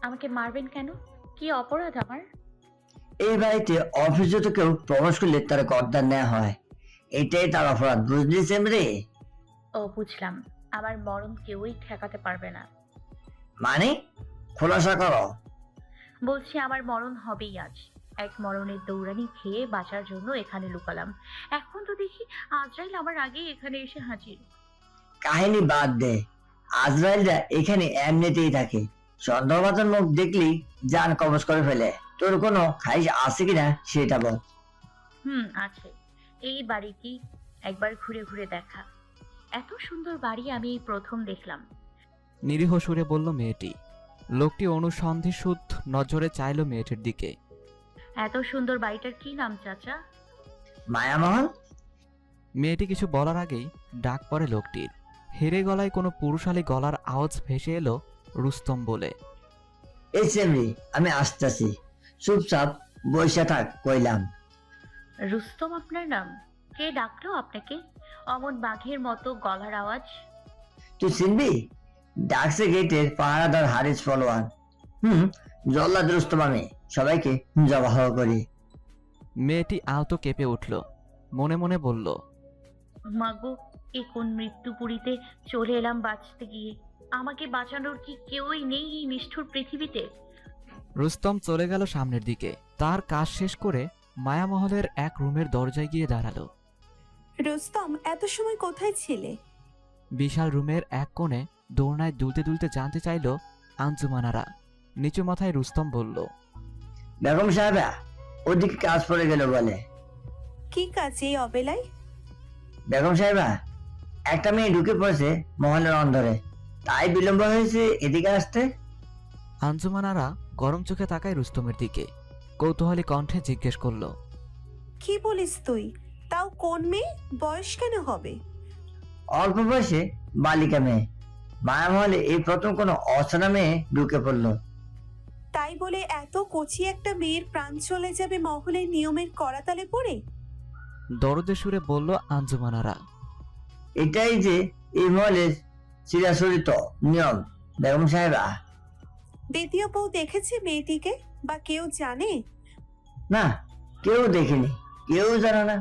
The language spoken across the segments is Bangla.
আমাকে মারবেন কেন? কি অপরাধ আমার? এই বাড়িতে অফিসে কেউ প্রবেশ করলে তার গর্দান নেওয়া হয়। এটাই তার অপরাধ, বুঝলি সেমরে? ও বুঝলাম। আমার মরণ কেউই ঠেকাতে পারবে না। মানে খোলাসা করো। বলছি আমার মরণ হবেই আজ। এক মরণের দৌড়ানি খেয়ে বাঁচার জন্য এখানে লুকালাম। এখন তো দেখি আজরাইল আমার আগেই এখানে এসে হাজির। কাহিনী বাদ দে। আজরাইলরা এখানে এমনিতেই থাকে। সন্দেহভাজন মুখ দেখলি জান কবজ করে ফেলে। তোর কোনো খাইশ আছে কিনা সেটা বল। আছে। এই বাড়িটি একবার ঘুরে ঘুরে দেখা। এত সুন্দর বাড়ি আমি এই প্রথম দেখলাম। নিরীহ সুরে বলল মেয়েটি। লোকটি অনুসন্ধিৎসুদ নজরে চাইল মেয়েটির দিকে। এত সুন্দর বাড়িটার কি নাম চাচা? মায়ামহল। মেয়েটি কিছু বলার আগেই ডাক পড়ে লোকটির। হেরে গলায় কোনো পুরুষালী গলার আওয়াজ ভেসে এলো রুস্তম বলে। এই সেমরি, আমি আসতেছি। চুপচাপ বসে থাক কইলাম। রুস্তম আপনার নাম? কে ডাকলো আপনাকে? অমন বাঘের মতো গলার আওয়াজ। তুই চিনবি? ডাকছে গেটের পাহারাদার হারিস ফলোয়ার। জল্লাদ রুস্তম আমি। সবাইকে জবাহ করি। মেয়েটি আহত কেঁপে উঠল। মনে মনে বলল, মাগো, এ কোন মৃত্যুপুরীতে চলে এলাম বাঁচতে গিয়ে। আমাকে বাঁচানোর কি কেউই নেই এই নিষ্ঠুর পৃথিবীতে? রুস্তম চলে গেল সামনের দিকে। তার কাজ শেষ করে মায়ামহলের এক রুমের দরজায় গিয়ে দাঁড়ালো। রুস্তম, এত সময় কোথায় ছিলে? বিশাল রুমের এক কোণে দোলনায় দুলতে দুলতে জানতে চাইল আঞ্জুমানারা। নিচু মাথায় রুস্তম বলল, বেগম সাহেবা ওদিকে কাজ পড়ে গেল বলে। কি কাজ এই অবেলায়? বেগম সাহেবা, একটা মেয়ে ঢুকে পড়েছে মহলের অন্দরে, তাই বিলম্ব হয়েছে এদিকে আসতে। আঞ্জুমানারা গরম চোখে তাকায় রুস্তমের দিকে। কৌতূহলী কণ্ঠে জিজ্ঞেস করল, কি বলিস তুই? তাও কোন মেয়ে? বয়স কেন হবে? অল্প বয়সে বালিকা মেয়ে। মায়ামহলে এই প্রথম কোনো অচেনা মেয়ে ঢুকে পড়লো। তাই বলে এত কচি একটা মেয়ের প্রাণ চলে যাবে মহলের নিয়মের করাতালে পড়ে? দরদে সুরে বলল আঞ্জুমানারা। এটাই যে এই মহলের চিরাচরিত নিয়ম বেগম সাহেবা। দ্বিতীয় বউ দেখেছে মেয়েটিকে? বা কেউ জানে? না, কেউ দেখেনি, কেউ জানে না।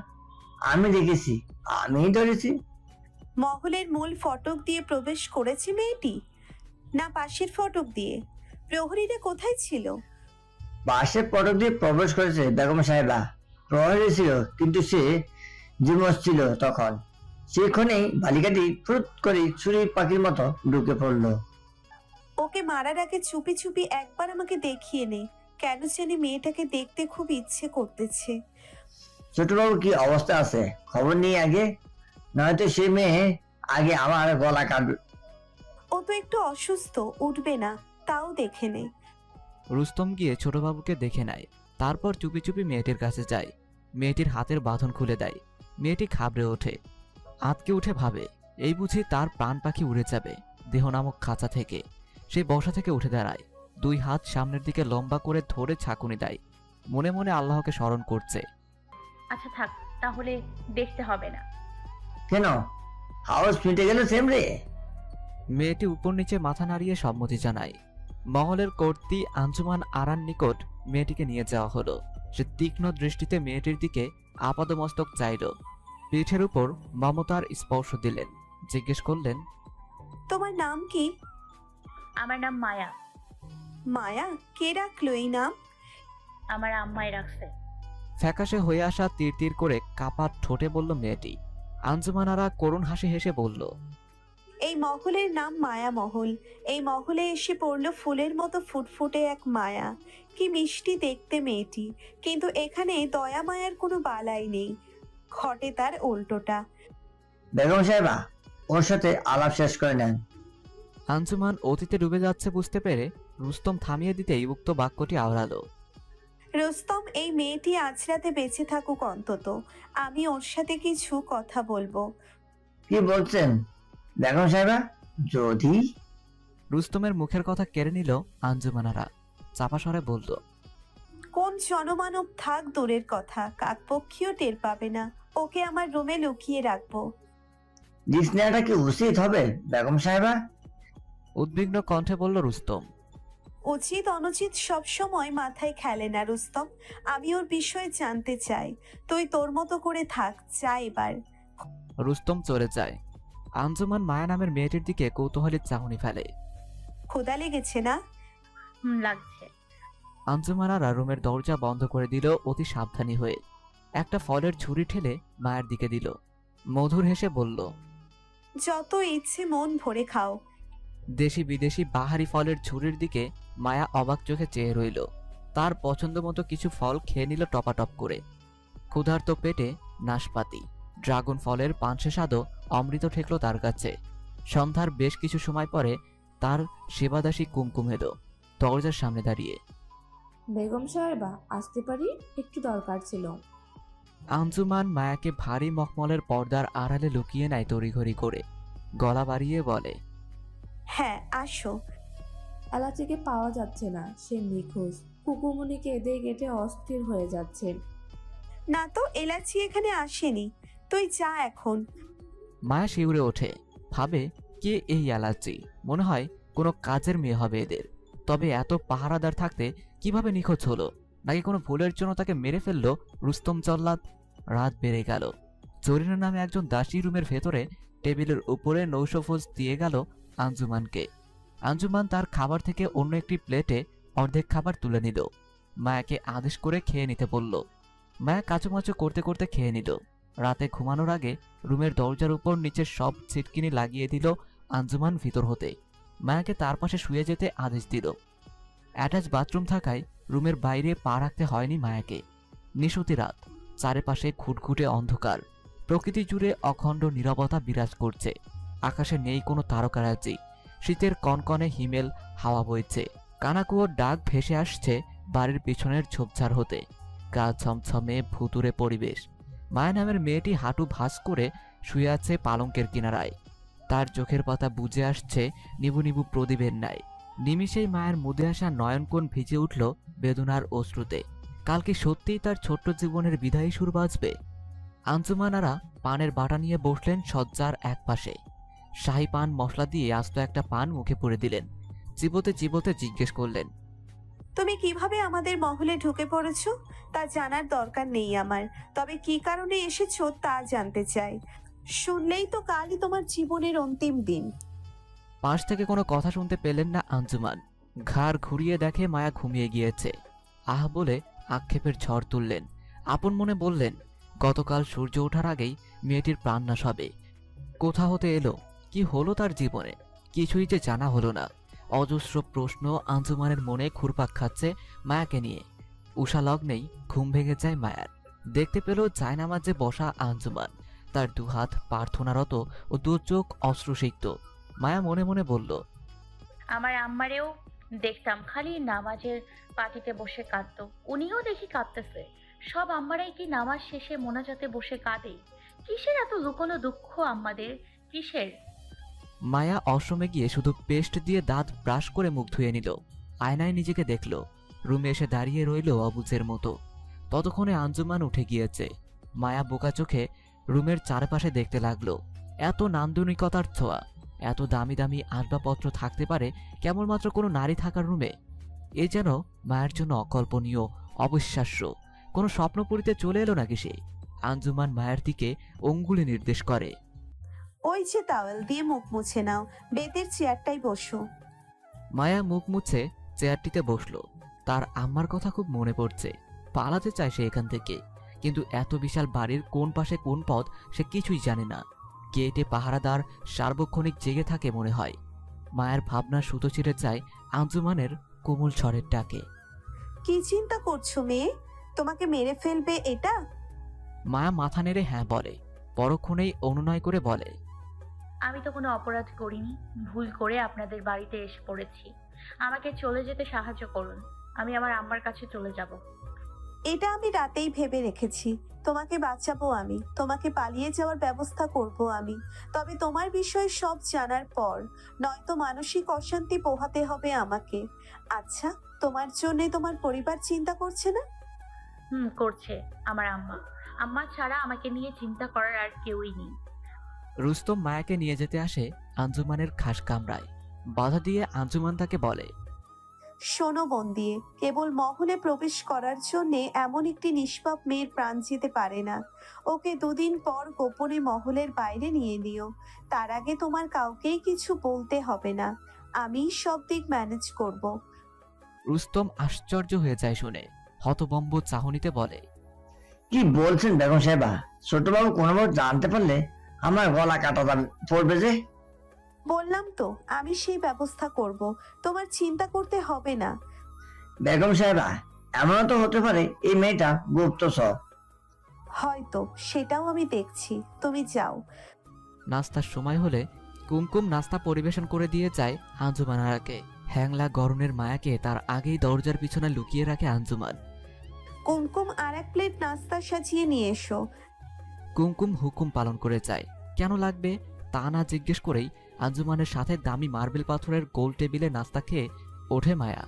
আমি দেখেছি, আমিই ধরেছি। মহলের মূল ফটক দিয়ে প্রবেশ করেছে মেয়েটি, না পাশের ফটক দিয়ে? প্রহরীরা কোথায় ছিল? বাসের পটক দিয়ে প্রবেশ করেছে বেগম সাহেবা। প্রহরী ছিল, কিন্তু সে জিমস ছিল তখন। সেখানেই বালিকাটি ফুট করে ছুরি পাখির মতো ঢুকে পড়লো। ওকে মারার আগে চুপি চুপি একবার আমাকে দেখিয়ে নে। কেন জানি মেয়েটাকে দেখতে খুব ইচ্ছে করতেছে। ছোটবাবু কি অবস্থা আছে খবর নিয়ে আগে, নয়তো সে মেয়ে আগে আমার গলা কাটবে। ও তো একটু অসুস্থ, উঠবে না, তাও দেখে নে। রুস্তম গিয়ে ছোটবাবুকে দেখে নেয়। তারপর চুপি চুপি মেয়েটির কাছে যায়। মেয়েটির হাতের বাঁধন খুলে দেয়। মেয়েটি ঘাবড়ে ওঠে। আঁতকে উঠে ভাবে, এই বুঝি তার প্রাণ পাখি উড়ে যাবে দেহ নামক খাঁচা থেকে। সে বসা থেকে উঠে দাঁড়ায়। দুই হাত সামনের দিকে লম্বা করে ধরে ঝাঁকুনি দেয়। মনে মনে আল্লাহকে স্মরণ করছে। আচ্ছা থাক, তাহলে দেখতে হবে না। কেন, হাউস ফিটে গেল সেমরে? মেয়েটি উপর নিচে মাথা নাড়িয়ে সম্মতি জানায়। মহলের কর্ত্রী আঞ্জুমান আরার নিকট মেয়েটিকে নিয়ে যাওয়া হলো। সে তীক্ষ্ণ দৃষ্টিতে মেয়েটির দিকে আপাদমস্তক চাইল। পিঠের উপর মমতার স্পর্শ দিলেন। জিজ্ঞেস করলেন, তোমার নাম কি? আমার নাম মায়া। মায়া? কে রাখলো এই নাম? আমার আম্মাই রাখছে। ফ্যাকাশে হয়ে আসা তীর তীর করে কাপা ঠোঁটে বলল মেয়েটি। আঞ্জুমানারা করুণ হাসি হেসে বলল, এই মহলের নাম মায়া মহল। এই মহলে এসে পড়লো ফুলের মতো ফুটফুটে এক মায়া। কি মিষ্টি দেখতে মেয়েটি, কিন্তু এখানে দয়া মায়ার কোনো বালাই নেই, ঘটে তার উল্টোটা। বেগম সাহেবা, ওর সাথে আলাপ শেষ করে নেন। আঞ্জুমান অতীতে ডুবে যাচ্ছে বুঝতে পেরে রুস্তম থামিয়ে দিতেই উক্ত বাক্যটি আওড়ালো। রুস্তম, এই মেয়েটি আজ রাতে বেঁচে থাকুক অন্তত, আমি ওর সাথে কিছু কথা বলবো। কি বলছেন বেগম সাহেবা? যদি রুস্তমের মুখের কথা কেড়ে নিল আঞ্জুমানারা। চাপা স্বরে বলল, কোন জনমানব থাক দূরের কথা, কাকপক্ষীও টের পাবে না। ওকে আমার রুমে লুকিয়ে রাখবো। রিস্ক নেওয়াটা কি উচিত হবে বেগম সাহেবা? উদ্বিগ্ন কণ্ঠে বলল রুস্তম। উচিত অনুচিত সবসময় মাথায় খেলে না রুস্তম। আমি ওর বিষয়ে জানতে চাই। তুই তোর মতো করে থাক, যা এবার। রুস্তম চলে যায়। আঞ্জুমান মায়া নামের মেয়েটির দিকে কৌতূহলী চাহনি ফেলে। ক্ষুধা লেগেছে না? লাগছে। আঞ্জুমানারা রুমের দরজা বন্ধ করে দিল অতি সাবধানী হয়ে। একটা ফলের ঝুড়ি ঠেলে মায়ের দিকে দিল। মধুর হেসে বলল, যত ইচ্ছে মন ভরে খাও। দেশি বিদেশি বাহারি ফলের ঝুড়ির দিকে মায়া অবাক চোখে চেয়ে রইল। তার পছন্দ মতো কিছু ফল খেয়ে নিল টপাটপ করে। ক্ষুধার্ত পেটে নাশপাতি, ড্রাগন ফলের পানসে স্বাদও অমৃত ঠেকল তার কাছে। সন্ধ্যার বেশ কিছু সময় পরে তার সেবাদাসী কুমকুম এলো দরজার সামনে দাঁড়িয়ে। বেগম সাহেবা, আসতে পারি? একটু দরকার ছিল। আঞ্জুমান মায়াকে ভারী মখমলের পর্দার আড়ালে লুকিয়ে নেয় তড়িঘড়ি করে। গলা বাড়িয়ে বলে, হ্যাঁ, আসো। এলাচিকে পাওয়া যাচ্ছে না, সে নিখোঁজ। কুকুমনি কেঁদে কেটে অস্থির হয়ে যাচ্ছে। না তো, এলাচি এখানে আসেনি। তুই যা এখন। মায়া শিউরে ওঠে, ভাবে কে এই এলাচি? মনে হয় কোনো কাজের মেয়ে হবে এদের। তবে এত পাহারাদার থাকতে কিভাবে নিখোঁজ হলো? নাকি কোনো ভুলের জন্য তাকে মেরে ফেললো রুস্তম জল্লাদ? রাত বেড়ে গেল। জরিনা নামে একজন দাসী রুমের ভেতরে টেবিলের উপরে নৌশফোজ দিয়ে গেল আঞ্জুমানকে। আঞ্জুমান তার খাবার থেকে অন্য একটি প্লেটে অর্ধেক খাবার তুলে নিল। মায়াকে আদেশ করে খেয়ে নিতে বলল। মায়া কাচুমাচু করতে করতে খেয়ে নিল। রাতে ঘুমানোর আগে রুমের দরজার উপর নিচের সব ছিটকিনি লাগিয়ে দিল আঞ্জুমান ভিতর হতে। মায়াকে তার পাশে শুয়ে যেতে আদেশ দিল। অ্যাটাচ বাথরুম থাকায় রুমের বাইরে পা রাখতে হয়নি মায়াকে। নিশুতি রাত, চারিপাশে খুটখুটে অন্ধকার। প্রকৃতি জুড়ে অখণ্ড নীরবতা বিরাজ করছে। আকাশে নেই কোনো তারকারাজি। শীতের কনকনে হিমেল হাওয়া বইছে। কানাকুয়োর ডাক ভেসে আসছে বাড়ির পিছনের ঝোপঝাড় হতে। গা ছমছমে ভুতুরে পরিবেশ। মায়া নামের মেয়েটি হাঁটু ভাঁজ করে শুয়ে আছে পালঙ্কের কিনারায়। তার চোখের পাতা বুজে আসছে নিবু নিবু প্রদীপের ন্যায়। নিমিষেই মায়ের মুদে আসা নয়নকোণ ভিজে উঠল বেদনার অশ্রুতে। কালকে সত্যিই তার ছোট্ট জীবনের বিদায়ী সুর বাজবে। আঞ্জুমানারা পানের বাটা নিয়ে বসলেন শয্যার এক পাশে। শাহী পান মশলা দিয়ে আস্ত একটা পান মুখে পুরে দিলেন। চিবোতে চিবোতে জিজ্ঞেস করলেন, তুমি কিভাবে আমাদের মহলে ঢুকে পড়েছো তা জানার দরকার নেই আমার। তবে কি কারণে এসেছো তা জানতে চাই। শুনলেই তো কালই তোমার জীবনের অন্তিম দিন। পাশ থেকে কোনো কথা শুনতে পেলেন না আঞ্জুমান। ঘাড় ঘুরিয়ে দেখে মায়া ঘুমিয়ে গিয়েছে। আহ বলে আক্ষেপের ঝড় তুললেন। আপন মনে বললেন, গতকাল সূর্য ওঠার আগেই মেয়েটির প্রাণনাশ হবে। কোথা হতে এলো? কি হলো তার জীবনে? কিছুই যে জানা হলো না। অজস্র প্রশ্ন আঞ্জুমানের মনে ঘুরপাক খাচ্ছে মায়াকে নিয়ে। উষা লগ্নেই ঘুম ভেঙে যায় মায়ার। দেখতে পেল জায়নামাজে বসা আঞ্জুমান, তার দুহাত প্রার্থনারত ও দু চোখ অশ্রুসিক্ত। মায়া মনে মনে বলল, আমার আম্মারেও দেখতাম খালি নামাজের পাটিতে বসে কাঁদতো, উনিও দেখি কাঁদতেছে। সব আম্মারাই কি নামাজ শেষে মোনাজাতে বসে কাঁদে? কিসের এত লুকোনো দুঃখ আম্মাদের? কিসের? মায়া অশ্রমে গিয়ে শুধু পেস্ট দিয়ে দাঁত ব্রাশ করে মুখ ধুয়ে নিল। আয়নায় নিজেকে দেখল। রুমে এসে দাঁড়িয়ে রইল অবুঝের মতো। ততক্ষণে আঞ্জুমান উঠে গিয়েছে। মায়া বোকা চোখে রুমের চারপাশে দেখতে লাগলো। এত নান্দনিকতার ছোঁয়া, এত দামি দামি আসবাবপত্র থাকতে পারে কেবলমাত্র কোনো নারী থাকার রুমে? এ যেন মায়ের জন্য অকল্পনীয়, অবিশ্বাস্য। কোনো স্বপ্নপুরীতে চলে এলো নাকি সে? আঞ্জুমান মায়ের দিকে অঙ্গুলি নির্দেশ করে। ওই যে টাওয়েল দিয়ে মুখ মুছে নাও, বেতের চেয়ারটাই বসো। মায়া মুখ মুছে চেয়ারটিতে বসলো। তার আম্মার কথা খুব মনে পড়ছে। পালাতে চায় সে এখান থেকে, কিন্তু এত বিশাল বাড়ির কোন পাশে কোন পথ সে কিছুই জানে না। গেটে পাহারাদার সার্বক্ষণিক জেগে থাকে মনে হয়। মায়ের ভাবনা সুতো ছিঁড়ে যায় আঞ্জুমানের কোমল স্বরের ডাকে। কি চিন্তা করছো মেয়ে? তোমাকে মেরে ফেলবে এটা? মায়া মাথা নেড়ে হ্যাঁ বলে। পরক্ষণেই অনুনয় করে বলে, আমি তো কোনো অপরাধ করিনি, ভুল করে আপনাদের বাড়িতে এসে পড়েছি। আমাকে চলে যেতে সাহায্য করুন, আমি আমার আম্মার কাছে চলে যাব। এটা আমি রাতেই ভেবে রেখেছি। তোমাকে বাঁচাবো আমি, তোমাকে পালিয়ে যাওয়ার ব্যবস্থা করব আমি। তবে তোমার বিষয়ে সব জানার পর, নয়তো মানসিক অশান্তি পোহাতে হবে আমাকে। আচ্ছা, তোমার জন্য তোমার পরিবার চিন্তা করছে না? করছে। আমার আম্মা আম্মা ছাড়া আমাকে নিয়ে চিন্তা করার আর কেউই নেই। রুস্তম মায়াকে নিয়ে যেতে আসে আঞ্জুমানের খাস কামরায়। বাধা দিয়ে আঞ্জুমান তাকে বলে, শোনো মন দিয়ে, কেবল মহলে প্রবেশ করার জন্যে এমন একটি নিষ্পাপ মেয়ের প্রাণ যেতে পারে না। ওকে 2 দিন পর গোপনে মহলের বাইরে নিয়ে নিও। তার আগে তোমার কাউকেই কিছু বলতে হবে না, আমিই সব দিক ম্যানেজ করব। রুস্তম আশ্চর্য হয়ে যায় শুনে, হতবম্ব চাহনিতে বলে, কি বলছেন বেগম সাহেবা? ছোটবাবু কোনোভাবে জানতে পারলে আমার গলা কাটা পড়বে যে। বললাম তো, আমি সেই ব্যবস্থা করব, তোমার চিন্তা করতে হবে না। বেগম সাহেবা, এমনও তো হতে পারে এই মেয়েটা গুপ্তচর। হয়তো, সেটাও আমি দেখছি, তুমি যাও। নাস্তার সময় হলে কুমকুম নাস্তা পরিবেশন করে দিয়ে যায় আঞ্জুমানারাকে। হ্যাংলা গরনের মায়াকে তার আগেই দরজার পিছনে লুকিয়ে রাখে আঞ্জুমান। কুমকুম আর 1 প্লেট নাস্তা সাজিয়ে নিয়ে এসো। কুমকুম হুকুম পালন করে যায়। কেন লাগবে তা না জিজ্ঞেস করেই আঞ্জুমানের সাথে দামি মার্বেল পাথরের গোল টেবিলে নাস্তা খেয়ে ওঠে মায়া।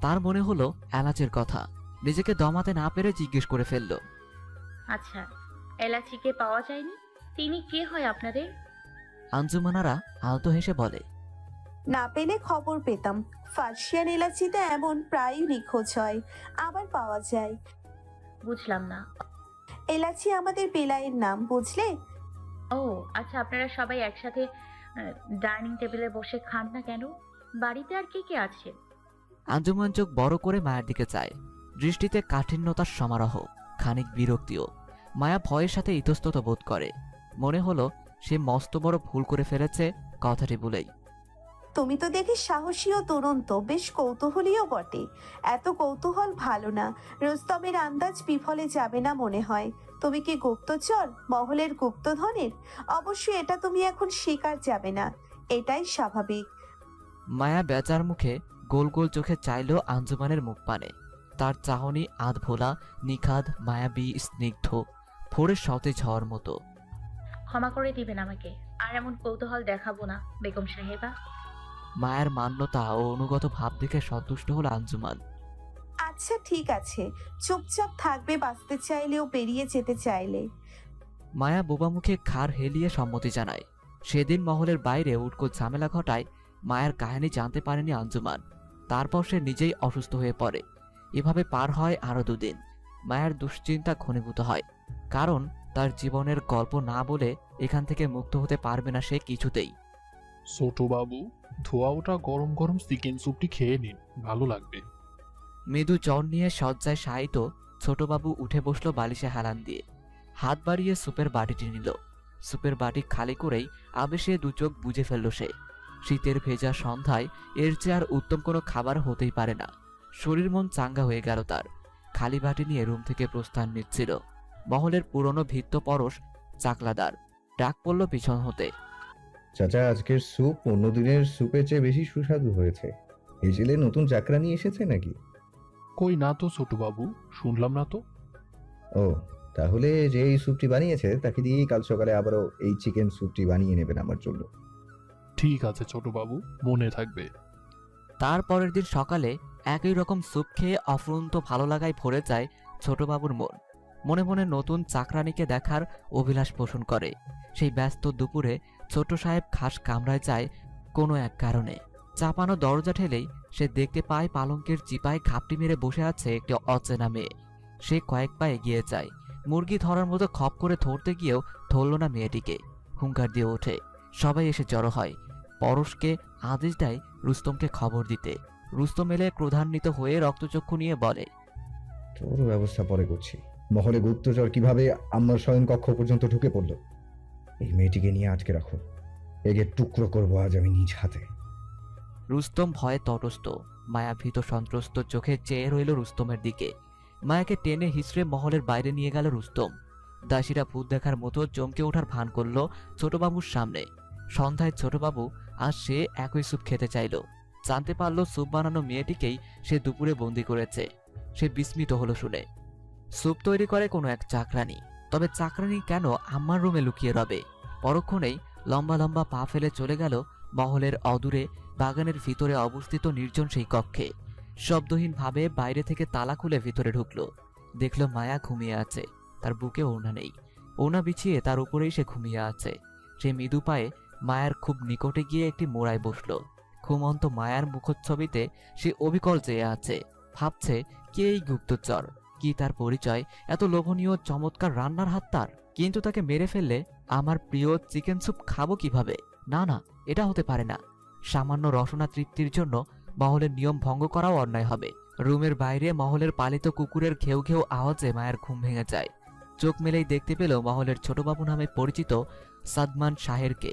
তার মনে হলো এলাচের কথা, নিজেকে দমাতে না পেরে জিজ্ঞেস করে ফেলল, আচ্ছা, এলাচিকে পাওয়া যায়নি? তিনি কে হয় আপনাদের? আঞ্জুমানারা আলতো হেসে বলে, না পেলে খবর পেতাম। ফার্সিয়ান এলাচিতে এমন প্রায়ই নিখোঁজ হয়, আবার পাওয়া যায়। বুঝলাম না। এলাচি আমাদের বেলায়ের নাম, বুঝলে? ও আচ্ছা, আপনারা সবাই একসাথে ডাইনিং টেবিলে বসে খান না কেন? বাড়িতে আর কে কে আছে? আঞ্জুমান চোখ বড় করে মায়ের দিকে চায়, দৃষ্টিতে কাঠিন্যতার সমারোহ, খানিক বিরক্তিও। মায়া ভয়ের সাথে ইতস্তত বোধ করে, মনে হলো সে মস্ত বড় ভুল করে ফেলেছে কথাটি বলেই। তুমি তো দেখি সাহসী ও দুরন্ত, বেশ কৌতূহলীও বটে। এত কৌতূহল ভালো না। রুস্তমের আন্দাজ বিফলে যাবে না মনে হয়। তুমি কি গুপ্তচর, মহলের গুপ্তধনের? অবশ্যই এটা তুমি এখন স্বীকার যাবে না, এটাই স্বাভাবিক। মায়া বেচার মুখে গোল গোল চোখে চাইল আঞ্জুমানের মুখ পানে। তার চাহনি আধভোলা, নিখাদ, মায়াবী, স্নিগ্ধ, ভোরের সতেজ হওয়ার মতো। ক্ষমা করে দিবেন আমাকে, আর এমন কৌতূহল দেখাবো না বেগম সাহেবা। মায়ের মান্যতা ও অনুগত ভাব দেখে সন্তুষ্ট হল আঞ্জুমান। আচ্ছা ঠিক আছে, চুপচাপ থাকবে বাঁচতে চাইলেও বেরিয়ে যেতে চাইলে। মায়া বোবা মুখে ঘাড় হেলিয়ে সম্মতি জানায়। সেদিন মহলের বাইরে উটকো ঝামেলা ঘটায় মায়ের কাহিনী জানতে পারেনি আঞ্জুমান। তারপর সে নিজেই অসুস্থ হয়ে পড়ে। এভাবে পার হয় আরো 2 দিন। মায়ের দুশ্চিন্তা ঘনীভূত হয়, কারণ তার জীবনের গল্প না বলে এখান থেকে মুক্ত হতে পারবে না সে কিছুতেই। ছোট বাবু, ধোয়া ওটা গরম গরম চিকেন স্যুপটি খেয়ে নিন, ভালো লাগবে। মৃদু চর নিয়ে শয্যায় শায়িত ছোটবাবু উঠে বসলো বালিশে হেলান দিয়ে। হাত বাড়িয়ে সুপের বাটিটি নিল। সুপের বাটি খালি করেই আবেশে 2 চোখ বুজে ফেলল সে। শীতের ভেজা সন্ধ্যায় এর চেয়ে আর উত্তম কোনো খাবার হতেই পারে না। শরীর মন চাঙ্গা হয়ে গেল তার। খালি বাটি নিয়ে রুম থেকে প্রস্থান নিচ্ছিল। মহলের পুরনো ভিত্ত পরশ চাকলাদার ডাক পড়ল পিছন হতে। চাচা, আজকের স্যুপ অন্য দিনের স্যুপের চেয়ে বেশি সুস্বাদু হয়েছে। এই ছেলে নতুন চাকরা নিয়ে এসেছে নাকি? কই না তো ছোট বাবু, শুনলাম না তো। ও, তাহলে যে এই স্যুপটি বানিয়েছে তাকে দিয়েই কাল সকালে আবারও এই চিকেন স্যুপটি বানিয়ে নেবেন আমার জন্য। ঠিক আছে ছোট বাবু, মনে থাকবে। তার পরের দিন সকালে একই রকম স্যুপ খেয়ে অফুরন্ত ভালো লাগায় ভরে যায় ছোটবাবুর মন। মনে মনে নতুন চাকরানিকে দেখার অভিলাষ পোষণ করে। সেই ব্যস্ত দুপুরে ছোট সাহেব খাস কামরায় যায় কোনো এক কারণে। চাপানো দরজা ঠেলেই সে দেখতে পায় পালঙ্কের চিপায় ঘাপটি মেরে বসে আছে একটি অচেনা মেয়ে। সে কয়েক পা এগিয়ে যায়, মুরগি ধরার মতো খপ করে ধরতে গিয়েও ধরল না মেয়েটিকে। হুঙ্কার দিয়ে ওঠে। সবাই এসে জড়ো হয়। পরশকে আদেশ দেয় রুস্তমকে খবর দিতে। রুস্তম এলে ক্রোধান্বিত হয়ে রক্তচক্ষু নিয়ে বলে, তোর ব্যবস্থা পরে করছি। মহলে গুপ্তচর কিভাবে আমার শয়ন কক্ষ পর্যন্ত ঢুকে পড়লো, এই মেয়েটিকে নিয়ে আটকে রাখো। একে টুকরো করবো আজ আমি নিজ হাতে। রুস্তম ভয়ে তটস্থ। মায়া ভীত সন্ত্রস্ত চোখে চেয়ে রইল রুস্তমের দিকে। মায়াকে টেনে হিসড়ে মহলের বাইরে নিয়ে গেল রুস্তম। দাসীরা ভূত দেখার মতো চমকে ওঠার ভান করল ছোটবাবুর সামনে। সন্ধ্যায় ছোটবাবু আজ সে একই স্যুপ খেতে চাইল। জানতে পারল স্যুপ বানানো মেয়েটিকেই সে দুপুরে বন্দি করেছে। সে বিস্মিত হলো শুনে। স্যুপ তৈরি করে কোনো এক চাকরানি। তবে চাকরানি কেন আম্মার রুমে লুকিয়ে রবে? পরক্ষণেই লম্বা লম্বা পা ফেলে চলে গেল মহলের অদূরে বাগানের ভিতরে অবস্থিত নির্জন সেই কক্ষে। শব্দহীনভাবে বাইরে থেকে তালা খুলে ভিতরে ঢুকল। দেখল মায়া ঘুমিয়ে আছে। তার বুকে ওড়না নেই। ওড়না বিছিয়ে তার উপরেই সে ঘুমিয়ে আছে। সে মৃদু পায়ে মায়ার খুব নিকটে গিয়ে একটি মোড়ায় বসল। ঘুমন্ত মায়ার মুখচ্ছবিতে সে অবিকল চেয়ে আছে, ভাবছে কে এই গুপ্তচর, কি তার পরিচয়, এত লোভনীয় চমৎকার রান্নার হাত তার। কিন্তু তাকে মেরে ফেললে আমার প্রিয় চিকেন স্যুপ খাবো কিভাবে? না না, এটা হতে পারে না। সামান্য রসনা তৃপ্তির জন্য মহলের নিয়ম ভঙ্গ করাও অন্যায় হবে। রুমের বাইরে মহলের পালিত কুকুরের ঘেউ ঘেউ আওয়াজে মায়ের ঘুম ভেঙে যায়। চোখ মেলেই দেখতে পেল মহলের ছোটবাবু নামে পরিচিত সাদমান শাহেরকে,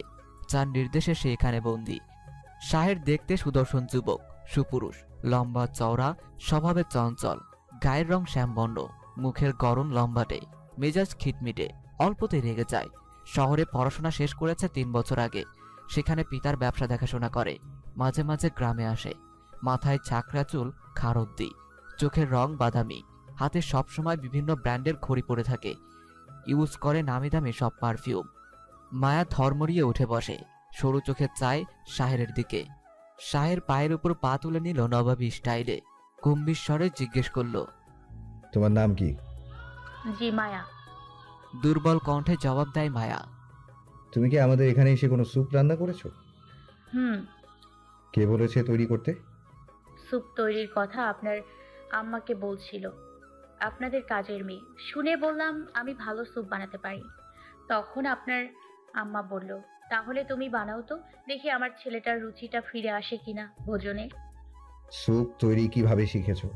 যার নির্দেশে সে এখানে বন্দী। শাহের দেখতে সুদর্শন যুবক, সুপুরুষ, লম্বা চওড়া, স্বভাবে চঞ্চল, গায়ের রং শ্যামবর্ণ, মুখের গড়ন লম্বাটে, মেজাজ খিটমিটে, অল্পতে রেগে যায়। শহরে পড়াশোনা শেষ করেছে 3 বছর আগে। সেখানে পিতার ব্যবসা দেখাশোনা করে, মাঝে মাঝে গ্রামে আসে। মাথায় ছাকরা চুল খারদ্দি, চোখের রং বাদামি, হাতে সবসময় বিভিন্ন ব্র্যান্ডের ঘড়ি পরে থাকে, ইউজ করে নামি দামি সব পারফিউম। মায়া ধর্মরিয়ে উঠে বসে, সরু চোখে চায় শাহেরের দিকে। শাহের পায়ের উপর পা তুলে নিল নবাবী স্টাইলে, গম্ভীর স্বরে জিজ্ঞেস করল, তোমার নাম কি? জি মায়া। দুর্বল কণ্ঠে জবাব দেয় মায়া। তুমি কি আমাদের এখানে এসে কোনো স্যুপ রান্না করেছো? হুম। কে বলেছে তৈরি করতে? স্যুপ তৈরির কথা আপনার আম্মাকে বলছিল, আপনাদের কাজের মেয়ে। শুনে বললাম আমি ভালো স্যুপ বানাতে পারি। তখন আপনার আম্মা বলল, তাহলে তুমি বানাও তো, দেখি আমার ছেলেটার রুচিটা ফিরে আসে কিনা ভোজনে। স্যুপ তৈরি কিভাবে শিখেছো?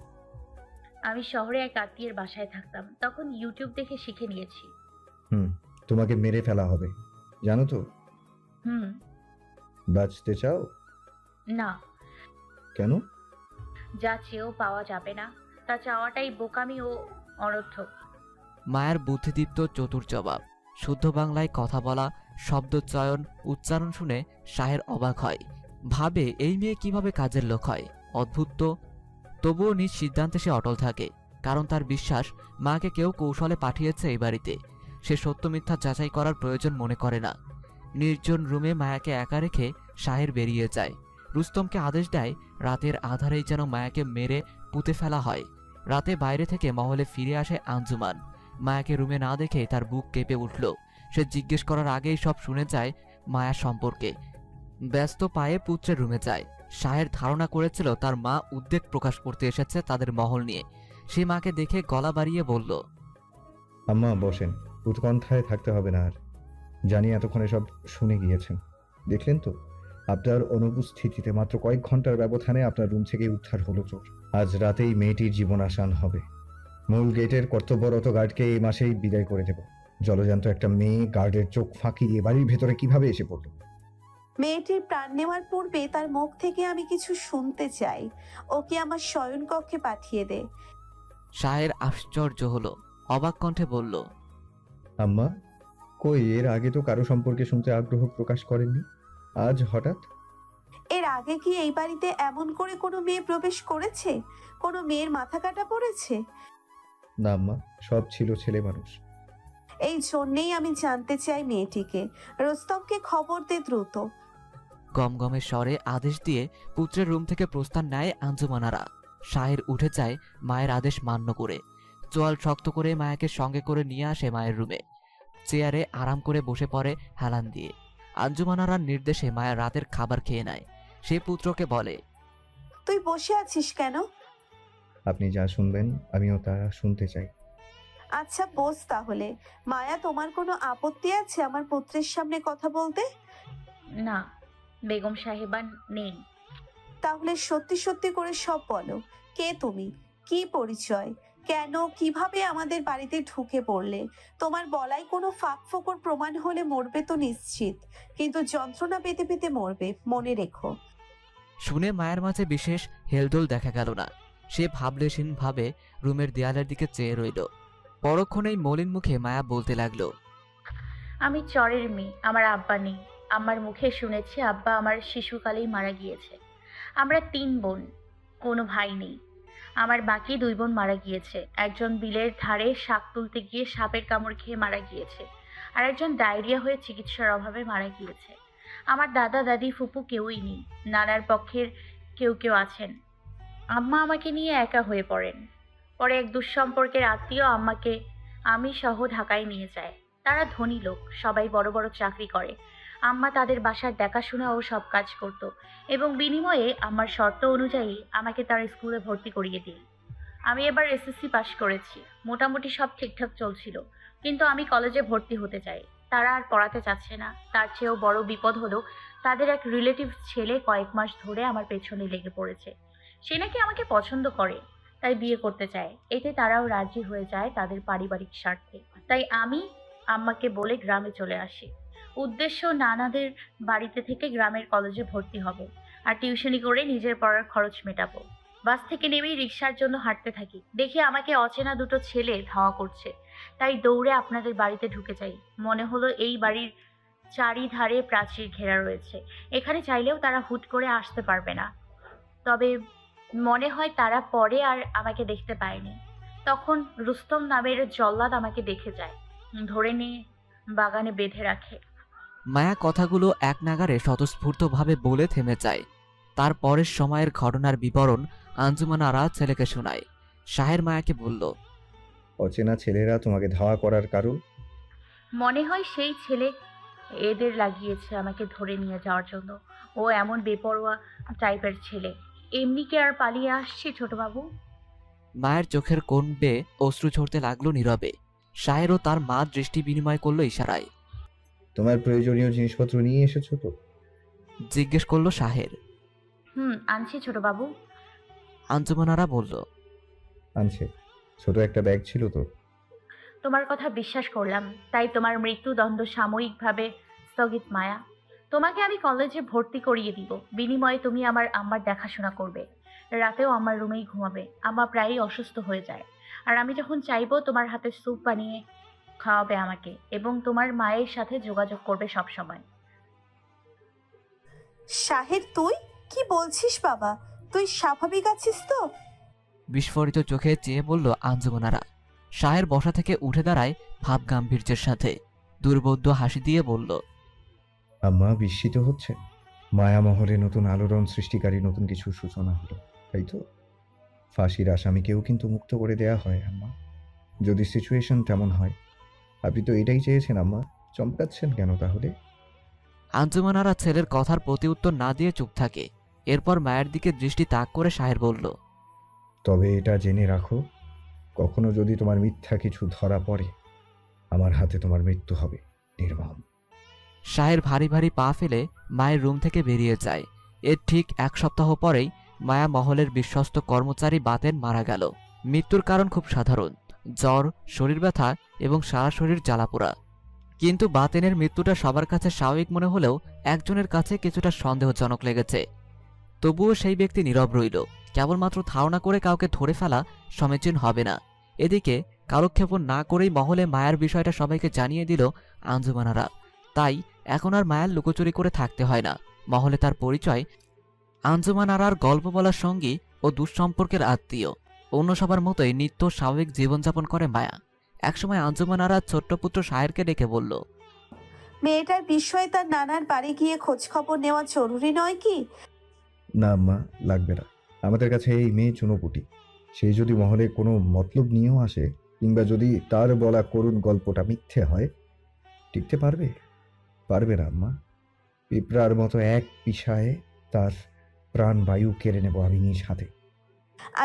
আমি শহরে এক আত্মীয়ের বাসায় থাকতাম, তখন ইউটিউব দেখে শিখে নিয়েছি। তোমাকে মেরে ফেলা হবে, জানো তো? হুম। বাঁচতে চাও? না, কেন? যা চেয়েও পাওয়া যাবে না, তা চাওয়াটাই বোকামি ও অনর্থক। মায়ের বুদ্ধিদীপ্ত চতুর জবাব, শুদ্ধ বাংলায় কথা বলা, শব্দচয়ন, উচ্চারণ শুনে শাহের অবাক হয়। ভাবে এই মেয়ে কিভাবে কাজের লোক হয়, অদ্ভুত তো। তবুও নিজ সিদ্ধান্তে সে অটল থাকে, কারণ তার বিশ্বাস মাকে কেউ কৌশলে পাঠিয়েছে এই বাড়িতে। সে সত্য মিথ্যা যাচাই করার প্রয়োজন মনে করে না। নির্জন রুমে মায়াকে একা রেখে শাহের বেরিয়ে যায়। রুস্তমকে আদেশ দেয় রাতের আধারেই যেন মায়াকে মেরে পুঁতে ফেলা হয়। রাতে বাইরে থেকে মহলে ফিরে আসে আঞ্জুমান। মায়াকে রুমে না দেখেই তার বুক কেঁপে উঠল। সে জিজ্ঞেস করার আগেই সব শুনে যায় মায়া সম্পর্কে। ব্যস্ত পায়ে পুত্রের রুমে যায়। শাহের ধারণা করেছিল তার মা উদ্বেগ প্রকাশ করতে এসেছে তাদের মহল নিয়ে। সে মাকে দেখে গলা বাড়িয়ে বলল, আম্মা বসেন, উৎকণ্ঠায় থাকতে হবে না আর। জানি এতক্ষণে সব শুনে গিয়েছেন। দেখলেন তো, আপনার অনুপস্থিতিতে মাত্র কয়েক ঘন্টার ব্যবধানে আপনার রুম থেকে উদ্ধার হলো চোর। আজ রাতেই মেয়েটির জীবন আসান হবে। মূল গেটের কর্তব্যরত গার্ডকে এই মাসেই বিদায় করে দেব। জলজান্ত একটা মেয়ে গার্ডের চোখ ফাঁকি দিয়ে বাড়ির ভেতরে কিভাবে এসে পড়ল? মেয়েটির প্রাণ নেওয়ার পূর্বে তার মুখ থেকে আমি কিছু শুনতে চাই। ওকে আমার শয়নকক্ষে পাঠিয়ে দে। শাহের আশ্চর্য হলো, অবাক কণ্ঠে বলল, আম্মা, কই এর আগে তো কারো সম্পর্কে শুনতে আগ্রহ প্রকাশ করেননি, আজ হঠাৎ? এর আগে কি এই বাড়িতে এমন করে কোনো মেয়ে প্রবেশ করেছে? কোনো মেয়ের মাথা কাটা পড়েছে? না আম্মা, সব ছিল ছেলে মানুষ। এই জন্যেই আমি জানতে চাই মেয়েটিকে। রুস্তমকে খবর দে দ্রুত। গমগমে স্বরে আদেশ দিয়ে পুত্রের রুম থেকে প্রস্থান নেয় আঞ্জুমানারা। শাহের উঠে যায় মায়ের আদেশ মান্য করে। চোয়াল শক্ত করে মায়াকে সঙ্গে করে নিয়ে আসে মায়ের রুমে। চেয়ারে আরাম করে বসে পড়ে হেলান দিয়ে। আঞ্জুমানারার নির্দেশে মায়া রাতের খাবার খেয়ে নেয়। সে পুত্রকে বলে, তুই বসে আছিস কেন? আপনি যা শুনবেন আমিও তা শুনতে চাই। আচ্ছা বস তাহলে। মায়া, তোমার কোনো আপত্তি আছে আমার পুত্রের সামনে কথা বলতে? না বেগম সাহেবান, নেই। তাহলে সত্যি সত্যি করে সব বলো। কে তুমি? কি পরিচয়? কেন কিভাবে আমাদের বাড়িতে ঢুকে পড়লে? তোমার বলাই কোনো ফাঁক ফোকর প্রমাণ হলে মরবে তো নিশ্চিত, কিন্তু যন্ত্রণা পেতে পেতে মরবে, মনে রেখো। শুনে মায়ের মাঝে বিশেষ হেলদোল দেখা গেল না। সে ভাবলেশীন ভাবে রুমের দেয়ালের দিকে চেয়ে রইল। পরক্ষণেই মলিন মুখে মায়া বলতে লাগলো, আমি চরের মেয়ে, আমার আব্বা নেই। আমার মুখে শুনেছি আব্বা আমার শিশুকালেই মারা গিয়েছে। আমরা 3 বোন, কোনো ভাই নেই। আমার বাকি 2 বোন মারা গিয়েছে। একজন বিলের ধারে শাক তুলতে গিয়ে সাপের কামড় খেয়ে মারা গিয়েছে, আর একজন ডায়রিয়া হয়ে চিকিৎসার অভাবে মারা গিয়েছে। আমার দাদা দাদি ফুপু কেউই নেই। নানার পক্ষের কেউ কেউ আছেন। আম্মা আমাকে নিয়ে একা হয়ে পড়েন। পরে এক দুঃসম্পর্কের আত্মীয় আম্মাকে আমি সহ ঢাকায় নিয়ে যায়। তারা ধনী লোক, সবাই বড় বড় চাকরি করে। আম্মা তাদের বাসার দেখাশোনা ও সব কাজ করত এবং বিনিময়ে আমার শর্ত অনুযায়ী আমাকে তার স্কুলে ভর্তি করিয়ে দিই। আমি এবার এসএসসি পাশ করেছি, মোটামুটি সব ঠিকঠাক চলছিল, কিন্তু আমি কলেজে ভর্তি হতে চাই। তারা আর পড়াতে চাচ্ছে না। তার চেয়েও বড় বিপদ হলো তাদের এক রিলেটিভ ছেলে কয়েক মাস ধরে আমার পেছনে লেগে পড়েছে। সে নাকি আমাকে পছন্দ করে, তাই বিয়ে করতে চায়। এতে তারাও রাজি হয়ে যায় তাদের পারিবারিক স্বার্থে। তাই আমি আম্মাকে বলে গ্রামে চলে আসি। উদ্দেশ্য নানাদের বাড়িতে থেকে গ্রামের কলেজে ভর্তি হব আর টিউশনি করে নিজের পড়ার খরচ মেটাবো। বাস থেকে নেমেই রিক্সার জন্য হাঁটতে থাকি, দেখি আমাকে অচেনা দুটো ছেলে ধাওয়া করছে। তাই দৌড়ে আপনাদের বাড়িতে ঢুকে যাই। মনে হলো এই বাড়ির চারিধারে প্রাচীর ঘেরা রয়েছে, এখানে চাইলেও তারা হুট করে আসতে পারবে না। তবে মনে হয় তারা পরে আর আমাকে দেখতে পায়নি। তখন রুস্তম নামের জল্লাদ আমাকে দেখে যায়, ধরে নিয়ে বাগানে বেঁধে রাখে। মায়া কথাগুলো এক নাগারে স্বতঃস্ফূর্তভাবে বলে থেমে যায়। তার পরের সময়ের ঘটনার বিবরণ আঞ্জুমান আরা ছেলেকে শোনায়। শাহের মায়াকে বলল, অচেনা ছেলেরা তোমাকে ধাওয়া করার কারণ? মনে হয় সেই ছেলে এদের লাগিয়েছে আমাকে ধরে নিয়ে যাওয়ার জন্য। ও এমন বেপরোয়া টাইপের ছেলে। এমনি কি আর পালিয়ে আসছি ছোটবাবু? মায়ের চোখের কোণ বেয়ে অশ্রু ঝরতে লাগলো নীরবে। শাহেরও তার মা দৃষ্টি বিনিময় করলো ইশারায়। তোমার প্রয়োজনীয় জিনিসপত্র নিয়ে এসেছো তো? জিজ্ঞেস করলো শাহের। আনছি ছোটবাবু। আঞ্জুমান আরা বলল, আনছে। ছোট একটা ব্যাগ ছিল তো। তোমার কথা বিশ্বাস করলাম, তাই তোমার মৃত্যুদণ্ড সাময়িকভাবে স্থগিত মায়া। তোমাকে আমি কলেজে ভর্তি করিয়ে দিব, বিনিময়ে তুমি আমার আম্মার দেখাশোনা করবে। রাতেও আমার রুমেই ঘুমাবে। আম্মা প্রায়ই অসুস্থ হয়ে যায়, আর আমি যখন চাইবো তোমার হাতে স্যুপ বানিয়ে খাওয়াবে আমাকে, এবং তোমার মায়ের সাথে যোগাযোগ করবে সব সময়। শাহের, তুই কি বলছিস বাবা? তুই স্বাভাবিক আছিস তো? বিস্ফোরিত চোখে চেয়ে বলল আঞ্জুমান আরা। শাহের বসা থেকে উঠে দাঁড়ায় ভাব গাম্ভীর্যের সাথে। দুর্বোধ্য হাসি দিয়ে বলল, আম্মা বিস্মিত হচ্ছে। মায়ামহলে নতুন আলোড়ন সৃষ্টিকারী নতুন কিছু সূচনা হলো, তাই তো? ফাঁসির আসামিকেও কিন্তু মুক্ত করে দেয়া হয় আম্মা, যদি সিচুয়েশন তেমন হয়। আপনি তো এটাই চেয়েছেন আম্মা, চমকাচ্ছেন কেন তাহলে? আঞ্জুমান আরা ছেলের কথার প্রতি উত্তর না দিয়ে চুপ থাকে। এরপর মায়ের দিকে দৃষ্টি তাক করে শাহের বলল, তবে এটা জেনে রাখো, কখনো যদি তোমার মিথ্যা কিছু ধরা পড়ে, আমার হাতে তোমার মৃত্যু হবে নির্মম। শাহের ভারী ভারী পা ফেলে মায়ের রুম থেকে বেরিয়ে যায়। এর ঠিক এক সপ্তাহ পরেই মায়া মহলের বিশ্বস্ত কর্মচারী বাতেন মারা গেল। মৃত্যুর কারণ খুব সাধারণ, জ্বর, শরীর ব্যথা এবং সারা শরীর জ্বালাপোড়া। কিন্তু বাতেনের মৃত্যুটা সবার কাছে স্বাভাবিক মনে হলেও একজনের কাছে কিছুটা সন্দেহজনক লেগেছে। তবুও সেই ব্যক্তি নীরব রইল। কেবলমাত্র ধারণা করে কাউকে ধরে ফেলা সমীচীন হবে না। এদিকে কালক্ষেপণ না করেই মহলে মায়ার বিষয়টা সবাইকে জানিয়ে দিল আঞ্জুমান আরা। তাই এখন আর মায়ার লুকোচুরি করে থাকতে হয় না। মহলে তার পরিচয় আঞ্জুমান আরার গল্প বলার সঙ্গী ও দুঃসম্পর্কের আত্মীয়। অন্য সবার মতোই নিত্য স্বাভাবিক জীবনযাপন করে মায়া। একসময় আঞ্জুমান আরা ছোট্ট পুত্র শাহেরকে ডেকে বলল, মেয়েটার বিষয়ে তার নানার বাড়ি গিয়ে খোঁজ খবর নেওয়া জরুরি নয় কি? না আম্মা, লাগবে না। আমাদের কাছে এই মেয়ে চুনোপুটি। সেই যদি মহলে কোনো মতলব নিয়েও আসে, কিংবা যদি তার বলা করুণ গল্পটা মিথ্যে হয়, টিকতে পারবে? পারবে না আম্মা। পিঁপড়ার মতো এক পিষায় তার প্রাণবায়ু কেড়ে নেব আমি নিজ হাতে।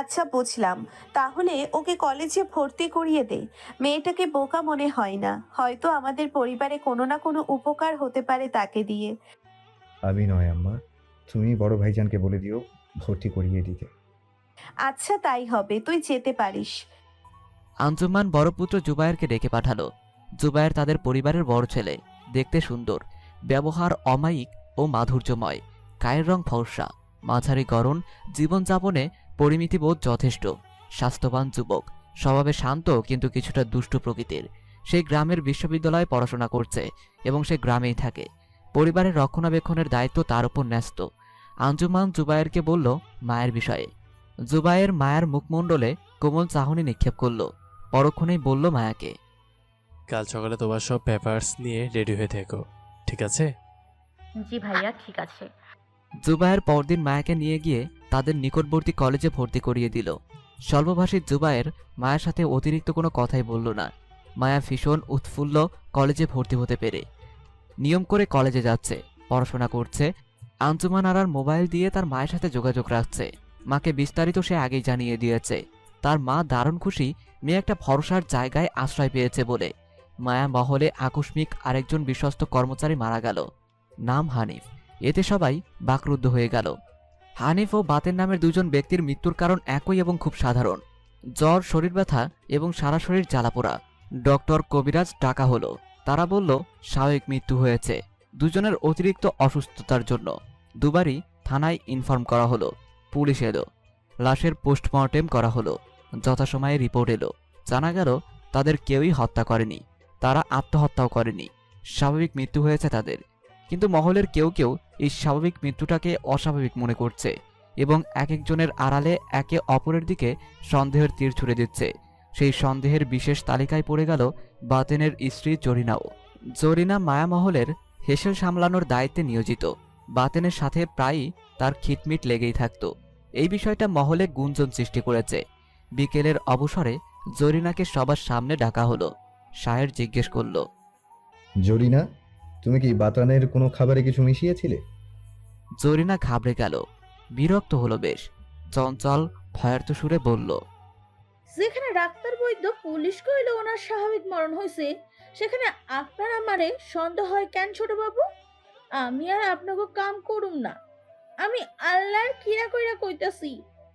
আচ্ছা বুঝলাম, তাহলে ওকে কলেজে ভর্তি করিয়ে দে। মেয়েটাকে বোকা মনে হয় না, হয়তো আমাদের পরিবারে কোনো না কোনো উপকার হতে পারে তাকে দিয়ে। আমি নয় আম্মা, তুমি বড় ভাইজানকে বলে দিও ভর্তি করিয়ে দিতে। আচ্ছা তাই হবে, তুই যেতে পারিস। আঞ্জুমান বড় পুত্র জুবায়েরকে ডেকে পাঠালো। জুবায়ের তাদের পরিবারের বড় ছেলে, দেখতে সুন্দর, ব্যবহার অমায়িক ও মাধুর্যময়, গায়ের রং ফর্সা, মাঝারি গড়ন, জীবনযাপনে পরিমিতিবোধ যথেষ্ট, স্বাস্থ্যবান যুবক, স্বভাবে শান্ত কিন্তু কিছুটা দুষ্ট প্রকৃতির। সেই গ্রামের বিশ্ববিদ্যালয়ে পড়াশোনা করছে এবং সে গ্রামেই থাকে। পরিবারের রক্ষণাবেক্ষণের দায়িত্ব তার উপর ন্যস্ত। আঞ্জুমান জুবায়েরকে বলল মায়ের বিষয়ে। জুবায়ের মায়ের মুখমণ্ডলে কোমল চাহনি নিক্ষেপ করল। পরক্ষণেই বলল মায়াকে, কাল সকালে তোমার সব পেপারস নিয়ে রেডি হয়ে থেকো, ঠিক আছে? জি ভাইয়া, ঠিক আছে। জুবায়ের পরদিন মায়াকে নিয়ে গিয়ে তাদের নিকটবর্তী কলেজে ভর্তি করিয়ে দিল। স্বল্পভাষী জুবায়ের মায়ের সাথে অতিরিক্ত কোনো কথাই বলল না। মায়া ভীষণ উৎফুল্ল কলেজে ভর্তি হতে পেরে। নিয়ম করে কলেজে যাচ্ছে, পড়াশোনা করছে। আঞ্জুমান আরার মোবাইল দিয়ে তার মায়ের সাথে যোগাযোগ রাখছে। মাকে বিস্তারিত সে আগেই জানিয়ে দিয়েছে। তার মা দারুণ খুশি মেয়ে একটা ভরসার জায়গায় আশ্রয় পেয়েছে বলে। মায়া মহলে আকস্মিক আরেকজন বিশ্বস্ত কর্মচারী মারা গেল, নাম হানিফ। এতে সবাই বাকরুদ্ধ হয়ে গেল। হানিফ ও বাতেন নামের দুজন ব্যক্তির মৃত্যুর কারণ একই এবং খুব সাধারণ, জ্বর, শরীর ব্যথা এবং সারা শরীর জ্বালাপোড়া। ডক্টর কবিরাজ ডাকা হলো। তারা বলল স্বাভাবিক মৃত্যু হয়েছে, দুজনের অতিরিক্ত অসুস্থতার জন্য। দুবারই থানায় ইনফর্ম করা হলো। পুলিশ এলো, লাশের পোস্টমর্টেম করা হলো। যথাসময়ে রিপোর্ট এলো, জানা গেল তাদের কেউই হত্যা করেনি, তারা আত্মহত্যাও করেনি, স্বাভাবিক মৃত্যু হয়েছে তাদের। কিন্তু মহলের কেউ কেউ এই স্বাভাবিক মৃত্যুটাকে অস্বাভাবিক মনে করছে এবং এক একজনের আড়ালে একে অপরের দিকে সন্দেহের তীর ছুড়ে দিচ্ছে। সেই সন্দেহের বিশেষ তালিকায় পড়ে গেল বাতেনের স্ত্রী জরিনাও। জরিনা মায়ামহলের হেসেল সামলানোর দায়িত্বে নিয়োজিত। বাতেনের সাথে প্রায়ই তার খিটমিট লেগেই থাকত। এই বিষয়টা মহলে গুঞ্জন সৃষ্টি করেছে। বিকেলের অবসরে জরিনাকে সবার সামনে ডাকা হলো। শাহের জিজ্ঞেস করল, জরিনা, তুমি কি বাতানের কোনো খাবারে কিছু মিশিয়েছিলে? জরিনা ঘাবড়ে গেল, বিরক্ত হলো বেশ। চঞ্চল ভয়ার্ত সুরে বলল, যেখানে ডাক্তার বৈদ্য পুলিশ কইল ওনার স্বাভাবিক মরণ হয়েছে, সেখানে আপনার আমারে সন্দেহ হয় কেন ছোট বাবু? আমি আর আপনাকে কাম করুম না। আমি আল্লাহর কিরা কইরা কইতাছি,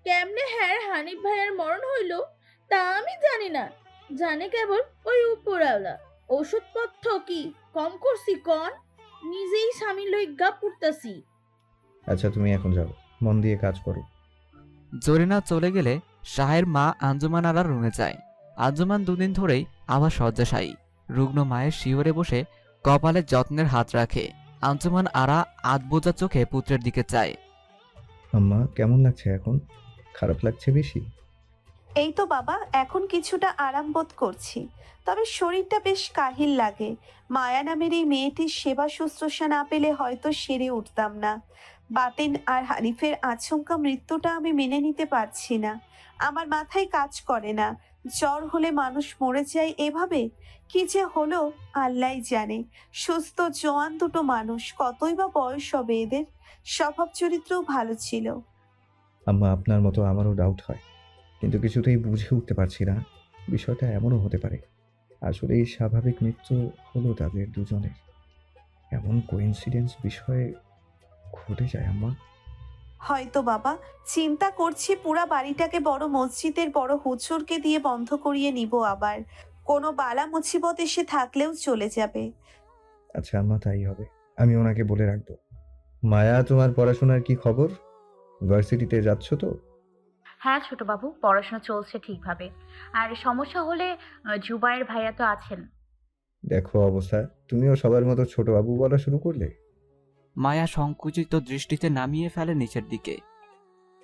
কেমনে হ্যাঁ হানিফ ভাইয়ের মরণ হইল তা আমি জানি না, জানে কেবল ওই উপরাওলা। ওষুধপত্র কি কম করছি কন? নিজেই স্বামী লই গা পুড়তাছি। আচ্ছা, তুমি এখন যাও, মন দিয়ে কাজ করো। জরিনা চলে গেলে শাহের মা আঞ্জুমান আরার রুমে যায়। আঞ্জুমান দুদিন ধরেই আবার শয্যাশায়ী। রুগ্ন মায়ের শিওরে বসে কপালে যত্নের হাত রাখে। আঞ্জুমান আরা আধবোজা চোখে পুত্রের দিকে চায়। আম্মা, কেমন লাগছে এখন? খারাপ লাগছে বেশি? এই তো বাবা, এখন কিছুটা আরাম বোধ করছি, তবে শরীরটা বেশ কাহিল লাগে। মায়া নামের এই মেয়েটির সেবা শুশ্রূষা না পেলে হয়তো সেরে উঠতাম না। বাতেন আর হানিফের আচমকা মৃত্যুটা আমি মেনে নিতে পারছি না। আমার মাথায় কাজ করে না। জ্বর হলে মানুষ মরে যায় এভাবে? কি যে হলো আল্লাহই জানে। সুস্থ জোয়ান দুটো মানুষ, কতই বা বয়স হবে এদের। স্বভাব চরিত্রও ভালো ছিল। আম্মা, আপনার মতো আমারও ডাউট হয়, কিন্তু কিছুতেই বুঝে উঠতে পারছি না। বিষয়টা এমনও হতে পারে আসলে এই স্বাভাবিক মৃত্যু হলো তাদের দুজনের। এমন কোইন্সিডেন্স বিষয়ে ঘটে যায় আম্মা। হয়তো বাবা, চিন্তা করছি পুরা বাড়িটাকে বড় মসজিদের বড় হুজুরকে দিয়ে বন্ধ করিয়ে নিব, আবার কোনো বালা মুসিবত এসে থাকলেও চলে যাবে। আচ্ছা আম্মা, তাই হবে, আমি ওনাকে বলে রাখবো। মায়া, তোমার পড়াশোনার কি খবর? ভার্সিটিতে যাচ্ছ তো? হ্যাঁ ছোট বাবু, পড়াশোনা চলছে ঠিকভাবে। আর সমস্যা হলে জুবাইর ভাইয়া তো আছেন। দেখো অবস্থা, তুমিও সবার মতো ছোট বাবু বলা শুরু করলে। মায়া সংকুচিত দৃষ্টিতে নামিয়ে ফেলে নিচের দিকে।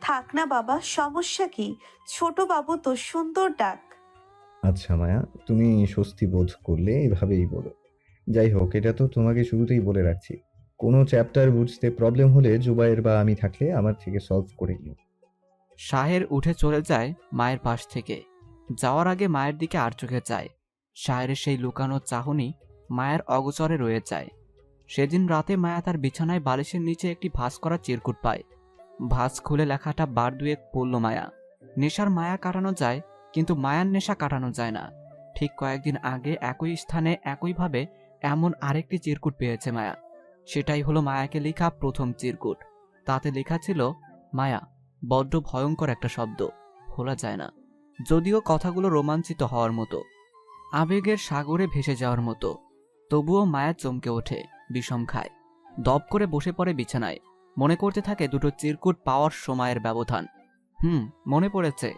থাক না বাবা, সমস্যা কি? ছোট বাবু তো, সুন্দর ডাক। আচ্ছা মায়া, তুমি স্বস্তি বোধ করলে এভাবেই বলো। যাই হোক, এটা তো তোমাকে শুরুতেই বলে রাখছি, কোনো চ্যাপ্টার বুঝতে প্রবলেম হলে জুবাইর বা আমি থাকলে আমার থেকে সলভ করে নিও। শাহের উঠে চলে যায় মায়ের পাশ থেকে। যাওয়ার আগে মায়ের দিকে আর চোখে চায়। শাহের সেই লুকানো চাহনি মায়ের অগোচরে রয়ে যায়। সেদিন রাতে মায়া তার বিছানায় বালিশের নিচে একটি ভাঁজ করা চিরকুট পায়। ভাঁজ খুলে লেখাটা বার দুয়েক পড়ল মায়া। নেশার মায়া কাটানো যায়, কিন্তু মায়ার নেশা কাটানো যায় না। ঠিক কয়েকদিন আগে একই স্থানে একইভাবে এমন আরেকটি চিরকুট পেয়েছে মায়া। সেটাই হলো মায়াকে লেখা প্রথম চিরকুট। তাতে লেখা ছিল মায়া, বড্ড ভয়ঙ্কর একটা শব্দ, ভোলা যায় না। যদিও কথাগুলো রোমাঞ্চিত হওয়ার মতো, আবেগের সাগরে ভেসে যাওয়ার মতো, তবুও মায়া চমকে ওঠে, বিষম খায়, দপ করে বসে পড়ে বিছানায়। মনে করতে থাকে দুটো চিরকুট পাওয়ার সময়ের ব্যবধান। মনে পড়েছে,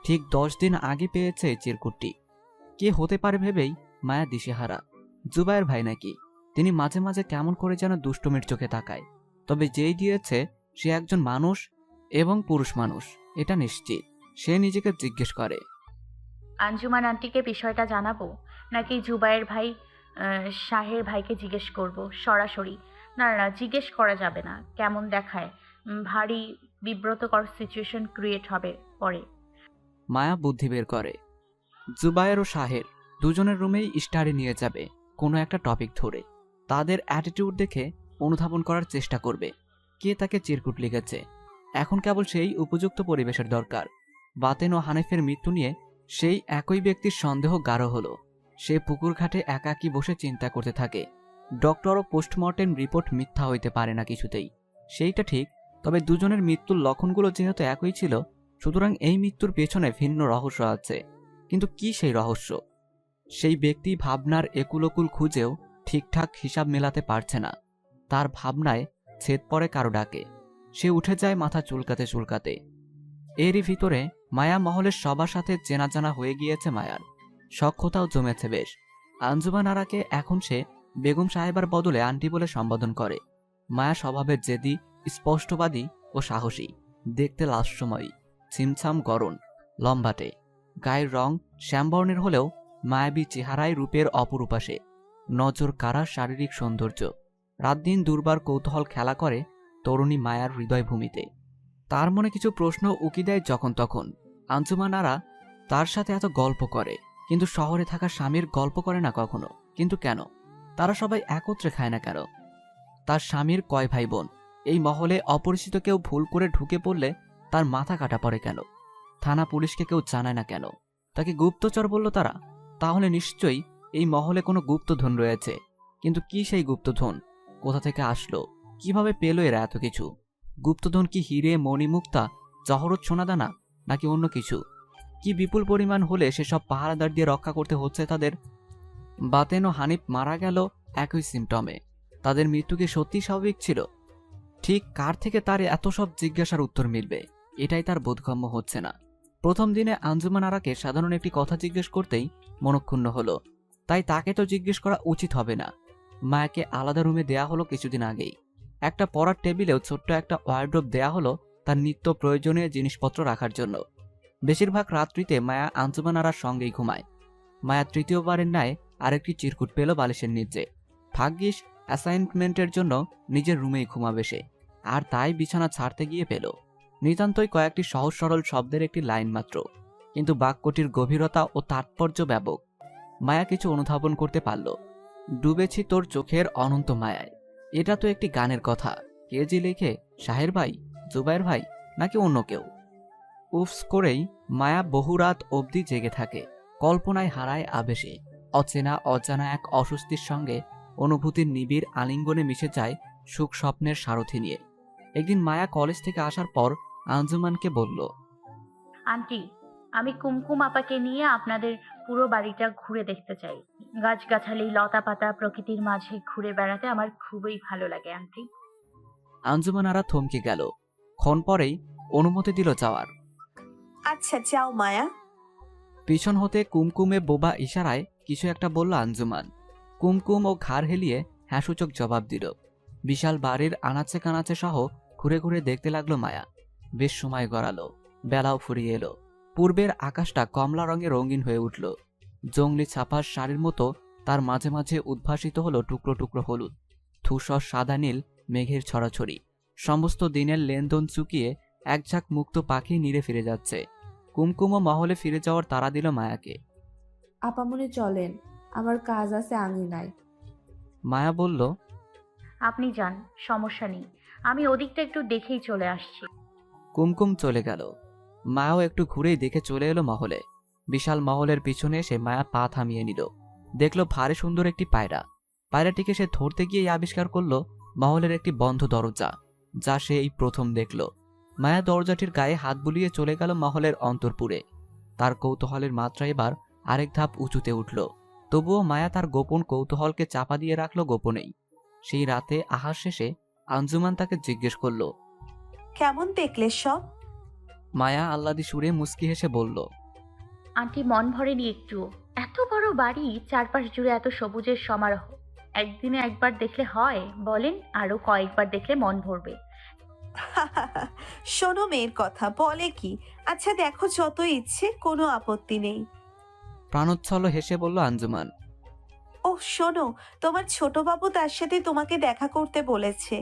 ঠিক 10 দিন আগে পেয়েছে এই চিরকুটটি। কে হতে পারে ভেবেই মায়া দিশেহারা। জুবায়ের ভাই নাকি? তিনি মাঝে মাঝে কেমন করে যেন দুষ্টুমির চোখে তাকায়। তবে যেই দিয়েছে সে একজন মানুষ এবং পুরুষ মানুষ, এটা নিশ্চিত। সে নিজেকে জিজ্ঞেস করে, আঞ্জুমান আন্টিকে বিষয়টা জানাবো নাকি জুবাইর ভাই শাহের ভাইকে জিজ্ঞেস করব সরাসরি? না না, জিজ্ঞেস করা যাবে না, কেমন দেখায়, ভারী বিব্রতকর সিচুয়েশন ক্রিয়েট হবে পরে। মায়া বুদ্ধি বের করে। জুবায়ের ও শাহের দুজনের রুমেই স্টাডি নিয়ে যাবে কোনো একটা টপিক ধরে। তাদের অ্যাটিটিউড দেখে অনুধাবন করার চেষ্টা করবে কে তাকে চিরকুট লিখেছে। এখন কেবল সেই উপযুক্ত পরিবেশের দরকার। বাতেন ও হানিফের মৃত্যু নিয়ে সেই একই ব্যক্তির সন্দেহ গাঢ় হলো। সে পুকুর ঘাটে একাকী বসে চিন্তা করতে থাকে। ডক্টর ও পোস্টমর্টেম রিপোর্ট মিথ্যা হইতে পারে না কিছুতেই, সেইটা ঠিক। তবে দুজনের মৃত্যুর লক্ষণগুলো যেহেতু একই ছিল, সুতরাং এই মৃত্যুর পেছনে ভিন্ন রহস্য আছে। কিন্তু কি সেই রহস্য? সেই ব্যক্তি ভাবনার একুলকুল খুঁজেও ঠিকঠাক হিসাব মেলাতে পারছে না। তার ভাবনায় ছেদ পড়ে কারো ডাকে। সে উঠে যায় মাথা চুলকাতে চুলকাতে। এরই ভিতরে মায়া মহলের সবার সাথে চেনা জানা হয়ে গিয়েছে মায়ার। সখ্যতাও জমেছে বেশ। আঞ্জুমান আরাকে এখন সে বেগম সাহেবার বদলে আন্টি বলে সম্বোধন করে। মায়া স্বভাবের জেদি, স্পষ্টবাদী ও সাহসী। দেখতে লাস্যময়ী, ছিমছাম গরণ, লম্বাটে, গায়ের রং শ্যামবর্ণের হলেও মায়াবী চেহারায় রূপের অপরূপ আসে। নজর কাড়া শারীরিক সৌন্দর্য। রাত দিন দুর্বার কৌতূহল খেলা করে তরুণী মায়ার হৃদয়ভূমিতে। তার মনে কিছু প্রশ্ন উকি দেয় যখন তখন। আঞ্জুমান আরা তার সাথে এত গল্প করে, কিন্তু শহরে থাকা স্বামীর গল্প করে না কখনো। কিন্তু কেন? তারা সবাই একত্রে খায় না কেন? তার স্বামীর কয় ভাই বোন? এই মহলে অপরিচিত কেউ ভুল করে ঢুকে পড়লে তার মাথা কাটা পড়ে কেন? থানা পুলিশকে কেউ জানায় না কেন? তাকে গুপ্তচর বলল তারা। তাহলে নিশ্চয়ই এই মহলে কোনো গুপ্তধন রয়েছে। কিন্তু কি সেই গুপ্তধন? কোথা থেকে আসলো? কিভাবে পেল এরা এত কিছু? গুপ্তধন কি হিরে, মণিমুক্তা, জহরত, সোনাদানা, নাকি অন্য কিছু? কি বিপুল পরিমাণ হলে সেসব পাহারাদার দিয়ে রক্ষা করতে হচ্ছে তাদের? বাতেন ও হানিফ মারা গেল একই সিমটমে। তাদের মৃত্যু কি সত্যি স্বাভাবিক ছিল? ঠিক কার থেকে তার এত সব জিজ্ঞাসার উত্তর মিলবে, এটাই তার বোধগম্য হচ্ছে না। প্রথম দিনে আঞ্জুমান আরাকে সাধারণ একটি কথা জিজ্ঞেস করতেই মনক্ষুণ্ণ হলো। তাই তাকে তো জিজ্ঞেস করা উচিত হবে না। মায়াকে আলাদা রুমে দেয়া হলো কিছুদিন আগেই। একটা পড়ার টেবিলেও ছোট্ট একটা ওয়ার্ড্রোব দেয়া হলো তার নিত্য প্রয়োজনীয় জিনিসপত্র রাখার জন্য। বেশিরভাগ রাত্রিতে মায়া আঞ্জুমান আরার সঙ্গেই ঘুমায়। মায়া তৃতীয়বারের ন্যায় আরেকটি চিরকুট পেল বালিশের নিচে। ভাগ্যিস অ্যাসাইনমেন্টের জন্য নিজের রুমেই ঘুমাবে সে, আর তাই বিছানা ছাড়তে গিয়ে পেল নিতান্তই কয়েকটি সহজ সরল শব্দের একটি লাইন মাত্র, কিন্তু বাক্যটির গভীরতা ও তাৎপর্য ব্যাপক। মায়া কিছু অনুধাবন করতে পারল। ডুবেছি তোর চোখের অনন্ত মায়ায়। এটা তো একটি গানের কথা। কে যে লেখে? শাহের ভাই, জুবাইর ভাই, নাকি অন্য কেউ? উফস করেই মায়া বহু রাত অবধি জেগে থাকে। কল্পনায় হারায় আবেশে। অচেনা অজানা এক অস্বস্তির সঙ্গে অনুভূতির নিবিড় আলিঙ্গনে মিশে যায় সুখ স্বপ্নের সারথি নিয়ে। একদিন মায়া কলেজ থেকে আসার পর আঞ্জুমানকে বলল, আন্টি, আমি কুমকুম আপাকে নিয়ে আপনাদের পুরো বাড়িটা ঘুরে দেখতে চাই। গাছগাছালি, লতা পাতা, প্রকৃতির মাঝে ঘুরে বেড়াতে আমার খুবই ভালো লাগে আন্টি। আঞ্জুমান আরা থমকে গেল। ক্ষণ পরেই অনুমতি দিল যাওয়ার। আচ্ছা যাও মায়া। পিছন হতে কুমকুমে বোবা ইশারায় কিছু একটা বলল আঞ্জুমান। কুমকুম ও ঘাড় হেলিয়ে হ্যাঁসূচক জবাব দিল। বিশাল বাড়ির আনাচে কানাচে সহ ঘুরে ঘুরে দেখতে লাগলো মায়া। বেশ সময় গড়ালো। বেলাও ফুরিয়ে এলো। পূর্বের আকাশটা কমলা রঙে রঙিন হয়ে উঠল। জংলি ছাপার শাড়ির মতো তার মাঝে মাঝে উদ্ভাসিত হলো টুকরো টুকরো হলুদ, ধূসর সাদা নীল মেঘের ছড়াছড়ি। সমস্ত দিনের লেনদন চুকিয়ে এক ঝাঁক মুক্ত পাখি নিড়ে ফিরে যাচ্ছে। কুমকুমও মহলে ফিরে যাওয়ার তাড়া দিল মায়াকে। আপামনি চলেন, আমার কাজ আছে আঙিনায়। মায়া বলল, আপনি যান, সমস্যা নেই। আমি ওদিকটা একটু দেখেই চলে আসছি। কুমকুম চলে গেল। মায়াও একটু ঘুরেই দেখে চলে এলো মহলে। বিশাল মহলের পিছনে এসে মায়া পা থামিয়ে নিল। দেখলো ভারী সুন্দর একটি পায়রা। পায়রাটিকে সে ধরতে গিয়ে আবিষ্কার করলো মহলের একটি বন্ধ দরজা, যা সে এই প্রথম দেখল। মায়া দরজাটির গায়ে হাত বুলিয়ে চলে গেল মহলের অন্তরপুরে। তার কৌতূহলের মাত্রা এবার আরেক ধাপ উঁচুতে উঠল। তবুও মায়া তার গোপন কৌতূহলকে চাপা দিয়ে রাখল গোপনেই। সেই রাতে আহার শেষে আঞ্জুমান তাকে জিজ্ঞেস করল, কেমন দেখলে সব? মায়া আহ্লাদি সুরে মুচকি হেসে বলল, আন্টি, মন ভরেনি একটু। এত বড় বাড়ি, চারপাশ জুড়ে এত সবুজের সমারোহ। একদিনে একবার দেখলে হয় বলেন? আরো কয়েকবার দেখলে মন ভরবে। শোনো মেয়ের কথা, বলে কি? আচ্ছা দেখো, যত ইচ্ছে, কোনো আপত্তি নেই। প্রাণোচ্ছল হেসে বলল আঞ্জুমান। ও শোনো, তোমার ছোট বাবু তার সাথে তোমাকে দেখা করতে বলেছে।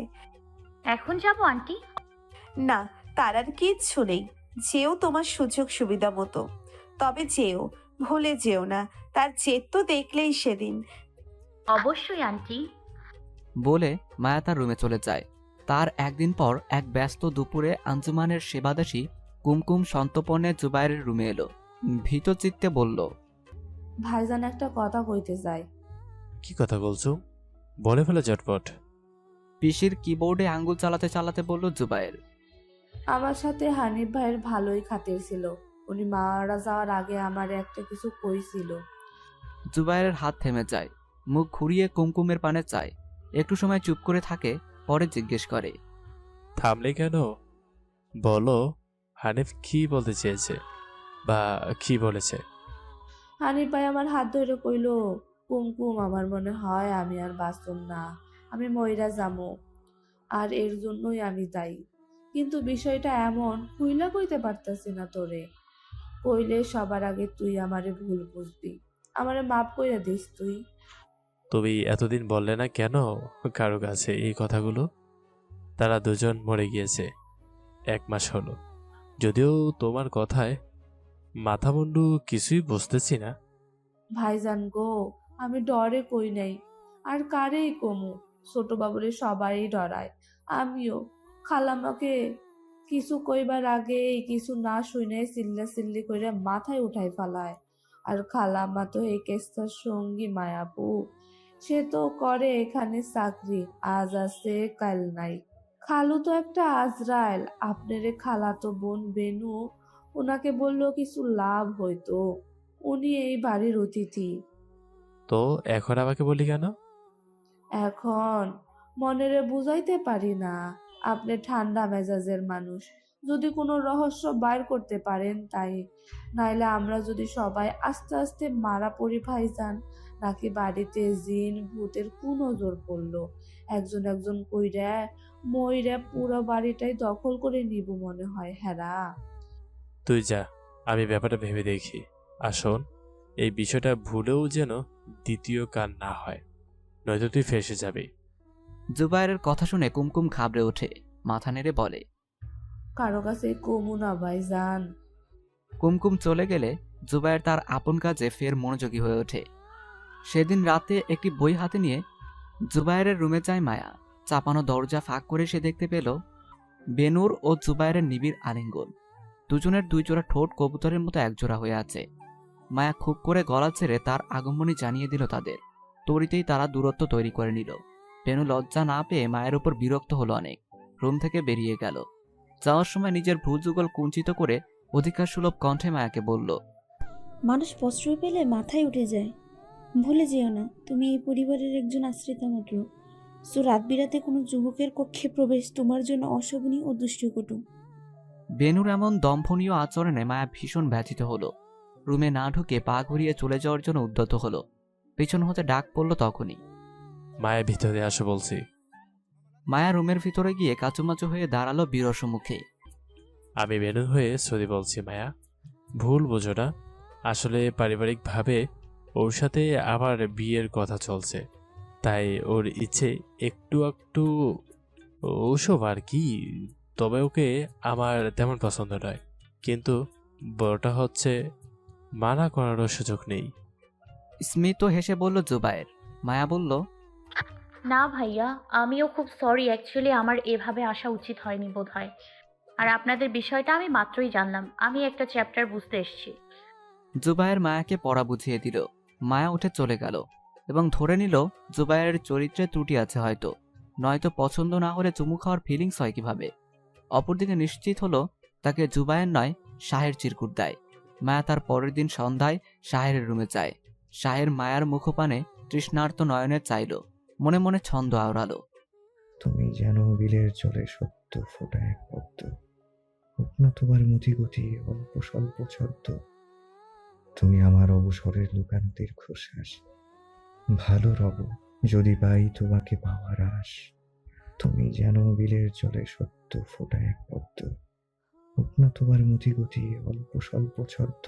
এখন যাবো আন্টি? না, তার আর কিচ্ছু নেই। যেও তোমার সুযোগ সুবিধা মতো, তবে যেও, ভুলে যেও না। তার জেদ তো দেখলেই সেদিন। অবশ্যই আন্টি। বলে মায়া তার রুমে চলে যায়। তার একদিন পর এক ব্যস্ত দুপুরে আঞ্জুমানের সেবাদাসী কুমকুম সন্তপর্ণে জুবাইরের রুমে এলো। ভীত চিত্তে বলল, ভাইজান একটা কথা কইতে চাই। কি কথা বলছো? বলে ফেলে ঝটপট। পিসির কিবোর্ডে আঙ্গুল চালাতে চালাতে বলল জুবাইর। আমার সাথে হানিফ ভাইয়ের ভালোই খাতির ছিল। উনি মারা যাওয়ার আগে আমার একটা কিছু কইছিল। জুবাইরের হাত থেমে যায়, মুখ ঘুরিয়ে কুমকুমের পানে চায়, একটু সময় চুপ করে থাকে, পরে জিজ্ঞেস করে, থামলে কেন? বলো, হানিফ কি বলতে চেয়েছে বা কি বলেছে? হানিফ ভাই আমার হাত ধরে কইল, কুমকুম আমার মনে হয় আমি আর বাঁচব না, আমি মইরা যামো, আর এর জন্যই আমি দায়ী। কিন্তু বিষয়টা এমন কইলা কইতে পারতাছি না তোরে। কইলে সবার আগে তুই আমারে ভুল বুঝবি, আমারে মাফ কইরা দিস তুই। তুমি এতদিন বললে না কেন কারো কাছে এই কথাগুলো? তারা দুজন মরে গিয়েছে, 1 মাস হলো। যদিও তোমার কথায় মাথা মুন্ডু কিছুই বুঝতেছি না। ভাইজান গো, আমি ডরে কই নাই, আর কারেই কমু। ছোট বাবুরে সবাই ডরায়, আমিও। খালামাকে কিছু কইবার আগে কিছু না শুনে চিল্লা চিল্লি কইরা মাথায় উঠাই ফালায়। আর খালাম্মা তো এই কেসটার সঙ্গী মায়াপু, সে তো করে এখানে চাকরি, আজ আছে কাল নাই। খালু তো একটা আজরাইল, আপনারে খালাতো বোন বেনু, ওনাকে বললেও কিছু লাভ হইতো, উনি এই বাড়ির অতিথি। তো এখন আমাকে বলি কেন? এখন মনেরে বুঝাইতে পারি না, আপনি ঠান্ডা মেজাজের মানুষ, যদি কোনো রহস্য বাইর করতে পারেন তাই, নাইলে আমরা যদি সবাই আস্তে আস্তে মারা পড়ি ভাইজান, নাকি বাড়িতে জিন ভূতের কুনজর পড়লো, একজন একজন কইরা মইরা পুরো বাড়িটাই দখল করে নিব মনে হয়। হেরা তুই যা, আমি ব্যাপারটা ভেবে দেখি। আসুন, এই বিষয়টা ভুলেও যেন দ্বিতীয় কান না হয়, নয়তো তুই ফেঁসে যাবি। জুবাইরের কথা শুনে কুমকুম ঘাবড়ে ওঠে, মাথা নেড়ে বলে, কারো কাছে কমু না ভাইজান। কুমকুম চলে গেলে জুবাইর তার আপন কাজে ফের মনোযোগী হয়ে ওঠে। সেদিন রাতে একটি বই হাতে নিয়ে জুবাইরের রুমে যায় মায়া। চাপানো দরজা ফাঁক করে সে দেখতে পেল বেনুর ও জুবাইরের নিবিড় আলিঙ্গন। দুজনের 2 জোড়া ঠোঁট কবুতরের মতো একজোড়া হয়ে আছে। মায়া খুব করে গলা ছেড়ে তার আগমনী জানিয়ে দিল তাদের। তড়িতেই তারা দূরত্ব তৈরি করে নিল। বেনু লজ্জা না পেয়ে মায়ের উপর বিরক্ত হলো অনেক, রুম থেকে বেরিয়ে গেল। যাওয়ার সময় নিজের ভ্রুযুগল কুঞ্চিত করে অধিকার সুলভ কণ্ঠে মায়াকে বলল, মানুষ প্রশ্রয় পেলে মাথায় উঠে যায়, ভুলে যেও না তুমি এই পরিবারের একজন আশ্রিতা মাত্র। সো রাত বিরাতে কোনো যুবকের কক্ষে প্রবেশ তোমার জন্য অশোভনীয় ও দুষ্টকটু। বেনুর এমন দম্ভনীয় আচরণে মায়া ভীষণ ব্যথিত হলো। রুমে না ঢুকে পা ঘুরিয়ে চলে যাওয়ার জন্য উদ্যত হলো। পেছন হতে ডাক পড়ল তখনই, মায়ের ভিতরে আসো বলছি। মায়া রুমের ভিতরে গিয়ে কাচুমাচু হয়ে দাঁড়ালো বিরস মুখে। আমি বেনু হয়ে সরি বলছি মায়া, ভুল বোঝো না। আসলে পারিবারিকভাবে ওর সাথে আমার বিয়ের কথা চলছে, তাই ওর ইচ্ছে একটু একটু ওসব আর কি। তবে ওকে আমার তেমন পছন্দ নয়, কিন্তু বড়টা হচ্ছে মানা করারও সুযোগ নেই। স্মিত হেসে বলল জুবাইর। মায়া বলল, না ভাইয়া, আমিও খুব সরি, অ্যাকচুয়ালি আমার এভাবে আসা উচিত হয়নি বোধহয়। আর আপনাদের বিষয়টা আমি মাত্রই জানলাম, আমি একটা চ্যাপ্টার বুঝতে এসেছি। জুবাইর মায়াকে পড়া বুঝিয়ে দিল। মায়া উঠে চলে গেল এবং ধরে নিল জুবাইরের চরিত্রে ত্রুটি আছে হয়তো, নয়তো পছন্দ না হলে চুমু খাওয়ার ফিলিংস হয় কিভাবে। অপরদিকে নিশ্চিত হলো তাকে জুবাইর নয় শাহের চিরকুট দেয়। মায়া তার পরের দিন সন্ধ্যায় শাহের রুমে যায়। শাহের মায়ার মুখপানে তৃষ্ণার্ত নয়নে চাইল, মনে মনে ছন্দ আওড়ালো, তুমি যেন বিলের জলে সত্য ফোটা এক পদ্ম, হোক না তোমার মতি গতি অল্প স্বল্প ছদ্ম। তুমি আমার অবসরের লুকানো দীর্ঘশ্বাস, ভালো রব যদি পাই তোমাকে পাওয়ার আশ। তুমি যেন বিলের জলে সত্য ফোটা এক পদ্ম, হোক না তোমার মতি গতি অল্প স্বল্প ছদ্ম।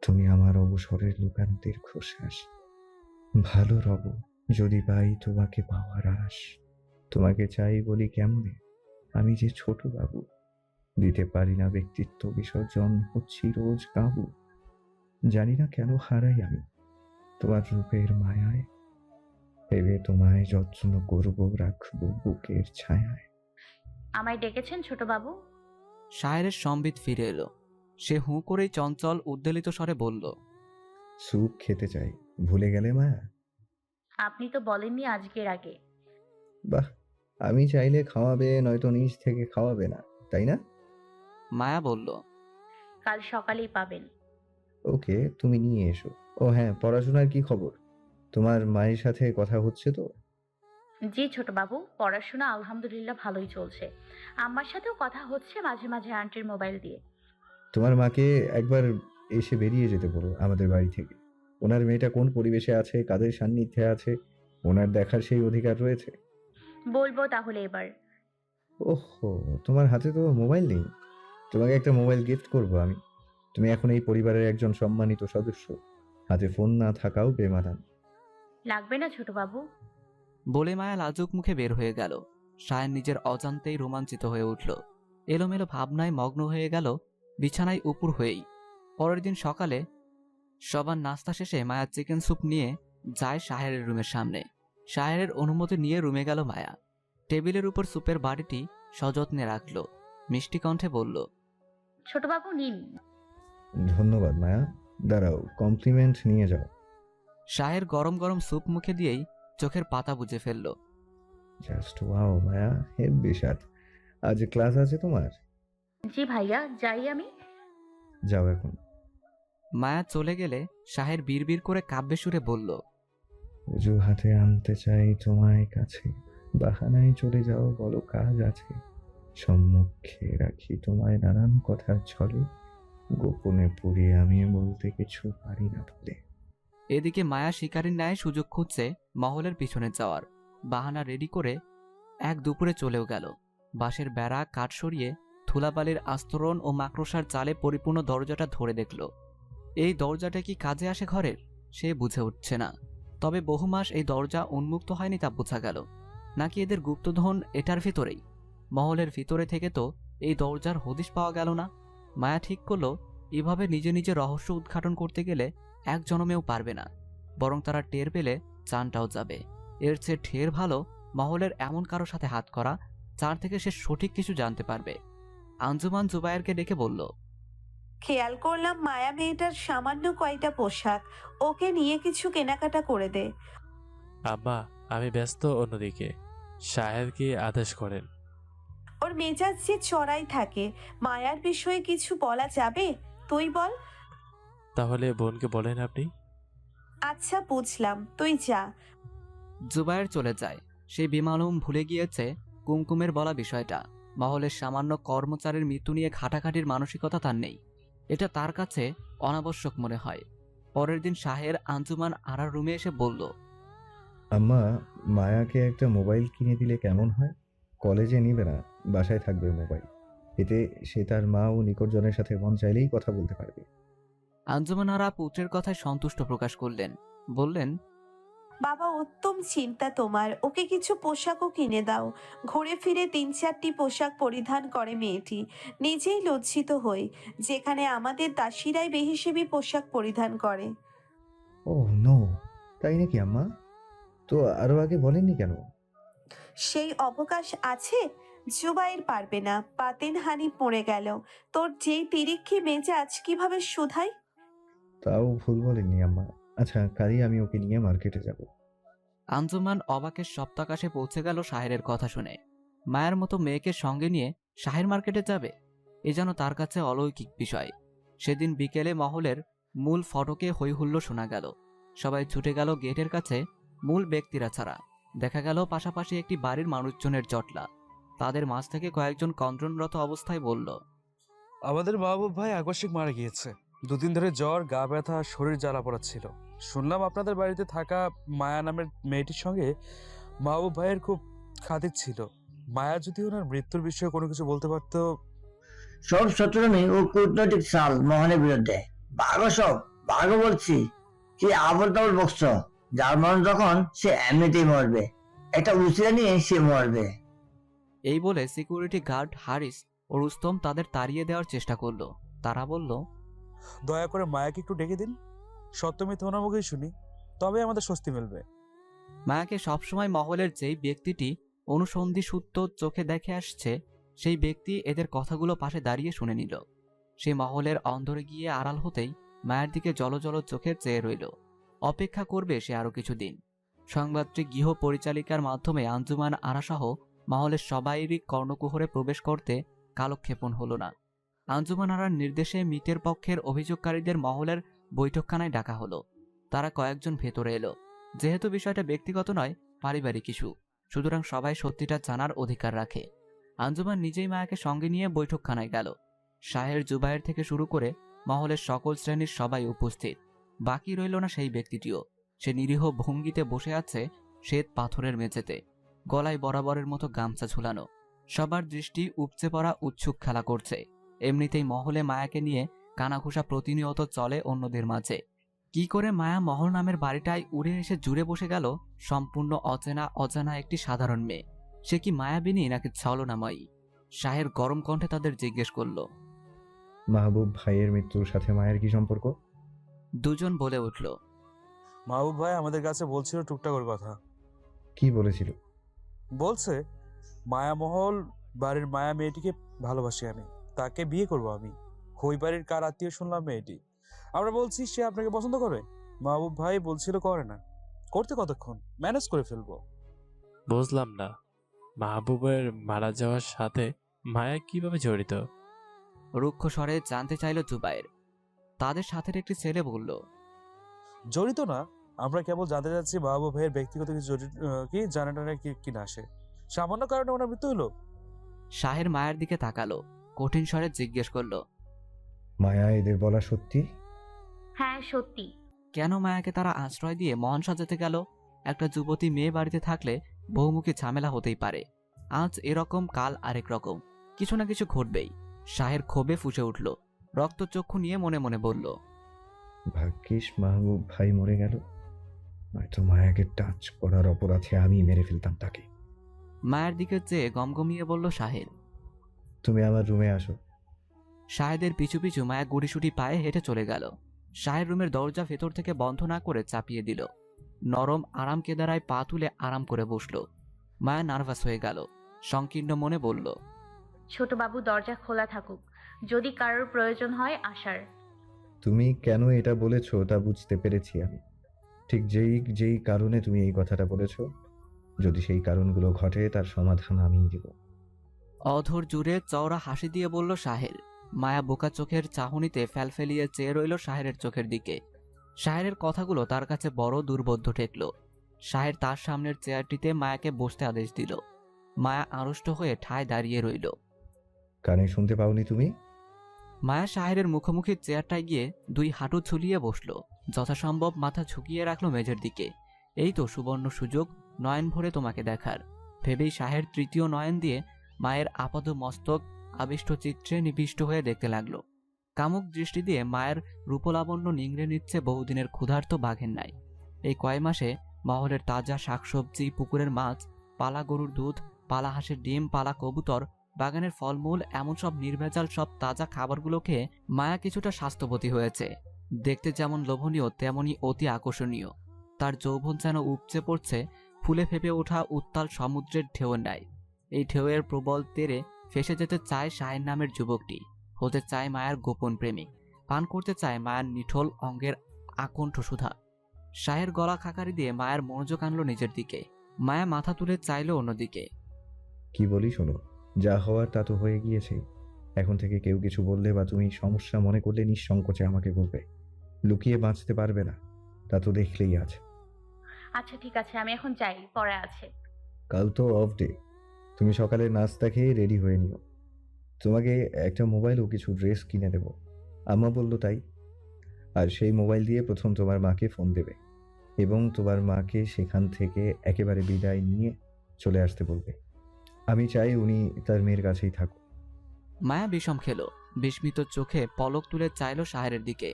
তুমি আমার অবসরের লুকানো দীর্ঘশ্বাস, ভালো রব যদি পাই তোমাকে পাওয়ার আশ। তোমাকে চাই বলি কেমনে, আমি যে ছোট বাবু, দিতে পারি না ব্যক্তিত্ব বিসর্জন, হচ্ছি রোজ কাবু। জানি না কেন হারাই আমি তোমার রূপের মায়ায়, ভেবে তোমায় যত্ন করব, রাখবো বুকের ছায়ায়। আমায় ডেকেছেন ছোটবাবু? শাহেরের সম্বিত ফিরে এলো। সে হুঁ করেই চঞ্চল উদ্বেলিত স্বরে বলল, স্যুপ খেতে চাই, ভুলে গেলে মায়া? আপনি তো বলেননি আজকের আগে। বাহ, আমি চাইলে খাওয়াবে, নয়তো নিজ থেকে খাওয়াবে না, তাই না? মায়া বলল, কাল সকালেই পাবেন। ওকে, তুমি নিয়ে এসো। ও হ্যাঁ, পড়াশোনার কি খবর? তোমার মায়ের সাথে কথা হচ্ছে তো? জি ছোটবাবু, পড়াশোনা আলহামদুলিল্লাহ ভালোই চলছে। আম্মার সাথেও কথা হচ্ছে মাঝে মাঝে আন্টির মোবাইল দিয়ে। তোমার মাকে একবার এসে বেরিয়ে যেতে বলো আমাদের বাড়ি থেকে। ওনার মেয়েটা কোন পরিবেশে আছে, কাদের সান্নিধ্যে আছে, ওনার দেখার সেই অধিকার রয়েছে। বলবো তাহলে এবার। ওহো, তোমার হাতে তো মোবাইল নেই। তোমাকে একটা মোবাইল গিফট করব আমি। তুমি এখন এই পরিবারের একজন সম্মানিত সদস্য। হাতে ফোন না থাকাও বেমানান। লাগবে না ছোটবাবু। বলে মায়া লাজুক মুখে বের হয়ে গেল। শায়ের নিজের অজান্তেই রোমাঞ্চিত হয়ে উঠল। এলোমেলো ভাবনায় মগ্ন হয়ে গেল বিছানায় উপুর হয়েই। পরের দিন সকালে সবার নাস্তা শেষে মায়া চিকেন স্যুপ নিয়ে যায় শাহেরের রুমের সামনে। শাহেরের অনুমতি নিয়ে রুমে গেল মায়া। টেবিলের উপর স্যুপের বাটিটি সযত্নে রাখল। মিষ্টি কণ্ঠে বলল, ছোটবাবু নিন। ধন্যবাদ মায়া। দাঁড়াও, কমপ্লিমেন্ট নিয়ে যাও। শাহের গরম গরম স্যুপ মুখে দিয়েই চোখের পাতা বুজে ফেলল। জাস্ট ওয়াও মায়া, হেব্বি স্বাদ। আজ ক্লাস আছে তোমার? জি ভাইয়া, যাই আমি। যাও এখন। মায়া চলে গেলে শাহের বিড়বিড় করে কাব্যে সুরে বলল, অজুহাতে আনতে চাই তোমায় কাছে, বাহানায় চলে যাও, বলো কাজ আছে। সম্মুখে রাখি তোমায় নানান কথার ছলে, গোপনে পুড়িয়ে আমি বলতে কিছু পারি না বলে। এদিকে মায়া শিকারীর ন্যায় সুযোগ খুঁজছে মহলের পিছনে যাওয়ার। বাহানা রেডি করে এক দুপুরে চলেও গেল। বাঁশের বেড়া কাঠ সরিয়ে ধুলাবালির আস্তরণ ও মাকড়সার চালে পরিপূর্ণ দরজাটা ধরে দেখল। এই দরজাটা কি কাজে আসে ঘরের, সে বুঝে উঠছে না। তবে বহু মাস এই দরজা উন্মুক্ত হয়নি তা বোঝা গেল। নাকি এদের গুপ্তধন এটার ভিতরেই? মহলের ভিতরে থেকে তো এই দরজার হদিশ পাওয়া গেল না। মায়া ঠিক করলো এভাবে নিজে নিজে রহস্য উদ্ঘাটন করতে গেলে এক জনমেও পারবে না, বরং তারা টের পেলে চানটাও যাবে। এর চেয়ে ঢের ভালো মহলের এমন কারো সাথে হাত করা, যার থেকে সে সঠিক কিছু জানতে পারবে। আঞ্জুমান জুবায়েরকে ডেকে বলল, খেয়াল করলাম মায়া মেয়েটার সামান্য কয়টা পোশাক, ওকে নিয়ে কিছু কেনাকাটা করে দে। আম্মা, আমি ব্যস্ত অন্যদিকে। শাহের কি আদেশ করেন? ওর মেজাজ যে চড়াই থাকে, মায়ার বিষয়ে কিছু বলা যাবে? তুই বল। তাহলে বোনকে বলেন আপনি। আচ্ছা বুঝলাম, তুই যা। জুবায়ের চলে যায়। সে বেমালুম ভুলে গিয়েছে কুমকুমের বলা বিষয়টা। মহলের সামান্য কর্মচারীর মৃত্যু নিয়ে ঘাটাঘাটির মানসিকতা তার নেই। এটা তার কাছে অনাবশ্যক মনে হয়। পরের দিন শাহের আঞ্জুমান আরার রুমে এসে বলল, আম্মা, মায়াকে একটা মোবাইল কিনে দিলে কেমন হয়? কলেজে নিবে না, বাসায় থাকবে মোবাইল। এতে সে তার মা ও নিকটজনের সাথে মন চাইলেই কথা বলতে পারবে। আঞ্জুমান আরা পুত্রের কথায় সন্তুষ্ট প্রকাশ করলেন। বললেন, বাবা, উত্তম চিন্তা তোমার। ওকে কিছু পোশাকও কিনে দাও। ঘুরে ফিরে 3-4টি পোশাক পরিধান করে মেয়েটি। নিজেই লজ্জিত হই, যেখানে আমাদের দাসীরাই বেহিসেবি পোশাক পরিধান করে। ও নো, তাই নাকি আম্মা? তো আরো আগে বলেননি কেন? সেই অবকাশ আছে? জুবাইর পারবে না, পাতেন হানি পড়ে গেল। তোর যেই তিরিক্ষি মেজাজ কিভাবে শুধাই? তাও ভুল বলেননি আম্মা। আচ্ছা, কালই আমি ওকে নিয়ে মার্কেটে যাব। আঞ্জুমান অবাকের সপ্তাকাশে পৌঁছে গেল শাহের কথা শুনে। মায়ের মতো মেয়েকে সঙ্গে নিয়ে শাহের মার্কেটে যাবে, এ যেন তার কাছে অলৌকিক বিষয়। সেদিন বিকেলে মহলের মূল ফটকে হৈহুল্লো শোনা গেল। সবাই ছুটে গেল গেটের কাছে, মূল ব্যক্তিরা ছাড়া। দেখা গেল পাশাপাশি একটি বাড়ির মানুষজনের জটলা। তাদের মাঝ থেকে কয়েকজন কন্দ্রণরত অবস্থায় বলল, আমাদের মাহবুব ভাই আকস্মিক মারা গিয়েছে। 2 দিন ধরে জ্বর, গা ব্যথা, শরীর জ্বালা পোড়া ছিল। শুনলাম আপনাদের বাড়িতে থাকা মায়া নামের মেয়েটির সঙ্গে মাহবুব ভাইয়ের খুব খাতির ছিল। মায়া যদি ওনার মৃত্যুর বিষয়ে কোনো কিছু বলতে পারতো। সব শত্রুমি ও কূটনৈতিক চাল মহলের বিরুদ্ধে। ভাগো সব, ভাগো বলছি। কি আবল তাবল বকছ? যার মরণ যখন, সে এমনিতেই মরবে। একটা উচিরা নিয়ে সে মরবে। এই বলে সিকিউরিটি গার্ড হারিস ও রুস্তম তাদের তাড়িয়ে দেওয়ার চেষ্টা করলো। তারা বলল, দয়া করে মায়াকে একটু ডেকে দিন, সত্য মিথ্যা ওনার মুখেই শুনি, তবে আমাদের স্বস্তি মিলবে। মায়াকে সবসময় মহলের যেই ব্যক্তিটি অনুসন্ধিসূত্র চোখে দেখে আসছে সেই ব্যক্তি এদের কথাগুলো পাশে দাঁড়িয়ে শুনে নিল। সে মহলের অন্দরে গিয়ে আড়াল হতেই মায়ের দিকে জলজল চোখে চেয়ে রইল। অপেক্ষা করবে সে আরো কিছুদিন। সংবাদটি গৃহ পরিচালিকার মাধ্যমে আঞ্জুমান আরাসহ মহলের সবাইরই কর্ণকুহরে প্রবেশ করতে কালক্ষেপণ হলো না। আঞ্জুমান আরার নির্দেশে মিতের পক্ষের অভিযোগকারীদের মহলের বৈঠকখানায় ডাকা হলো। তারা কয়েকজন ভেতরে এলো। যেহেতু বিষয়টা ব্যক্তিগত নয়, পারিবারিক ইস্যু, সুতরাং সবাই সত্যিটা জানার অধিকার রাখে। আঞ্জুমান নিজেই মায়াকে সঙ্গে নিয়ে বৈঠকখানায় গেল। শাহের জুবায়ের থেকে শুরু করে মহলের সকল শ্রেণীর সবাই উপস্থিত। বাকি রইল না সেই ব্যক্তিটিও। সে নিরীহ ভঙ্গিতে বসে আছে শ্বেত পাথরের মেঝেতে, গলায় বরাবরের মতো গামছা ঝুলানো। সবার দৃষ্টি উপচে পড়া উৎসুক খেলা করছে। এমনিতেই মহলে মায়াকে নিয়ে কানাঘুষা প্রতিনিয়ত চলে অন্যদের মাঝে। কি করে মায়া মহল নামের বাড়িটায় উড়ে এসে জুড়ে বসে গেল সম্পূর্ণ অজানা একটি সাধারণ মেয়ে? সে কি মায়াবিনী নাকি ছলনাময়ী? শাহের গরম কণ্ঠে তাদের জিজ্ঞেস করল। মাহবুব ভাইয়ের মৃত্যুর সাথে মায়ের কি সম্পর্ক? দুজন বলে উঠল। মাহবুব ভাই আমাদের কাছে বলছিল টুকটাক ওর কথা। কি বলেছিল? বলছে মায়ামহল বাড়ির মায়া মেয়েটিকে ভালোবাসি আমি, তাকে বিয়ে করব আমি। ওই বাড়ির কার আত্মীয় শুনলাম মেয়েটি। আমরা বলছি সে আপনাকে পছন্দ করে। মাহবুব ভাই বলছিল করে না। করতে কতক্ষণ, ম্যানেজ করে ফেলবো। বুঝলাম না, মাহবুবের মারা যাওয়ার সাথে মায়া কিভাবে জড়িত? রুক্ষ স্বরে জানতে চাইল জুবায়ের। তাদের সাথের একটি ছেলে বলল, জড়িত না, আমরা কেবল জানতে চাচ্ছি মাহবুব ভাইয়ের ব্যক্তিগত কিছু কি জানা টানা কি না আসে। সামান্য কারণে ওনার মৃত্যু হলো। শাহের মায়ের দিকে তাকালো, কঠিন স্বরে জিজ্ঞেস করলো, মায়া এদের বলা সত্যি? হ্যাঁ সত্যি। কেন মায়াকে তারা আশ্রয় দিয়ে মহান সাজাতে গেল? একটা যুবতী মেয়ে বাড়িতে থাকলে বহুমুখী ঝামেলা হতেই পারে। আজ এরকম, কাল আরেক রকম, কিছু না কিছু ঘটবেই। শাহের ক্ষোভে ফুসে উঠল। রক্তচক্ষু নিয়ে মনে মনে বলল, ভাগ্যিস মাহবুব ভাই মরে গেল, নয়তো মায়াকে টাচ করার অপরাধে আমি মেরে ফেলতাম তাকে। মায়ের দিকে চেয়ে গমগমিয়ে বলল শাহেদ। তুমি আমার রুমে আসো। শাহেদের পিছু পিছু মায়া গুড়িসুটি পায়ে হেঁটে চলে গেল। শাহের রুমের দরজা ভেতর থেকে বন্ধ না করে চাপিয়ে দিল। নরম আরাম কেদারায় পা তুলে আরাম করে বসল। মায়া নার্ভাস হয়ে গেল। সংকীর্ণ মনে বলল, ছোটবাবু দরজা খোলা থাকুক, যদি কারোর প্রয়োজন হয় আসার। তুমি কেন এটা বলেছো তা বুঝতে পেরেছি আমি। ঠিক যেই কারণে তুমি এই কথাটা বলেছো, যদি সেই কারণগুলো ঘটে তার সমাধান আমিই দেব। অধর জুড়ে চওড়া হাসি দিয়ে বলল শাহের। মায়া বোকা চোখের চাহনিতে ফেলফেলিয়ে চেয়ে রইল শাহেরের চোখের দিকে। শাহেরের কথাগুলো তার কাছে বড় দুর্বোধ্য ঠেকল। শাহের তার সামনের চেয়ারটিতে মায়াকে বসতে আদেশ দিল। মায়া আড়ষ্ট হয়ে ঠায় দাঁড়িয়ে রইল। কানে শুনতে পাওনি তুমি? মায়া শাহেরের মুখোমুখি চেয়ারটায় গিয়ে দুই হাঁটু ঝুলিয়ে বসল। যথাসম্ভব মাথা ঝুঁকিয়ে রাখলো মেঝের দিকে। এই তো সুবর্ণ সুযোগ নয়ন ভরে তোমাকে দেখার, ভেবেই শাহের তৃতীয় নয়ন দিয়ে মায়ের আপাদ মস্তক আবিষ্ট চিত্রে নিবিষ্ট হয়ে দেখতে লাগলো। কামুক দৃষ্টি দিয়ে মায়ের রূপলাবণ্য নিংড়ে নিচ্ছে বহুদিনের ক্ষুধার্ত বাঘের ন্যায়। এই কয় মাসে মহলের তাজা শাকসবজি, পুকুরের মাছ, পালা গরুর দুধ, পালা হাঁসের ডিম, পালা কবুতর, বাগানের ফলমূল, এমন সব নির্ভেজাল সব তাজা খাবারগুলো খেয়ে মায়া কিছুটা স্বাস্থ্যবতী হয়েছে। দেখতে যেমন লোভনীয় তেমনই অতি আকর্ষণীয়। তার যৌবন যেন উপচে পড়ছে ফুলে ফেপে ওঠা উত্তাল সমুদ্রের ঢেউয়ের ন্যায়। এই ঢেউয়ের প্রবল তেরে ফেসে যেতে চায় শাহের নামের যুবকটি, হতে চায় মায়ার গোপন প্রেমিক, পান করতে চায় মায়ার নিঠোল অঙ্গের আকণ্ঠ সুধা। শাহের গলা খাকারি দিয়ে মায়ের মনোযোগ আনলো নিজের দিকে। মায়া মাথা তুলে চাইল অন্যদিকে। কি বলি শোনো, যা হওয়ার তা তো হয়ে গিয়েছে। এখন থেকে কেউ কিছু বললে বা তুমি সমস্যা মনে করলে নিঃসংকোচে আমাকে বলবে। লুকিয়ে বাঁচতে পারবে না, তা তো দেখলেই আছে। আচ্ছা ঠিক আছে, আমি এখন যাই, পরে আছে। কাল তো অফ ডে, তুমি সকালে নাস্তা খেয়ে রেডি হয়ে নিও। তোমাকে একটা মোবাইল ও কিছু ড্রেস কিনে দেব, আম্মা বললো তাই। আর সেই মোবাইল দিয়ে প্রথম তোমার মাকে ফোন দেবে এবং তোমার মাকে সেখান থেকে একেবারে বিদায় নিয়ে চলে আসতে বলবে। আমি চাই উনি তার মেয়ের কাছেই থাকুক। মায়া বিষম খেল। বিস্মিত চোখে পলক তুলে চাইল শাহের দিকে।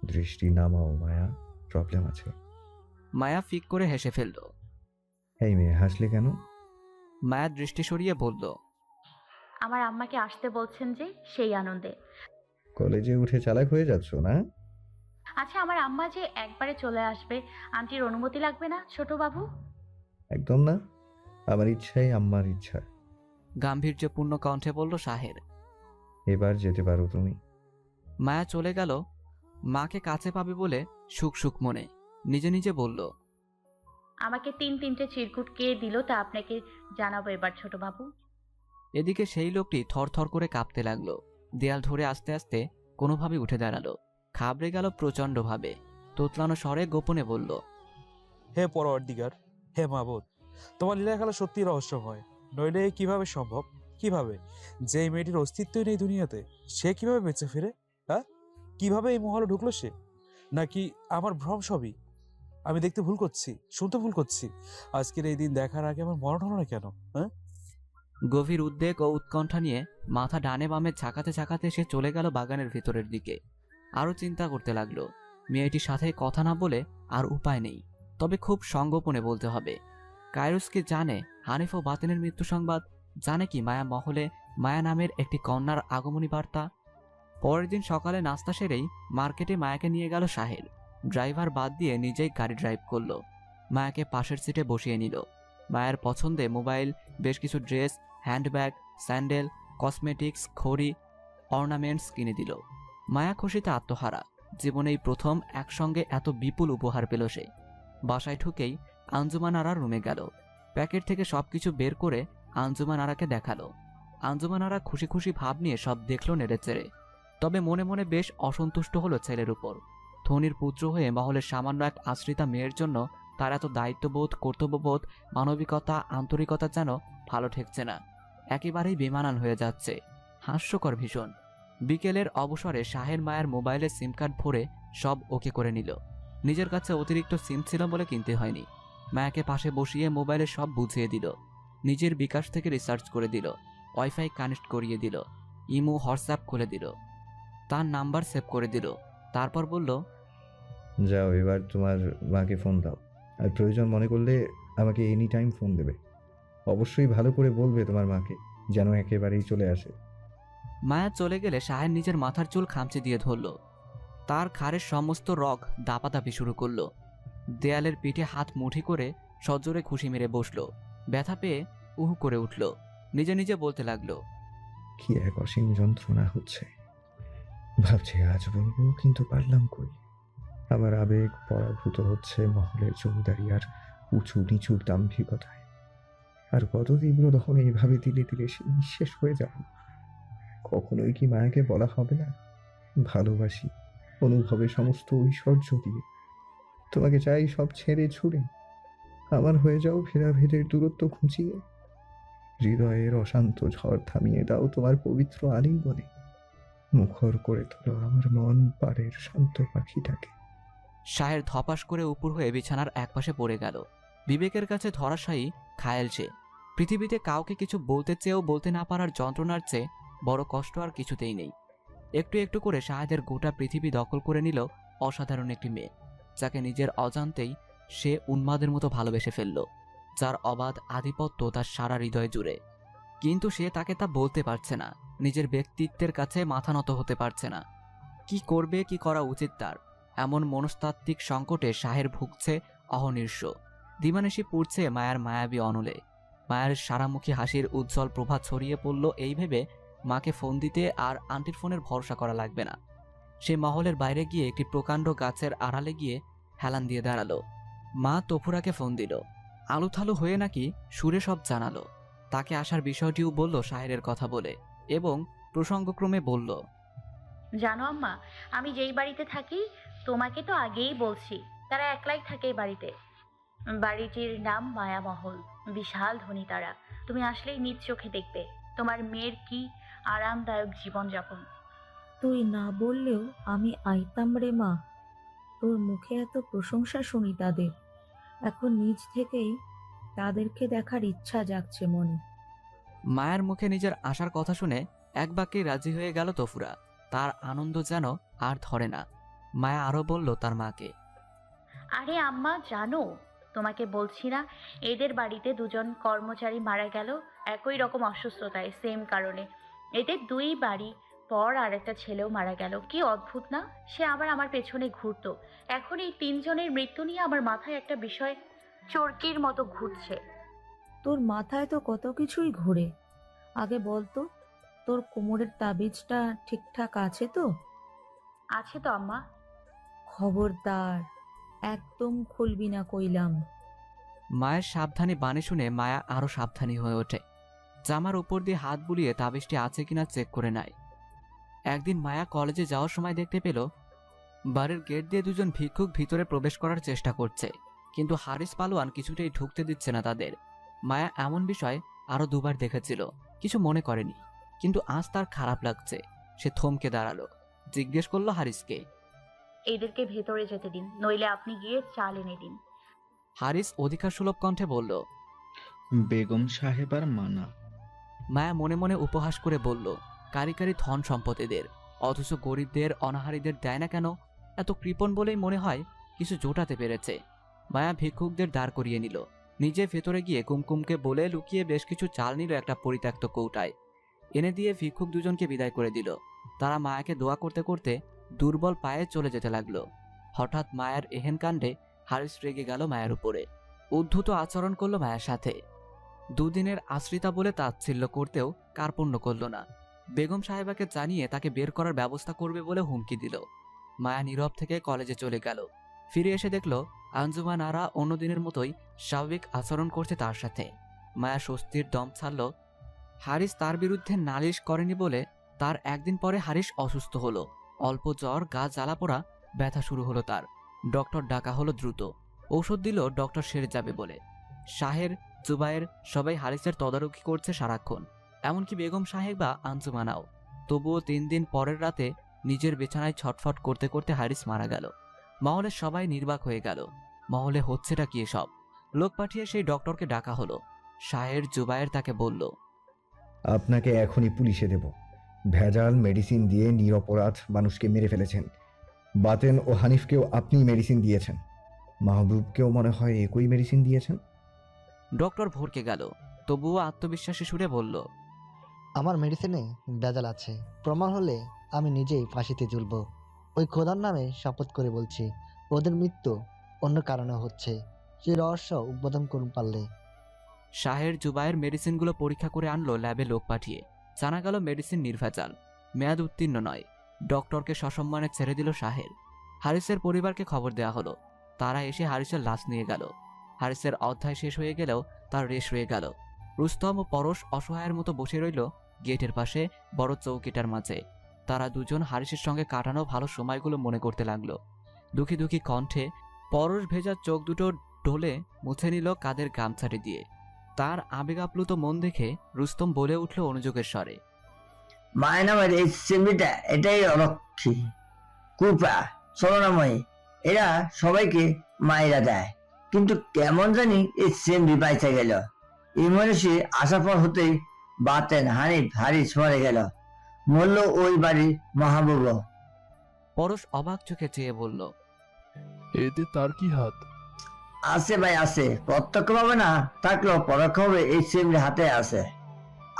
দৃষ্টি নামাও মায়া, প্রবলেম আছে। মায়া ফিক করে হেসে ফেলল। এই মেয়ে, হাসলে কেন? মায়া দৃষ্টি সরিয়ে বলল, আমার আম্মাকে আসতে বলছেন যে, সেই আনন্দে। কলেজে উঠে চালাক হয়ে যাচ্ছ না? আচ্ছা, আমার আম্মা যে একবারে চলে আসবে, আন্টির অনুমতি লাগবে না ছোট বাবু? একদম না, আমার ইচ্ছাই আম্মার ইচ্ছা। গাম্ভীর্যপূর্ণ কণ্ঠে বলল শাহের। এবার যেতে পারো তুমি। মায়া চলে গেল মাকে কাছে পাবে বলে সুখ সুখ মনে। নিজে নিজে বলল, আমাকে তিনটে চিরকুট কে দিল তা আপনাকে জানাবো এবার ছোট বাবু। এদিকে সেই লোকটি থরথর করে কাঁপতে লাগলো। দেয়াল ধরে আস্তে আস্তে কোনোভাবে উঠে দাঁড়ালো। খাবড়ে গেল প্রচণ্ডভাবে। তোতলানো স্বরে গোপনে বলল, হে পরওয়ারদিগার, হে মাবুদ, তোমার লীলা খেলা সত্যি রহস্যময়। নইলে কিভাবে সম্ভব? কিভাবে যে এই মেয়েটির অস্তিত্বই নেই দুনিয়াতে, সে কিভাবে বেঁচে ফিরে? হ্যাঁ, কিভাবে এই মহলে ঢুকলো সে? নাকি আমার ভ্রম সবই? আমি দেখতে ভুল করছি, শুনতে ভুল করছি? আজকের এই দিন দেখার আগে আমার মরণ হলো না কেন? হ্যাঁ, গভীর উদ্বেগ ও উৎকণ্ঠা নিয়ে মাথা ডানে বামে ঝাঁকাতে ঝাঁকাতে সে চলে গেল বাগানের ভিতরের দিকে। আরও চিন্তা করতে লাগলো। মেয়েটির সাথে কথা না বলে আর উপায় নেই, তবে খুব সংগোপনে বলতে হবে। কায়রুস কি জানে হানিফ ও বাতিনের মৃত্যু সংবাদ? জানে কি মায়া মহলে মায়া নামের একটি কন্যার আগমনী বার্তা? পরের দিন সকালে নাস্তা সেরেই মার্কেটে মায়াকে নিয়ে গেল শাহের। ড্রাইভার বাদ দিয়ে নিজেই গাড়ি ড্রাইভ করলো। মায়াকে পাশের সিটে বসিয়ে নিল। মায়ের পছন্দে মোবাইল, বেশ কিছু ড্রেস, হ্যান্ডব্যাগ, স্যান্ডেল, কসমেটিক্স, ঘড়ি, অর্নামেন্টস কিনে দিল। মায়া খুশিতে আত্মহারা। জীবনেই প্রথম একসঙ্গে এত বিপুল উপহার পেল সে। বাসায় ঢুকেই আঞ্জুমান আরার রুমে গেল। প্যাকেট থেকে সবকিছু বের করে আঞ্জুমান আরাকে দেখালো। আঞ্জুমান আরা খুশি খুশি ভাব নিয়ে সব দেখল নেড়েচেড়ে। তবে মনে মনে বেশ অসন্তুষ্ট হলো ছেলের উপর। ধনির পুত্র হয়ে মহলের সামান্য এক আশ্রিতা মেয়ের জন্য তার এত দায়িত্ববোধ, কর্তব্যবোধ, মানবিকতা, আন্তরিকতা যেন ভালো ঠেকছে না। একেবারেই বেমানান হয়ে যাচ্ছে। হাস্যকর ভীষণ। বিকেলের অবসরে শাহের মায়ের মোবাইলে সিম কার্ড ভরে সব ওকে করে নিল। নিজের কাছে অতিরিক্ত সিম ছিল বলে কিনতে হয়নি। মায়াকে পাশে বসিয়ে মোবাইলে সব বুঝিয়ে দিল। নিজের বিকাশ থেকে রিসার্চ করে দিল। ওয়াইফাই কানেক্ট করিয়ে দিল। ইমো, হোয়াটসঅ্যাপ খুলে দিল। তার নাম্বার সেভ করে দিল। তারপর বলল, যাও এবার তোমার মাকে ফোন দাও, আর প্রয়োজন মনে করলে আমাকে এনি টাইম ফোন দেবে। অবশ্যই ভালো করে বলবে তোমার মাকে যেন একেবারেই চলে আসে। মায়া চলে গেলে শাহের নিজের মাথার চুল খামচে দিয়ে ধরল। তার ঘাড়ের সমস্ত রগ দাপাদাপি শুরু করলো। দেয়ালের পিঠে হাত মুঠি করে সজোরে খুশি মেরে বসলো। ব্যথা পেয়ে উহু করে উঠল। নিজে নিজে বলতে লাগলো, কি এক অসীম যন্ত্রণা হচ্ছে। ভাবছি আজ বলবো, কিন্তু পারলাম কই। আমার আবেগ পরাভূত হচ্ছে মহলের জমিদারি আর উঁচু নিচুর দাম্ভিকতায়। আর কত তীব্র দহন এইভাবে দিলে দিলে সে নিঃশেষ হয়ে যাব। কখনোই কি মায়াকে বলা হবে না ভালোবাসি, অনুভবে সমস্ত ঐশ্বর্য দিয়ে? তোমাকে চাই সব ছেড়ে ছুড়ে। আমার হয়ে যাও ভেদাভেদের দূরত্ব ঘুচিয়ে। হৃদয়ের অশান্ত ঝড় থামিয়ে দাও তোমার পবিত্র আলিঙ্গনে। মুখর করে তোলো আমার মন পাড়ের শান্ত পাখিটাকে। শাহের ধপাস করে উপর হয়ে বিছানার একপাশে পড়ে গেল। বিবেকের কাছে ধরাশায়ী খায়েল সে। পৃথিবীতে কাউকে কিছু বলতে চেয়েও বলতে না পারার যন্ত্রণার চেয়ে বড় কষ্ট আর কিছুতেই নেই। একটু একটু করে শাহেদের গোটা পৃথিবী দখল করে নিল অসাধারণ একটি মেয়ে, যাকে নিজের অজান্তেই সে উন্মাদের মতো ভালোবেসে ফেলল, যার অবাধ আধিপত্য তার সারা হৃদয় জুড়ে। কিন্তু সে তাকে তা বলতে পারছে না, নিজের ব্যক্তিত্বের কাছে মাথা নত হতে পারছে না। কি করবে, কি করা উচিত তার? এমন মনস্তাত্ত্বিক সংকটে শাহের ভুগছে অহনির্ষ। দিবানিশি পুড়ছে মায়ার মায়াবী অনলে। মায়ের সারামুখী হাসির উজ্জ্বল প্রভা ছড়িয়ে পড়ল এই ভেবে মাকে ফোন দিতে আর আন্টির ফোনের ভরসা করা লাগবে না। সে মহলের বাইরে গিয়ে একটি প্রকাণ্ড গাছের আড়ালে গিয়ে হেলান দিয়ে দাঁড়ালো। মা তফুরাকে ফোন দিল। আলুথালু হয়ে নাকি সুরে সব জানালো। তাকে আসার বিষয়টিও বলল শাহের কথা বলে, এবং প্রসঙ্গক্রমে বলল, জানো আম্মা, আমি যেই বাড়িতে থাকি তোমাকে তো আগেই বলছি, তারা একলাই থাকে এই বাড়িতে। বাড়িটির নাম মায়ামহল। বিশাল ধনী তারা। তুমি আসলেই নিজ চোখে দেখবে তোমার মেয়ের কি আরামদায়ক জীবনযাপন। তুই না বললেও আমি আইতাম রে মা। তোর মুখে এত প্রশংসা শুনি তাদের, এখন নিজ থেকেই তাদেরকে দেখার ইচ্ছা জাগছে মনে। মায়ের মুখে নিজের আশার কথা শুনে এক বাক্যে রাজি হয়ে গেল তফুরা। তার আনন্দ যেন আর ধরে না। মায়া আরো বলল তার মাকে, আরে আম্মা, জানো তোমাকে বলছি না, এদের বাড়িতে দুজন কর্মচারী মারা গেল একই রকম অসুস্থতায়, সেম কারণে। এদের দুই বাড়ি পর আর একটা ছেলেও মারা গেল। কি অদ্ভুত না? সে আবার আমার পেছনে ঘুরতো। এখন এই তিনজনের মৃত্যু নিয়ে আমার মাথায় একটা বিষয় চরকির মতো ঘুরছে। তোর মাথায় তো কত কিছুই ঘোরে। আগে বলতো, তোর কোমরের তাবিজটা ঠিকঠাক আছে তো? আছে তো আম্মা। খবরদার, একদম খুলবি না কইলাম। মায়ের সাবধানী বাণী শুনে মায়া আরো সাবধানী হয়ে ওঠে। জামার উপর দিয়ে হাত বুলিয়ে তাবিজটি আছে কিনা চেক করে নেয়। একদিন মায়া কলেজে যাওয়ার সময় দেখতে পেল বাড়ির গেট দিয়ে দুজন ভিক্ষুক ভিতরে প্রবেশ করার চেষ্টা করছে, কিন্তু হারিস পালোয়ান কিছুতেই ঢুকতে দিচ্ছে না তাদের। মায়া এমন বিষয় আরো দুবার দেখেছিল, কিছু মনে করেনি, কিন্তু আজ তার খারাপ লাগছে। সে থমকে দাঁড়ালো, জিজ্ঞেস করলো হারিসকে। এদেরকে ভেতরে যেতে দিন, নইলে আপনি গিয়ে চাল এনে দিন। হারিস অধিকার সুলভ কণ্ঠে বলল, বেগম সাহেবার মানা। মায়া মনে মনে উপহাস করে বলল, কারি কারি ধন সম্পদ এদের, অথচ গরিবদের অনাহারীদের দেয় না কেন? এত কৃপণ বলেই মনে হয় কিছু জোটাতে পেরেছে। মায়া ভিক্ষুকদের দাঁড় করিয়ে নিল, নিজে ভেতরে গিয়ে কুমকুমকে বলে লুকিয়ে বেশ কিছু চাল নিল একটা পরিত্যক্ত কৌটায়, এনে দিয়ে ভিক্ষুক দুজনকে বিদায় করে দিল। তারা মায়াকে দোয়া করতে করতে দুর্বল পায়ে চলে যেতে লাগলো। হঠাৎ মায়ের এহেন কাণ্ডে হারিস রেগে গেল মায়ের উপরে, উদ্ধত আচরণ করলো মায়ের সাথে। দুদিনের আশ্রিতা বলে তাচ্ছিল্য করতেও কার্পণ্য করল না। বেগম সাহেবাকে জানিয়ে তাকে বের করার ব্যবস্থা করবে বলে হুমকি দিল। মায়া নীরব থেকে কলেজে চলে গেল। ফিরে এসে দেখল আঞ্জুমান আরা অন্য দিনের মতোই স্বাভাবিক আচরণ করছে তার সাথে। মায়া স্বস্তির দম ছাড়ল। হারিস তার বিরুদ্ধে নালিশ করেনি বলে তার একদিন পরে হারিস অসুস্থ হলো। অল্প জ্বর, গা জ্বালা পোড়া, ব্যথা শুরু হলো তার। ডক্টর ডাকা হলো দ্রুত। ঔষধ দিল ডক্টর সেরে যাবে বলে। শাহের, জুবায়ের সবাই হারিসের তদারকি করছে সারাক্ষণ, এমনকি বেগম সাহেবা আঞ্জুমানাও। তবুও 3 দিন পরের রাতে নিজের বিছানায় ছটফট করতে করতে হারিস মারা গেল। মহলের সবাই নির্বাক হয়ে গেল। মহলে হচ্ছেটা কি এসব? লোক পাঠিয়ে সেই ডক্টরকে ডাকা হলো। শাহের, জুবায়ের তাকে বলল, আপনাকে এখনই পুলিশে দেব। ভেজাল মেডিসিন দিয়ে নিরপরাধ মানুষকে মেরে ফেলেছেন। বাতেন ও হানিফকেও আপনি মেডিসিন দিয়েছেন। মাহবুবকেও মনে হয় একই মেডিসিন দিয়েছেন। ডক্টর ভরকে গেল, তবুও আত্মবিশ্বাসী সুরে বলল, আমার মেডিসিনে ভেজাল আছে, প্রমাণ হলে আমি নিজেই ফাঁসিতে ঝুলব। ওই খোদার নামে শপথ করে বলছি, ওদের মৃত্যু অন্য কারণে হচ্ছে। সে রহস্য উদ্বোধন করুন পারলে। শাহের, জুবায়ের মেডিসিনগুলো পরীক্ষা করে আনলো ল্যাবে লোক পাঠিয়ে। জানা গেল মেডিসিন নির্ভেজাল, মেয়াদ উত্তীর্ণ নয়। ডক্টরকে সসম্মানে ছেড়ে দিল শাহের। হারিসের পরিবারকে খবর দেওয়া হলো। তারা এসে হারিসের লাশ নিয়ে গেল। হারিসের অধ্যায় শেষ হয়ে গেলেও তার রেশ রয়ে গেল। রুস্তম ও পরশ অসহায়ের মতো বসে রইল গেটের পাশে বড় চৌকিটার মাঝে। তারা দুজন হারিসের সঙ্গে কাটানো ভালো সময়গুলো মনে করতে লাগলো। দুঃখী দুঃখী কণ্ঠে পরশ ভেজা চোখ দুটো ঢোলে মুছে নিল কাদের গামছাটি দিয়ে। তার আবেগ আপ্লুত মন দেখে রুস্তম বলে উঠল অনুযোগের স্বরে, মায়ের নামের এই সিমড়িটা এটাই অলক্ষী, কুপা, সরনাময়ী, এরা সবাইকে মায়েরা দেয়। কিন্তু কেমন জানি এই সিমড়ি পাইতে গেল। এই মনীষী আসার পর হতেই বাতেন, হানিফ, হারিস মরে গেল। মরল ওই বাড়ির মাহবুব। পরশ অবাক চোখে চেয়ে বলল, এতে তার কি হাত? আছে ভাই আছে, প্রত্যক্ষ ভাবে না থাকলেও পরোক্ষ ভাবে এই সিমড়ি হাতে আছে।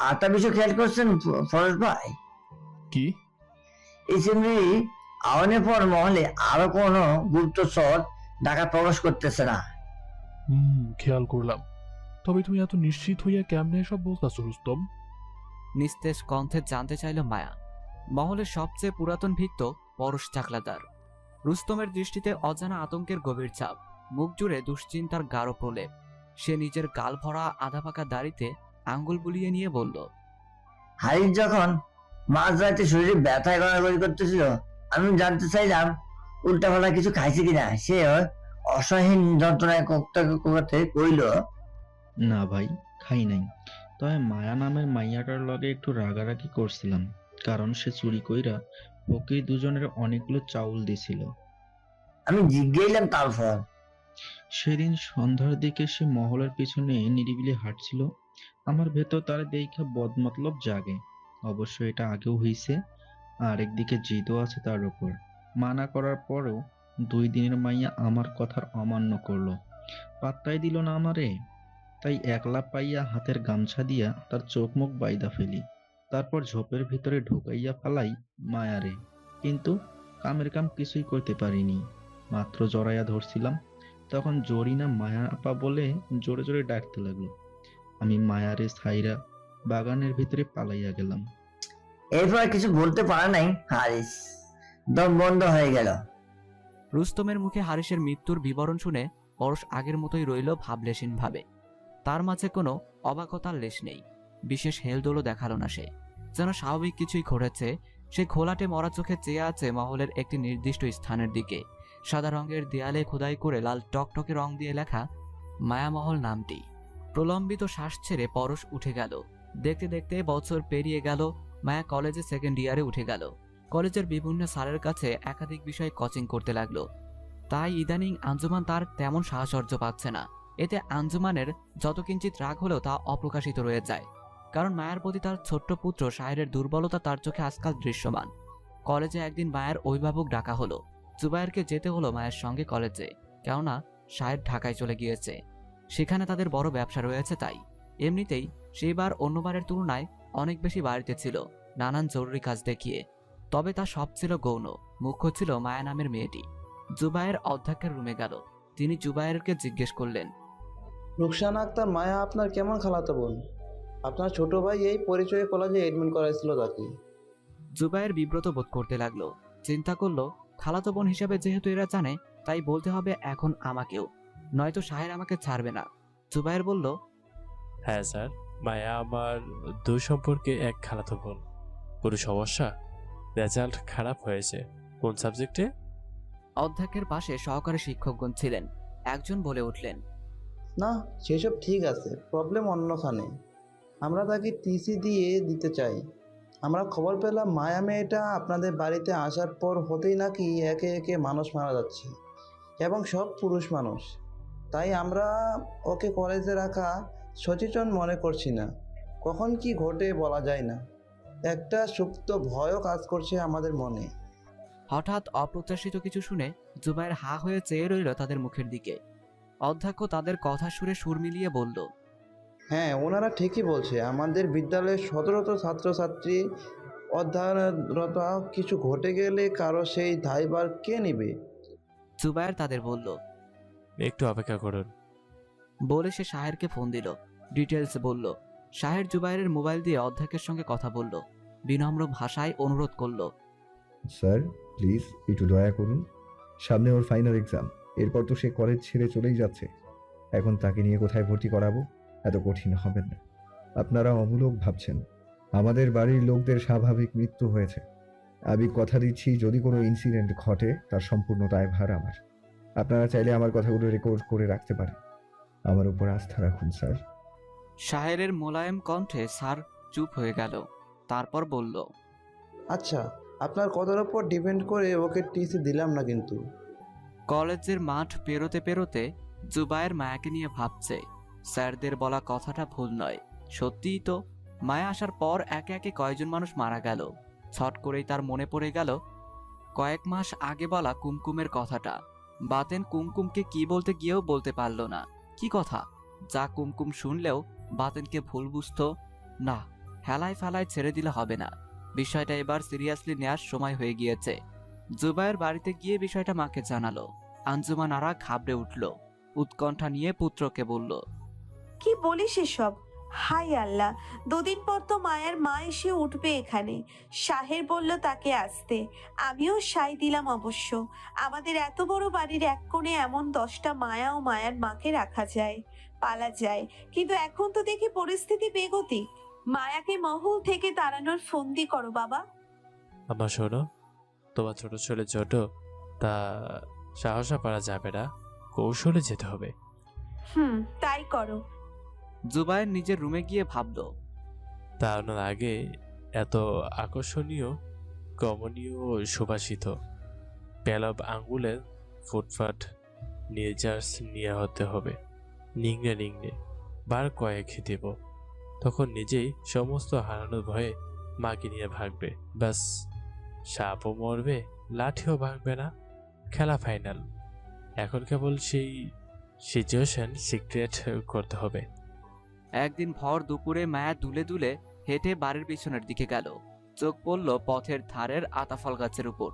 আরেকটা বিষয় খেয়াল করছেন ফরজ ভাই? কি? এই সিমড়ি আওয়ানের পর মহলে আরো কোনো গুপ্তচর ঢাকা প্রবেশ করতেছে না। খেয়াল করলাম। তবে তুমি এত নিশ্চিত হইয়া কেমনে এসব বলতাছো রুস্তম? নিস্তেজ কণ্ঠে জানতে চাইল মায়া। মহলের সবচেয়ে পুরাতন ভিক্ত পরশ চাকলাদার। রুস্তমের দৃষ্টিতে অজানা আতঙ্কের গভীর ছাপ, মুখ জুড়ে দুশ্চিন্তার গাঢ় প্রলেপ। সে নিজের গাল ভরা আধা পাকা দাড়িতে আঙ্গুল বুলিয়ে নিয়ে বলল, হারিস যখন মাঝ রাতে শরীরে ব্যথায় গড়াগড়ি করতেছিল, আমি জানতে চাইলাম উল্টা পাল্টা কিছু খাইছে কিনা। সে অসহীন যন্ত্রণায় কোকতে কইল, না ভাই, খাই নাই। তবে মায়া নামের মাইয়াটার লগে একটু রাগারাগি করছিলাম, কারণ সে চুরি কইরা ফকির দুজনের অনেকগুলো চাউল দিছিল। আমি জিজ্ঞাইলাম তারপর। সেদিন সন্ধ্যার দিকে সে মহলের পিছনে নিরিবিলি হাঁটছিল। আমার ভেতর তার দেখা বদমতলব জাগে। অবশ্য এটা আগেও হইছে। আর একদিকে জিদও আছে তার উপর। মানা করার পরেও 2 দিনের মাইয়া আমার কথার অমান্য করলো, পাত্তাই দিল না আমারে। তাই একলা পাইয়া হাতের গামছা দিয়া তার চোখ মুখ বাইদা ফেলি। তারপর ঝোপের ভিতরে ঢুকাইয়া ফালাই মায়ারে, কিন্তু কামের কাম কিছুই করতে পারিনি। মাত্র জড়াইয়া ধরছিলাম, তখন জরিনা মায়া আপা বলে জোরে জোরে ডাকতে লাগলো। আমি মায়ারে ছাইরা বাগানের ভিতরে পালাইয়া গেলাম। এরপর আর কিছু বলতে পারা নাই হারিস, দম বন্ধ হয়ে গেল। রুস্তমের মুখে হারিসের মৃত্যুর বিবরণ শুনে পরশ আগের মতোই রইল ভাবলেশীন ভাবে। তার মাঝে কোনো অবাকতার লেশ নেই, বিশেষ হেলদোলও দেখালো না সে, যেন স্বাভাবিক কিছুই ঘটেছে। সে ঘোলাটে মরা চোখে চেয়ে আছে মহলের একটি নির্দিষ্ট স্থানের দিকে। সাদা রঙের দেয়ালে খোদাই করে লাল টকটকে রং দিয়ে লেখা মায়ামহল নামটি। প্রলম্বিত শ্বাস ছেড়ে পরশ উঠে গেল। দেখতে দেখতে বছর পেরিয়ে গেল। মায়া কলেজে সেকেন্ড ইয়ারে উঠে গেল। কলেজের বিভিন্ন স্যারের কাছে একাধিক বিষয় কোচিং করতে লাগলো। তাই ইদানিং আঞ্জুমান তার তেমন সাহচর্য পাচ্ছে না। এতে আঞ্জুমানের যত কিঞ্চিত রাগ হলেও তা অপ্রকাশিত রয়ে যায়, কারণ মায়ের প্রতি তার ছোট্ট পুত্র শাহেরের দুর্বলতা তার চোখে আজকাল দৃশ্যমান। কলেজে একদিন মায়ের অভিভাবক ডাকা হলো। জুবায়েরকে যেতে হলো মায়ের সঙ্গে কলেজে, কেননা শাহের ঢাকায় চলে গিয়েছে। সেখানে তাদের বড় ব্যবসা রয়েছে। তাই এমনিতেই সেইবার অন্যবারের তুলনায় অনেক বেশি বাড়িতে ছিল, নানান জরুরি কাজ দেখিয়ে। তবে তা সব ছিল গৌণ, মুখ্য ছিল মায়া নামের মেয়েটি। জুবায়ের অধ্যক্ষের রুমে গেল। তিনি জুবায়েরকে জিজ্ঞেস করলেন, রুকসানা আক্তার মায়া আপনার কেমন খালাতো বোন? আপনার ছোট ভাই এই পরিচয়ে কলেজে এডমিন করাইছিল তাকে। জুবায়ের বিব্রত বোধ করতে লাগলো। চিন্তা করলো, খালাতো বোন হিসাবে যেহেতু এরা জানে, তাই বলতে হবে এখন আমাকেও, নয়তো শাহের আমাকে ছাড়বে না। জুবায়ের বলল, হ্যাঁ স্যার, মায়া আমার দুই সম্পর্কে এক খালাতো বোন। কোনো সমস্যা? রেজাল্ট খারাপ হয়েছে কোন সাবজেক্টে? অধ্যক্ষের পাশে সহকারী শিক্ষকগণ ছিলেন। একজন বলে উঠলেন, না, সেসব ঠিক আছে, প্রবলেম অন্যখানে। আমরা তাকে টিসি দিয়ে দিতে চাই। আমরা খবর পেলাম মায়া মেয়েটা আপনাদের বাড়িতে আসার পর হতেই নাকি একে একে মানুষ মারা যাচ্ছে, এবং সব পুরুষ মানুষ। তাই আমরা ওকে কলেজে রাখা সচেতন মনে করছি না। কখন কি ঘটে বলা যায় না। একটা সুপ্ত ভয়ও কাজ করছে আমাদের মনে। হঠাৎ অপ্রত্যাশিত কিছু শুনে জুবায়ের হা হয়ে চেয়ে রইল তাদের মুখের দিকে। অধ্যক্ষ তাদের কথা সুরে সুর মিলিয়ে বলল, হ্যাঁ, ওনারা ঠিকই বলছে। আমাদের বিদ্যালয়ে 17 ছাত্রছাত্রী অধ্যয়নরত, কিছু ঘটে গেলে কারো সেই দায়ভার কে নেবে? জুবায়ের তাদের বলল, একটু অপেক্ষা করুন। বলে সে শাহেরকে ফোন দিল। ডিটেলস বলল। শাহের জুবায়েরের মোবাইল দিয়ে অধ্যক্ষের সঙ্গে কথা বলল। বিনম্র ভাষায় অনুরোধ করল, স্যার প্লিজ একটু দয়া করুন, সামনে ওর ফাইনাল এক্সাম, এরপর তো সে কলেজ ছেড়ে চলেই যাচ্ছে। এখন তাকে নিয়ে কোথায় ভর্তি করাবো? এত কঠিন হবে না। আপনারা অমূলক ভাবছেন। আমাদের বাড়ির লোকদের স্বাভাবিক মৃত্যু হয়েছে। আমি কথা দিচ্ছি, যদি কোনো ইনসিডেন্ট ঘটে তার সম্পূর্ণ দায়ভার আমার। আপনারা চাইলে আমার কথাগুলো রেকর্ড করে রাখতে পারেন। আমার উপর আস্থা রাখুন স্যার। শাহেরের মোলায়েম কণ্ঠে স্যার চুপ হয়ে গেল। তারপর বলল, আচ্ছা, আপনার কথার উপর ডিপেন্ড করে ওকে টিসি দিলাম না কিন্তু। কলেজের মাঠ পেরোতে পেরোতে জুবায়ের মায়াকে নিয়ে ভাবছে, স্যারদের বলা কথাটা ভুল নয়। সত্যিই তো, মায়া আসার পর একে একে কয়েকজন মানুষ মারা গেল। ছট করেই তার মনে পড়ে গেল কয়েক মাস আগে বলা কুমকুমের কথাটা। বাতেন কুমকুমকে কি বলতে গিয়েও বলতে পারল না। কি কথা যা কুমকুম শুনলেও বাতেনকে ভুল বুঝতো না। হেলায় ফেলায় ছেড়ে দিলে হবে না। বিষয়টা এবার সিরিয়াসলি নেওয়ার সময় হয়ে গিয়েছে। জুবায়ের বাড়িতে গিয়ে বিষয়টা মাকে জানালো। আঞ্জুমান আরা ঘাবড়ে উঠল। উৎকণ্ঠা নিয়ে পুত্রকে বলল, কি বলিস এসব? হাই আল্লাহ, দুদিন পর তো মায়ের মা এসে উঠবে এখানে। শাহের বলল তাকে আসতে, আমিও সাই দিলাম অবশ্য। আমাদের এত বড় বাড়ির এক কোণে এমন 10টা মায়া ও মায়ার মাকে রাখা যায়, পালা যায়, কিন্তু এখন তো দেখি পরিস্থিতি বেগতিক। মায়াকে মহল থেকে তাড়ানোর ফন্দি করো বাবা। আমার শোনো, তোমার ছোট ছেলে ছোট, তা সাহসা পারা যাবে না, কৌশলে যেতে হবে। তাই করো। জুবায়ের নিজের রুমে গিয়ে ভাবল, তাড়ানোর আগে এত আকর্ষণীয়, কমনীয়, সুবাসিত পেলব আঙ্গুলের ফুটফাট নির্যাস নিয়ে হতে হবে। নিংড়ে নিংড়ে বার কয়েক দেব, তখন নিজেই সমস্ত হারানোর ভয়ে মাকে নিয়ে ভাগবে। ব্যাস, সাপও মরবে, লাঠিও ভাঙবে না। খেলা ফাইনাল। এখন কেবল সেই সিচুয়েশন সিক্রেট করতে হবে। একদিন ভর দুপুরে মায়া দুলে দুলে হেঁটে বাড়ির পিছনের দিকে গেল। চোখ পড়ল পথের ধারের আতাফল গাছের উপর।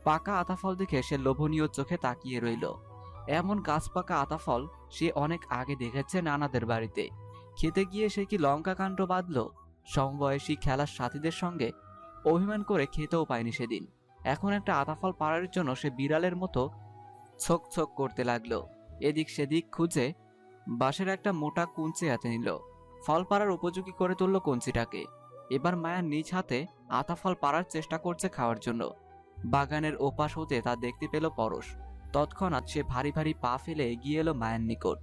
পাকা আতাফল দেখে সে লোভনীয় চোখে তাকিয়ে রইল। এমন গাছ পাকা আতাফল সে অনেক আগে দেখেছে নানাদের বাড়িতে। খেতে গিয়ে সে কি লঙ্কা কাণ্ড বাঁধল। সমবয়সী খেলার সাথীদের সঙ্গে অভিমান করে খেতেও পায়নি সেদিন। এখন একটা আতাফল পাড়ার জন্য সে বিড়ালের মতো ছোক ছোক করতে লাগলো। এদিক সেদিক খুঁজে বাঁশের একটা মোটা কুঞ্চি হাতে নিল। ফল পাড়ার উপযোগী করে তুলল কঞ্চিটাকে। এবার মায়া নিজ হাতে আতাফল পাড়ার চেষ্টা করছে খাওয়ার জন্য। বাগানের ওপাশ হতে তা দেখতে পেল পরশ। তৎক্ষণাৎ সে ভারী ভারী পা ফেলে এগিয়ে এলো মায়ের নিকট।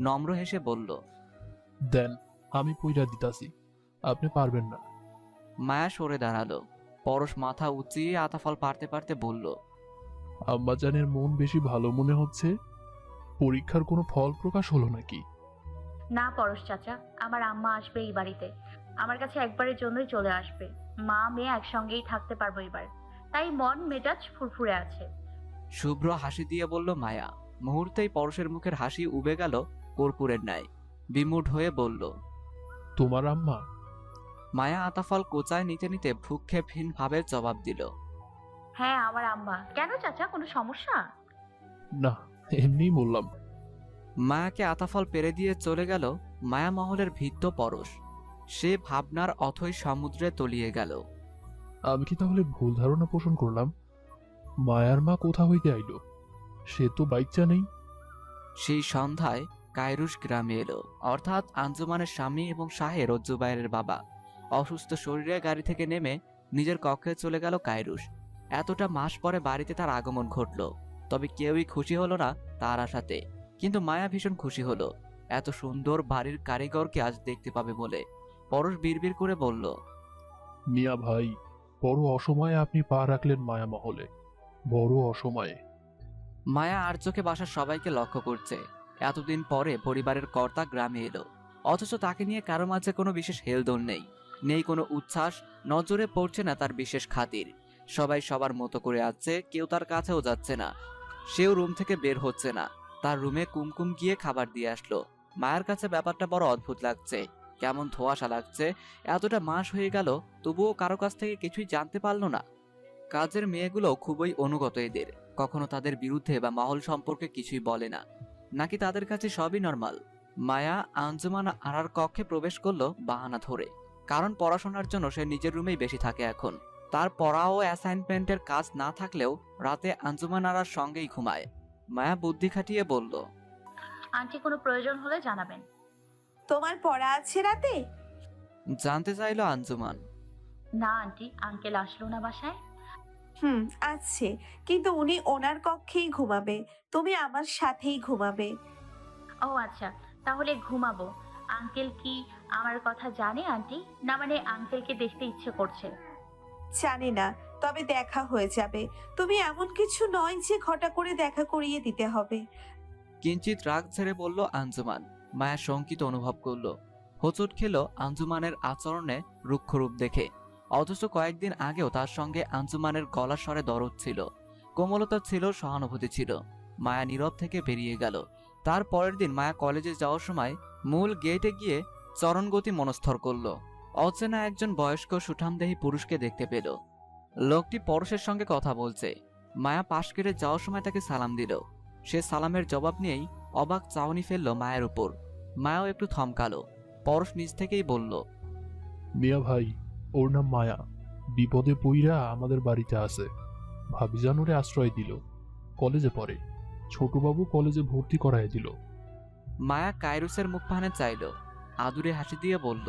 নম্র হেসে বলল, দেন, আমি পইরা দিতাছি, আপনি পারবেন না। মায়া সরে দাঁড়ালো। পরশ মাথা উঁচিয়ে আতাফল পারতে পারতে বলল, আম্মাজানের মন বেশি ভালো মনে হচ্ছে। পরীক্ষার কোনো ফল প্রকাশ হলো নাকি? না পরশ চাচা, আমার আম্মা আসবে এই বাড়িতে। আমার কাছে একবারের জন্যই চলে আসবে। মা মেয়ে একসঙ্গেই থাকতে পারবো এবার, তাই মন মেজাজ ফুরফুরে আছে। শুভ্র হাসি দিয়ে বলল মায়া। মুহূর্তেই পরশের মুখের হাসি উবে গেল কর্পূরের ন্যায়। বিমূঢ় হয়ে বলল, তোমার আম্মা? মায়া আতাফল কোচায় নিতে নিতে ভ্রুক্ষেপহীন ভাবে জবাব দিল, হ্যাঁ আমার আম্মা। কেন চাচা, কোনো সমস্যা? না, এমনিই বললাম। মায়াকে আতাফল পেরে দিয়ে চলে গেল মায়ামহলের ভৃত্য পরশ। সে ভাবনার অথৈ সমুদ্রে তলিয়ে গেল। আমি কি তাহলে ভুল ধারণা পোষণ করলাম? মায়ার মা কোথা হইতে আইলো? সে তো বাচ্চা নেই। সেই সন্ধ্যায় কায়রুশ গ্রামে এলো, অর্থাৎ আঞ্জুমানের স্বামী এবং শাহের ও জুবাইরের বাবা। অসুস্থ শরীরে গাড়ি থেকে নেমে নিজের কক্ষে চলে গেল কায়রুশ। এতটা মাস পরে বাড়িতে তার আগমন ঘটল, তবে কেউই খুশি হলো না তার আশাতে। কিন্তু মায়া ভীষণ খুশি হলো এত সুন্দর বাড়ির কারিগরকে আজ দেখতে পাবে বলে। পরশ বিড়বিড় করে বলল, মিয়া ভাই, বড় অসময়ে আপনি পা রাখলেন মায়া মহলে, বড় অসময়ে। মায়া আর চোখে বাসার সবাইকে লক্ষ্য করছে। এতদিন পরে পরিবারের কর্তা গ্রামে এলো, অথচ তাকে নিয়ে কারো মাঝে কোনো বিশেষ হেলদোল নেই, নেই কোনো উচ্ছ্বাস, নজরে পড়ছে না তার বিশেষ খাতির। সবাই সবার মতো করে আছে, কেউ তার কাছেও যাচ্ছে না, সেও রুম থেকে বের হচ্ছে না। তার রুমে কুমকুম গিয়ে খাবার দিয়ে আসলো। মায়ের কাছে ব্যাপারটা বড় অদ্ভুত লাগছে, কেমন ধোঁয়াশা লাগছে। এতটা মাস হয়ে গেল তবুও কারো কাছ থেকে কিছুই জানতে পারলো না। কাজের মেয়েগুলো খুবই অনুগত এদের, কখনো তাদের বিরুদ্ধে বা মহল সম্পর্কে কিছুই বলে না। নাকি তাদের কাছে সবই নর্মাল। মায়া আঞ্জুমান আরার কক্ষে প্রবেশ করলো বাহানা ধরে, কারণ পড়াশোনার জন্য সে নিজের রুমেই বেশি থাকে এখন। তার পড়া ও অ্যাসাইনমেন্টের কাজ না থাকলেও রাতে আঞ্জুমান আরার সঙ্গেই ঘুমায়। মায়া বুদ্ধি খাটিয়ে বলল, আন্টি কোনো প্রয়োজন হলে জানাবেন। তোমার পড়া আছে রাতে? জানতে চাইল আঞ্জুমান। না আন্টি, আঙ্কেল আসলো না বাসায়। আছে, কিন্তু উনি ওনার কক্ষেই ঘুমাবে, তুমি আমার সাথেই ঘুমাবে। ও আচ্ছা, তাহলে ঘুমাবো। আঙ্কেল কি আমার কথা জানে আন্টি? না মানে আঙ্কেলকে দেখতে ইচ্ছে করছে। জানি না, তবে দেখা হয়ে যাবে। তুমি এমন কিছু নয় যে ঘটা করে দেখা করিয়ে দিতে হবে। কিঞ্চিত রাগ ছেড়ে বলল আঞ্জুমান। মায়া শঙ্কিত অনুভব করলো, হোঁচট খেল আঞ্জুমানের আচরণে রুক্ষরূপ দেখে। অথচ কয়েকদিন আগেও তার সঙ্গে আঞ্জুমানের গলার স্বরে দরদ ছিল, কোমলতা ছিল, সহানুভূতি ছিল। মায়া নীরব থেকে বেরিয়ে গেল। তার পরের দিন মায়া কলেজে যাওয়ার সময় মূল গেটে গিয়ে চরণগতি মনস্থর করল। অচেনা একজন বয়স্ক সুঠামদেহী পুরুষকে দেখতে পেল। লোকটি পরশের সঙ্গে কথা বলছে। মায়া পাশ কেটে যাওয়ার সময় তাকে সালাম দিল। সে সালামের জবাব নিয়েই অবাক চাউনি ফেলল মায়ের উপর। মায়াও একটু থমকালো। পরশ নিজ থেকেই বলল, মিয়া ভাই, ওর নাম মায়া, বিপদে পইরা আমাদের বাড়িতে আছে। ভাবিজান ওরে আশ্রয় দিল, কলেজে পড়ে। ছোটবাবু কলেজে ভর্তি করায় দিল। মায়া কায়রুসের মুখপানে চাইল, আদুরে হাসি দিয়ে বলল,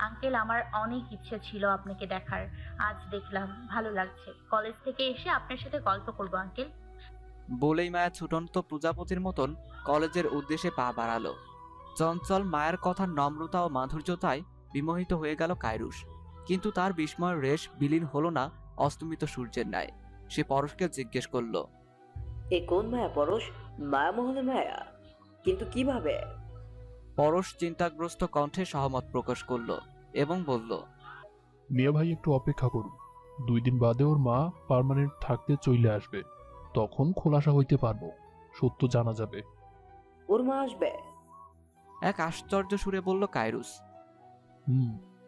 আঙ্কেল আমার অনেক ইচ্ছে ছিল আপনাকে দেখার, আজ দেখলাম, ভালো লাগছে। কলেজ থেকে এসে আপনার সাথে গল্প করবো আঙ্কেল। বলেই মায়া ছুটন্ত প্রজাপতির মতন কলেজের উদ্দেশ্যে পা বাড়ালো। চঞ্চল মায়ের কথার নম্রতা ও মাধুর্যতায় বিমোহিত হয়ে গেল কায়রুস। কিন্তু তার বিস্ময়ের রেশ বিলীন হলো না অস্তমিত সূর্যের ন্যায়। সে পরশকে জিজ্ঞেস করল, এ কোন মায়া পরশ? মায়া মহলে মায়া? কিন্তু কিভাবে? পরশ চিন্তাগ্রস্ত কণ্ঠে সহমত প্রকাশ করল এবং বলল, মিয়া ভাই একটু অপেক্ষা করুন, 2 দিন বাদে ওর মা পার্মানেন্ট থাকতে চলে আসবে, তখন খোলাসা হইতে পারবো, সত্য জানা যাবে। ওর মা আসবে? এক আশ্চর্য সুরে বলল কায়রুস।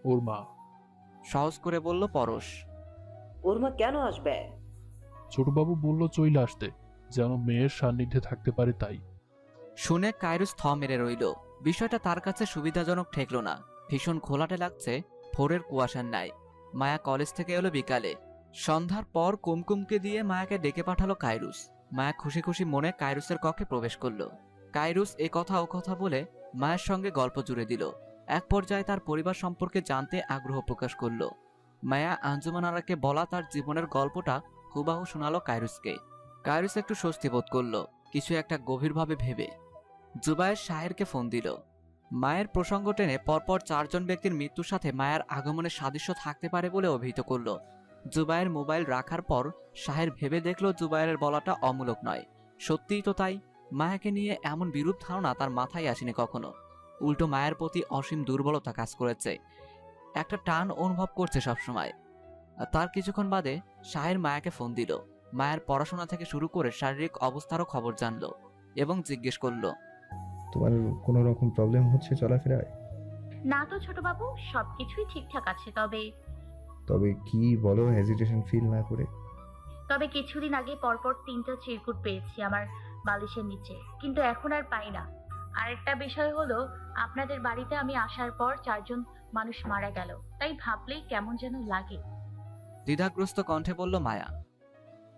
ওর মা। সহজ করে বলল পরশ। ওর মা কেন আসবে? ছোটবাবু বলল চইলে আসতে, যেন মেয়ের সান্নিধ্যে থাকতে পারে তাই। শুনে কায়রুস থ মেরে রইল। বিষয়টা তার কাছে সুবিধাজনক ঠেকল না। ভীষণ ঘোলাটে লাগছে, ভোরের কুয়াশার ন্যায়। মায়া কলেজ থেকে এলো বিকালে। সন্ধ্যার পর কুমকুমকে দিয়ে মায়াকে ডেকে পাঠালো কায়রুস। মায়া খুশি খুশি মনে কায়রুসের কক্ষে প্রবেশ করলো। কায়রুস এ কথা ও কথা বলে মায়ের সঙ্গে গল্প জুড়ে দিল। এক পর্যায়ে তার পরিবার সম্পর্কে জানতে আগ্রহ প্রকাশ করলো। মায়া আঞ্জুমান আরাকে বলা তার জীবনের গল্পটা হুবাহু শোনালো কায়রুসকে। কায়রুস একটু স্বস্তি বোধ করলো, কিছু একটা গভীরভাবে ভেবে। জুবায়ের শাহেরকে ফোন দিল। মায়ের প্রসঙ্গ টেনে পরপর 4 জন ব্যক্তির মৃত্যুর সাথে মায়ের আগমনের সাদৃশ্য থাকতে পারে বলে অভিহিত করল। জুবায়ের মোবাইল রাখার পর শাহের ভেবে দেখল জুবায়ের বলাটা অমূলক নয়। সত্যিই তো তাই। মায়াকে নিয়ে এমন বিরূপ ধারণা তার মাথায় আসেনি কখনো। উল্টো মায়ের প্রতি অসীম দুর্বলতা কাজ করেছে, একটা টান অনুভব করছে সবসময়। তার কিছুক্ষণ বাদে শাহের মায়াকে ফোন দিল। মায়ের পড়াশোনা থেকে শুরু করে শারীরিক অবস্থারও খবর জানলো এবং জিজ্ঞেস করলো, তোমার কোনো রকম প্রবলেম হচ্ছে চলাফেরায়? না তো ছোটবাবু, সবকিছুই ঠিকঠাক আছে। তবে কি বলো, হেজিটেশন ফিল না করে। তবে কিছুদিন আগে পরপর 3টা চিরকুট পেয়েছি আমার বালিশের নিচে, কিন্তু এখন আর পাই না। আরেকটা বিষয় হলো, আপনাদের বাড়িতে আমি আসার পর 4 জন মানুষ মারা গেল, তাই ভাবলেই কেমন যেন লাগে। দ্বিধাগ্রস্ত কণ্ঠে বলল মায়া।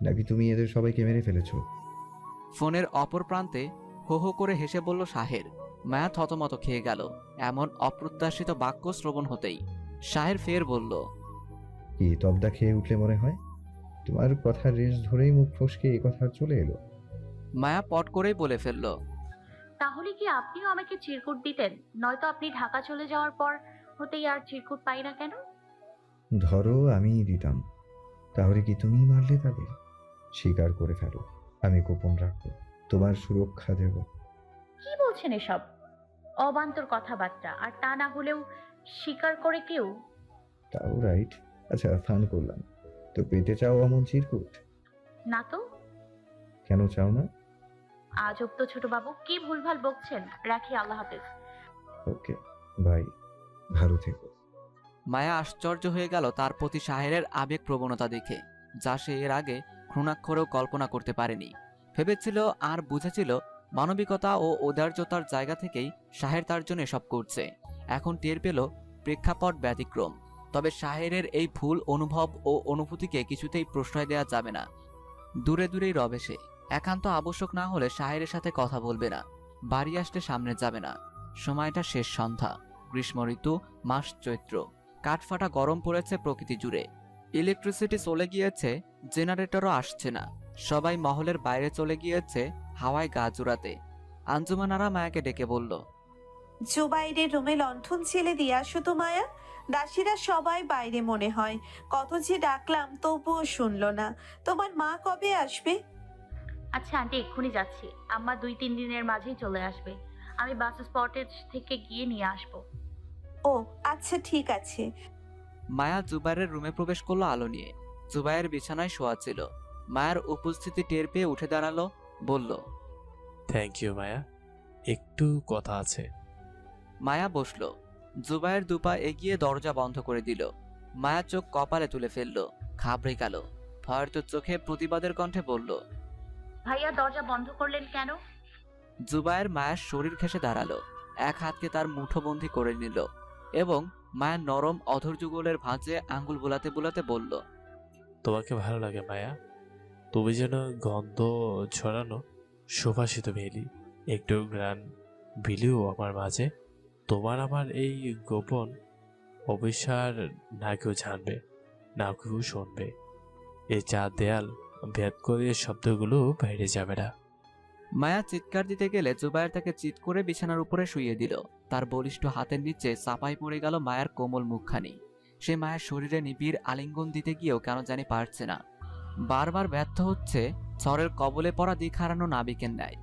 নাকি তুমি এদের সবাইকে মেরে ফেলেছো? ফোনের অপর প্রান্তে হো হো করে হেসে বলল শাহের। মায়া থতমত খেয়ে গেল এমন অপ্রত্যাশিত বাক্য শ্রবণ হতেই। শাহের ফের বলল, কি তবদা খেয়ে উঠলে মনে হয়? তোমার কথা রেশ ধরেই মুখ ফসকে এ কথা চলে এলো। মায়া পট করেই বলে ফেলল, তাহলে কি আপনিও আমাকে চিরকুট দিতেন? নয়তো আপনি ঢাকা চলে যাওয়ার পর হতেই আর চিরকুট পাই না কেন? ধরো আমিই দিতাম, তাহলে কি তুমি মারলে তাদের? স্বীকার করে ফেলো, আমি গোপন রাখবো, তোমার সুরক্ষা দেব। কি বলছেন এসব অবান্তর কথাবার্তা? আর তা না হলেও স্বীকার করে কেউ? তাও রাইট। আচ্ছা, ফান করলাম তো। পেতে চাও অমন চিরকুট? না তো। কেন চাও না? আজব তো ছোটবাবু, কি ভুলভাল বকছেন। রাখি, আল্লাহ হাফেজ। ওকে ভাই, ভালো থেকো। মায়া আশ্চর্য হয়ে গেল তার প্রতি শাহেরের আবেগ প্রবণতা দেখে, যা সে এর আগে ঘৃণাক্ষরেও কল্পনা করতে পারেনি। ভেবেছিল আর বুঝেছিল মানবিকতা ও ঔদার্যতার জায়গা থেকেই শাহের তার জন্য এসব করছে। এখন টের পেল প্রেক্ষাপট ব্যতিক্রম। তবে শাহেরের এই ভুল অনুভব ও অনুভূতিকে কিছুতেই প্রশ্রয় দেওয়া যাবে না। দূরে দূরেই রবে সে। একান্ত আবশ্যক না হলে শাহেরের সাথে কথা বলবে না, বাড়ি আসলে সামনে যাবে না। সময়টা শেষ সন্ধ্যা, গ্রীষ্ম ঋতু, মাস চৈত্র। কাঠফাটা গরম পড়েছে প্রকৃতি জুড়ে। ইলেকট্রিসিটি চলে গিয়েছে, জেনারেটরও আসছে না। সবাই মহলের বাইরে চলে গিয়েছে হাওয়ায় গা জুড়াতে। আঞ্জুমান আরা মায়াকে ডেকে বলল, জুবাইরের রুমে লণ্ঠন ছেলে দিয়ে আসো তো মায়া। দাসীরা সবাই বাইরে মনে হয়, কত যে ডাকলাম তবুও শুনলো না। তোমার মা কবে আসবে? আচ্ছা আন্টি, এক্ষুনি যাচ্ছি। আম্মা 2-3 দিনের মাঝেই চলে আসবে। আমি বাস স্পটেজ থেকে গিয়ে নিয়ে আসবো। ও আচ্ছা, ঠিক আছে। মায়া জুবাইরের রুমে প্রবেশ করলো আলো নিয়ে। জুবাইর বিছানায় শোয়া ছিল। মায়ের উপস্থিতি টের পেয়ে উঠে দাঁড়ালো, বলল, থ্যাংক ইউ মায়া, একটু কথা আছে। মায়া বসলো। জুবাইর দুপা এগিয়ে দরজা বন্ধ করে দিল। মায়া চোখ কপালে তুলে ফেলল, ঘাবড়ে গেল। ভয়ার্ত চোখে প্রতিবাদের কণ্ঠে বলল, ভাইয়া, দরজা বন্ধ করলেন কেন? জুবাইর মায়ের শরীর ঘেঁষে দাঁড়ালো, এক হাতকে তার মুঠোবন্দি করে নিল এবং মায়ের নরম অধর যুগলের ভাঁজে আঙ্গুল বোলাতে বোলাতে বলল, তোমাকে ভালো লাগে মায়া? তুমি যেন গন্ধ ছড়ানো সুবাসিত বেলি, একটু গ্রান বিলিও আমার মাঝে। তোমার আমার এই গোপন অবিশ্বাস না কেউ জানবে, না কেউ শুনবে। এই 4 দেয়াল ভেদ করে শব্দগুলো বাইরে যাবে না। মায়া চিৎকার দিতে গেলে জুবাইর তাকে চিৎ করে বিছানার উপরে শুইয়ে দিল। তার বলিষ্ঠ হাতের নিচে চাপাই পড়ে গেল মায়ের কোমল মুখখানি। সে মায়ের শরীরে নিবিড় আলিঙ্গন দিতে গিয়েও কেন জানি পারছে না। বারবার ব্যর্থ হচ্ছে, ঝড়ের কবলে পড়া দিক হারানো নাবিকের ন্যায়।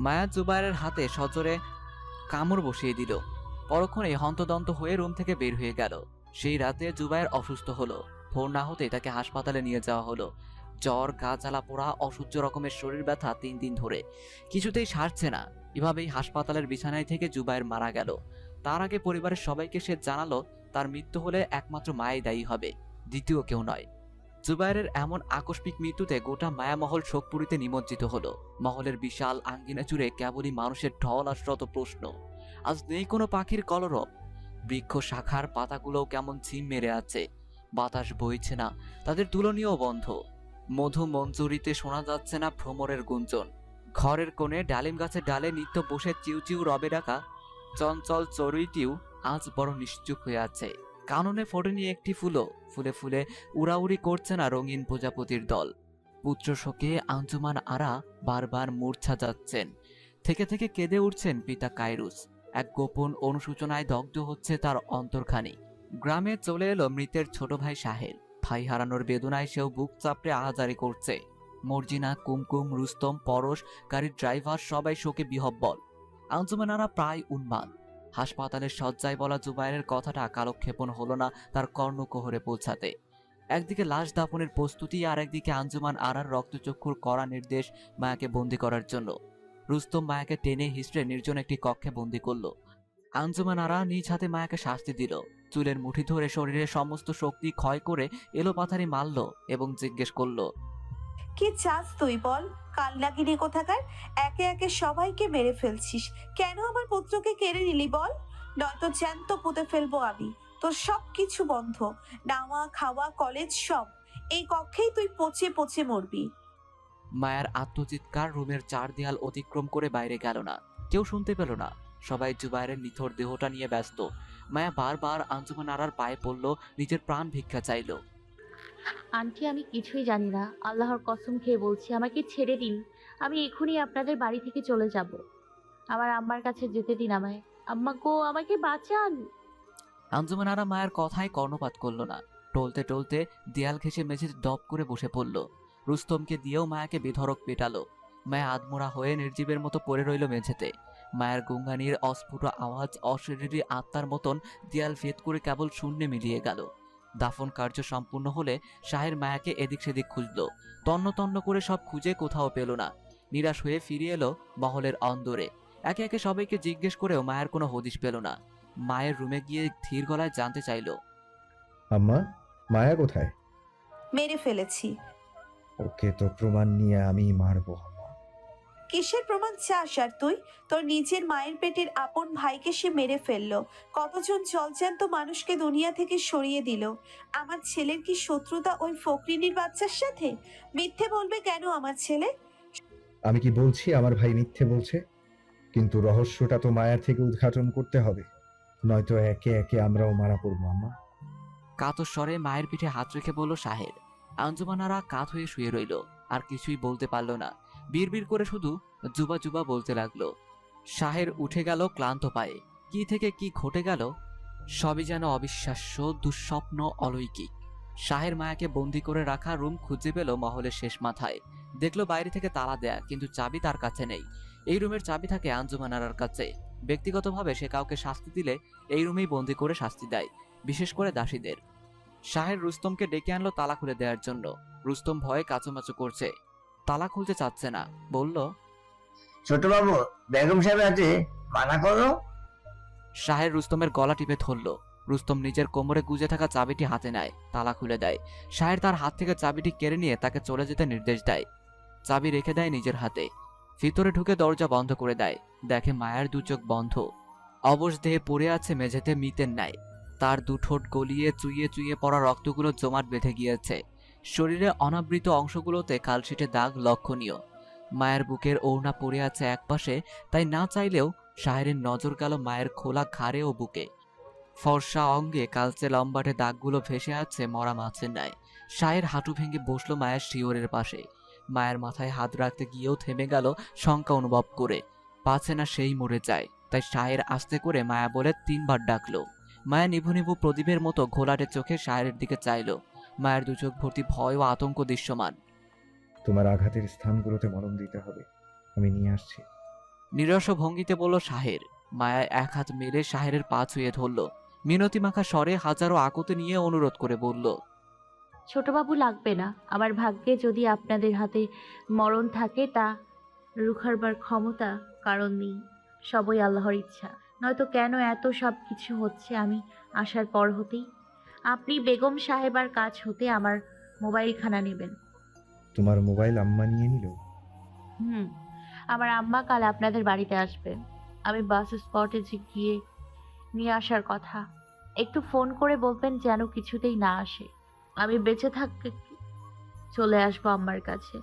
মায়া জুবাইরের হাতে সজোরে কামড় বসিয়ে দিল। পরক্ষণেই হন্তদন্ত হয়ে রুম থেকে বের হয়ে গেল। সেই রাতে জুবাইর অসুস্থ হলো। ভোর না হতেই তাকে হাসপাতালে নিয়ে যাওয়া হলো। জ্বর, গা জ্বালা পোড়া, অসহ্য রকমের শরীর ব্যথা 3 দিন ধরে, কিছুতেই সারছে না। এভাবেই হাসপাতালের বিছানায় থেকে জুবাইর মারা গেল। তার আগে পরিবারের সবাইকে সে জানালো তার মৃত্যু হলে একমাত্র মায়াই দায়ী হবে, দ্বিতীয় কেউ নয়। জুবাইরের এমন আকস্মিক মৃত্যুতে গোটা মায়ামহল শোকপুরীতে নিমজ্জিত হলো। মহলের বিশাল আঙ্গিনা জুড়ে কেবলই মানুষের ঢল আশ্রত প্রশ্ন। আজ নেই কোনো পাখির কলরব, বৃক্ষ শাখার পাতাগুলোও কেমন ঝিম মেরে আছে, বাতাস বইছে না, তাদের তুলনীয় বন্ধ। মধু মঞ্জুরিতে শোনা যাচ্ছে না ভ্রমরের গুঞ্জন। ঘরের কোণে ডালিম গাছের ডালে নিত্য বসে চিউ রবে ডাকা চঞ্চল চড়ুইটিও আজ বড় নিশ্চুপ হয়ে আছে। কাননে ফোটেনি একটি ফুলও, ফুলে ফুলে উড়াউড়ি করছে না রঙিন প্রজাপতির দল। পুত্র শোকে আঞ্জুমান আরা বারবার মূর্ছা যাচ্ছেন, থেকে থেকে কেঁদে উঠছেন পিতা কায়রুস। এক গোপন অনুশোচনায় দগ্ধ হচ্ছে তার অন্তর্খানি। গ্রামে চলে এলো মৃতের ছোট ভাই সাহেল। ভাই হারানোর বেদনায় সেও বুক চাপড়ে আহাজারি করছে। মর্জিনা, কুমকুম, রুস্তম, পরশ, গাড়ির ড্রাইভার সবাই শোকে বিহব্বল। আঞ্জুমান আরা প্রায় উন্মাদ। হাসপাতালের শয্যায় বলা জুবাইরের কথাটা কালক্ষেপণ হলো না তার কর্ণকুহরে পৌঁছাতে। একদিকে লাশ দাফনের প্রস্তুতি, আর একদিকে আঞ্জুমান আরার রক্তচক্ষুর কড়া নির্দেশ মায়াকে বন্দি করার জন্য। রুস্তম মায়াকে টেনে হিস্ট্রে নির্জন একটি কক্ষে বন্দি করলো। আঞ্জুমান আরা নিজ হাতে মায়াকে শাস্তি দিল। চুলের মুঠি ধরে শরীরের সমস্ত শক্তি ক্ষয় করে এলোপাথারি মারল এবং জিজ্ঞেস করলো, কি চাস তুই বল? কালনাগিনী কোথাকার, একে একে সবাইকে মেরে ফেলছিস, কেন আমার পুত্রকে কেড়ে নিলি বল? নয়তো জ্যান্ত পুঁতে ফেলবো আমি। তোর সব কিছু বন্ধ, নাওয়া খাওয়া কলেজ সব। এই কক্ষেই তুই পচে পচে মরবি। মায়ার আত্মচিৎকার রুমের চার দেয়াল অতিক্রম করে বাইরে গেল না। কেউ শুনতে পেল না। সবাই জুবাইরের নিথর দেহটা নিয়ে ব্যস্ত। মায়া বারবার আঞ্জুমান আরার পায়ে পড়ল, নিজের প্রাণ ভিক্ষা চাইল। আন্টি, আমি কিছুই জানি না, আল্লাহর কসম খেয়ে বলছি, আমাকে ছেড়ে দিন। আমি এখনই আপনাদের বাড়ি থেকে চলে যাব। আমার আম্মার কাছে যেতে দিন আমায়। আম্মা গো, আমাকে বাঁচান। আঞ্জুমান আরা মায়ের কথায় কর্ণপাত করল না। টলতে টলতে দেয়াল ঘেঁষে মেঝেতে দপ করে বসে পড়ল। রুস্তমকে দিয়েও মায়াকে বেধড়ক পেটালো। মায়া আধমোড়া হয়ে নির্জীবের মতো পড়ে রইল মেঝেতে। মায়ের গুঙ্গানির অস্ফুট আওয়াজ অশরীরী আত্মার মতন দেয়াল ভেদ করে কেবল শূন্যে মিলিয়ে গেল। দাফন কার্য সম্পূর্ণ হলে শাহের মায়াকে এদিক সেদিক খুঁজল। তন্ন তন্ন করে সব খুঁজে কোথাও পেল না। নিরাশ হয়ে ফিরে এলো মহলের অন্দরে। একে একে সবাইকে জিজ্ঞেস করেও মায়ের কোনো হদিশ পেল না। মায়ের রুমে গিয়ে ধীর গলায় জানতে চাইল, আম্মা, মায়া কোথায়? মেরে ফেলেছি। ওকে তো প্রমাণ নিয়ে আমি মারবো। কিসের প্রমাণ চাস আর তুই? তোর নিজের মায়ের পেটের আপন ভাইকে সে মেরে ফেললো। কতজন জলজ্যান্ত মানুষকে দুনিয়া থেকে সরিয়ে দিল। আমার ছেলের কি শত্রুতা ওই ফকরিনীর বাচ্চার সাথে? মিথ্যে বলবে কেন আমার ছেলে? আমি কি বলছি আমার ভাই মিথ্যে বলছে? কিন্তু রহস্যটা তো মায়ার থেকে উদ্ঘাটন করতে হবে, নয়তো একে একে আমরাও মারা পড়বো। আম্মা, কাতর স্বরে মায়ের পিঠে হাত রেখে বলল শাহের। আঞ্জুমান আরা কাত হয়ে শুয়ে রইল, আর কিছুই বলতে পারল না। বিড়বিড় করে শুধু জুবা জুবা বলতে লাগলো। শাহের উঠে গেল ক্লান্ত পায়ে। কি থেকে কি ঘটে গেল সবই যেন অবিশ্বাস্য, দুঃস্বপ্ন, অলৌকিক। শাহের মায়াকে বন্দি করে রাখা রুম খুঁজে পেল মহলের শেষ মাথায়। দেখলো বাইরে থেকে তালা দেয়া, কিন্তু চাবি তার কাছে নেই। এই রুমের চাবি থাকে আঞ্জুমান আরার কাছে। ব্যক্তিগতভাবে সে কাউকে শাস্তি দিলে এই রুমেই বন্দি করে শাস্তি দেয়, বিশেষ করে দাসীদের। শাহের রুস্তমকে ডেকে আনলো তালা খুলে দেওয়ার জন্য। রুস্তম ভয়ে কাচুমাচু করছে, তালা খুলতে চাচ্ছে না। বলল, ছোট বাবু, বেগম সাহেবের হাতে মানা করো। শাহের রুস্তমের গলা টিপে ধরল। রুস্তম নিজের কোমরে গুজে থাকা চাবিটি হাতে নেয়, তালা খুলে দেয়। শাহের তার হাত থেকে চাবিটি কেড়ে নিয়ে তাকে চলে যেতে নির্দেশ দেয়। চাবি রেখে দেয় নিজের হাতে। ভিতরে ঢুকে দরজা বন্ধ করে দেয়। দেখে মায়ের দু চোখ বন্ধ, অবশ দেহে পড়ে আছে মেঝেতে মৃতের ন্যায়। তার দুঠোঁট গলিয়ে চুইয়ে চুইয়ে পড়া রক্তগুলো জমাট বেঁধে গিয়েছে। শরীরে অনাবৃত অংশগুলোতে কালশিটে দাগ লক্ষণীয়। মায়ের বুকের ওড়না পড়ে আছে একপাশে, তাই না চাইলেও শাহেরের নজর গেল মায়ের খোলা ঘাড়ে ও বুকে। ফর্সা অঙ্গে কালচে লম্বাটে দাগগুলো ভেসে আছে মরা মাছের ন্যায়। শাহের হাঁটু ভেঙে বসলো মায়ের শিওরের পাশে। মায়ের মাথায় হাত রাখতে গিয়েও থেমে গেল শঙ্কা অনুভব করে, পাছে না সেই মরে যায়। তাই শাহের আস্তে করে মায়া বলে 3 বার ডাকলো। মায়া নিভু নিভু প্রদীপের মতো ঘোলাটে চোখে শাহের দিকে চাইল। মায়ের দু চোখ ভর্তি ভয় ও আতঙ্ক দৃশ্যমান। তোমার আঘাতের স্থানগুলোতে মলম দিতে হবে, আমি নিয়ে আসছি। নিরস ভঙ্গিতে বলল শাহের। মায়া এক হাত মেলে শাহেরের পা ছুঁয়ে ধরল। মিনতি মাখা স্বরে হাজারো আকুতি নিয়ে অনুরোধ করে বলল, ছোটবাবু, লাগবে না। আমার ভাগ্যে যদি আপনাদের হাতে মরণ থাকে, তা রুখাবার ক্ষমতা কারণ নেই। সবই আল্লাহর ইচ্ছা। নয়তো কেন এত সব কিছু হচ্ছে আমি আসার পর হতেই? আপনি বেগম সাহেবার কাছ হতে আমার মোবাইলখানা নেবেন। তোমার মোবাইল আম্মা নিয়ে নিল? হুম, আমার আম্মা কাল আপনাদের বাড়িতে আসবে। আমি বাস স্পটে গিয়ে নিয়ে আসার কথা। একটু ফোন করে বলবেন যেন কিছুতেই না আসে। আমি বেঁচে থাকতে চলে আসবো আম্মার কাছে,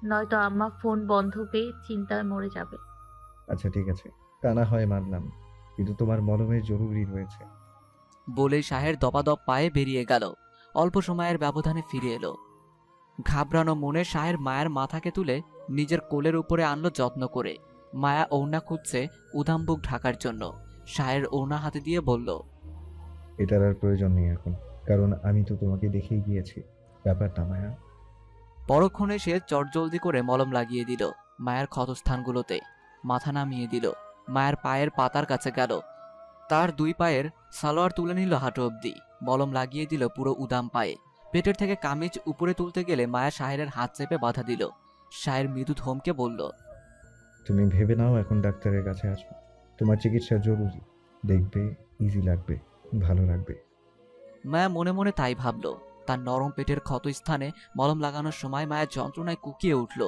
নয়তো আম্মা ফোন বন্ধ পেয়ে চিন্তায় মরে যাবে। আচ্ছা ঠিক আছে, তা না হয় মানলাম, কিন্তু তোমার মলমের জরুরি রয়েছে। বলেই শাহের দপাদপ পায়ে বেরিয়ে গেল। অল্প সময়ের ব্যবধানে ফিরে এলো। ঘাবড়ানো মনে শাহের মায়ের মাথাকে তুলে নিজের কোলের উপরে আনলো যত্ন করে। মায়া ওড়না খুঁজছে উধাম বুক ঢাকার জন্য। শাহের ওড়না হাতে দিয়ে বলল, এটার আর প্রয়োজন নেই এখন, কারণ আমি তো তোমাকে দেখেই গিয়েছি। ব্যাপারটা মায়া। পরক্ষণে সে চটজলদি করে মলম লাগিয়ে দিল মায়ের ক্ষতস্থানগুলোতে। মাথা নামিয়ে দিল, মায়ের পায়ের পাতার কাছে গেল। তার দুই পায়ের সালোয়ার তুলে নিল হাঁটু অবধি, মলম লাগিয়ে দিল পুরো উদাম পায়ে। পেটের থেকে কামিজ উপরে তুলতে গেলে মায়া শাহের হাত চেপে বাধা দিল। শাহের মৃদু ধমকে বলল, তুমি ভেবে নাও এখন ডাক্তারের কাছে আসবে, তোমার চিকিৎসা জরুরি। দেখবে ইজি লাগবে, ভালো লাগবে। মায়া মনে মনে তাই ভাবল। তার নরম পেটের ক্ষত স্থানে মলম লাগানোর সময় মায়া যন্ত্রণায় কুকিয়ে উঠল।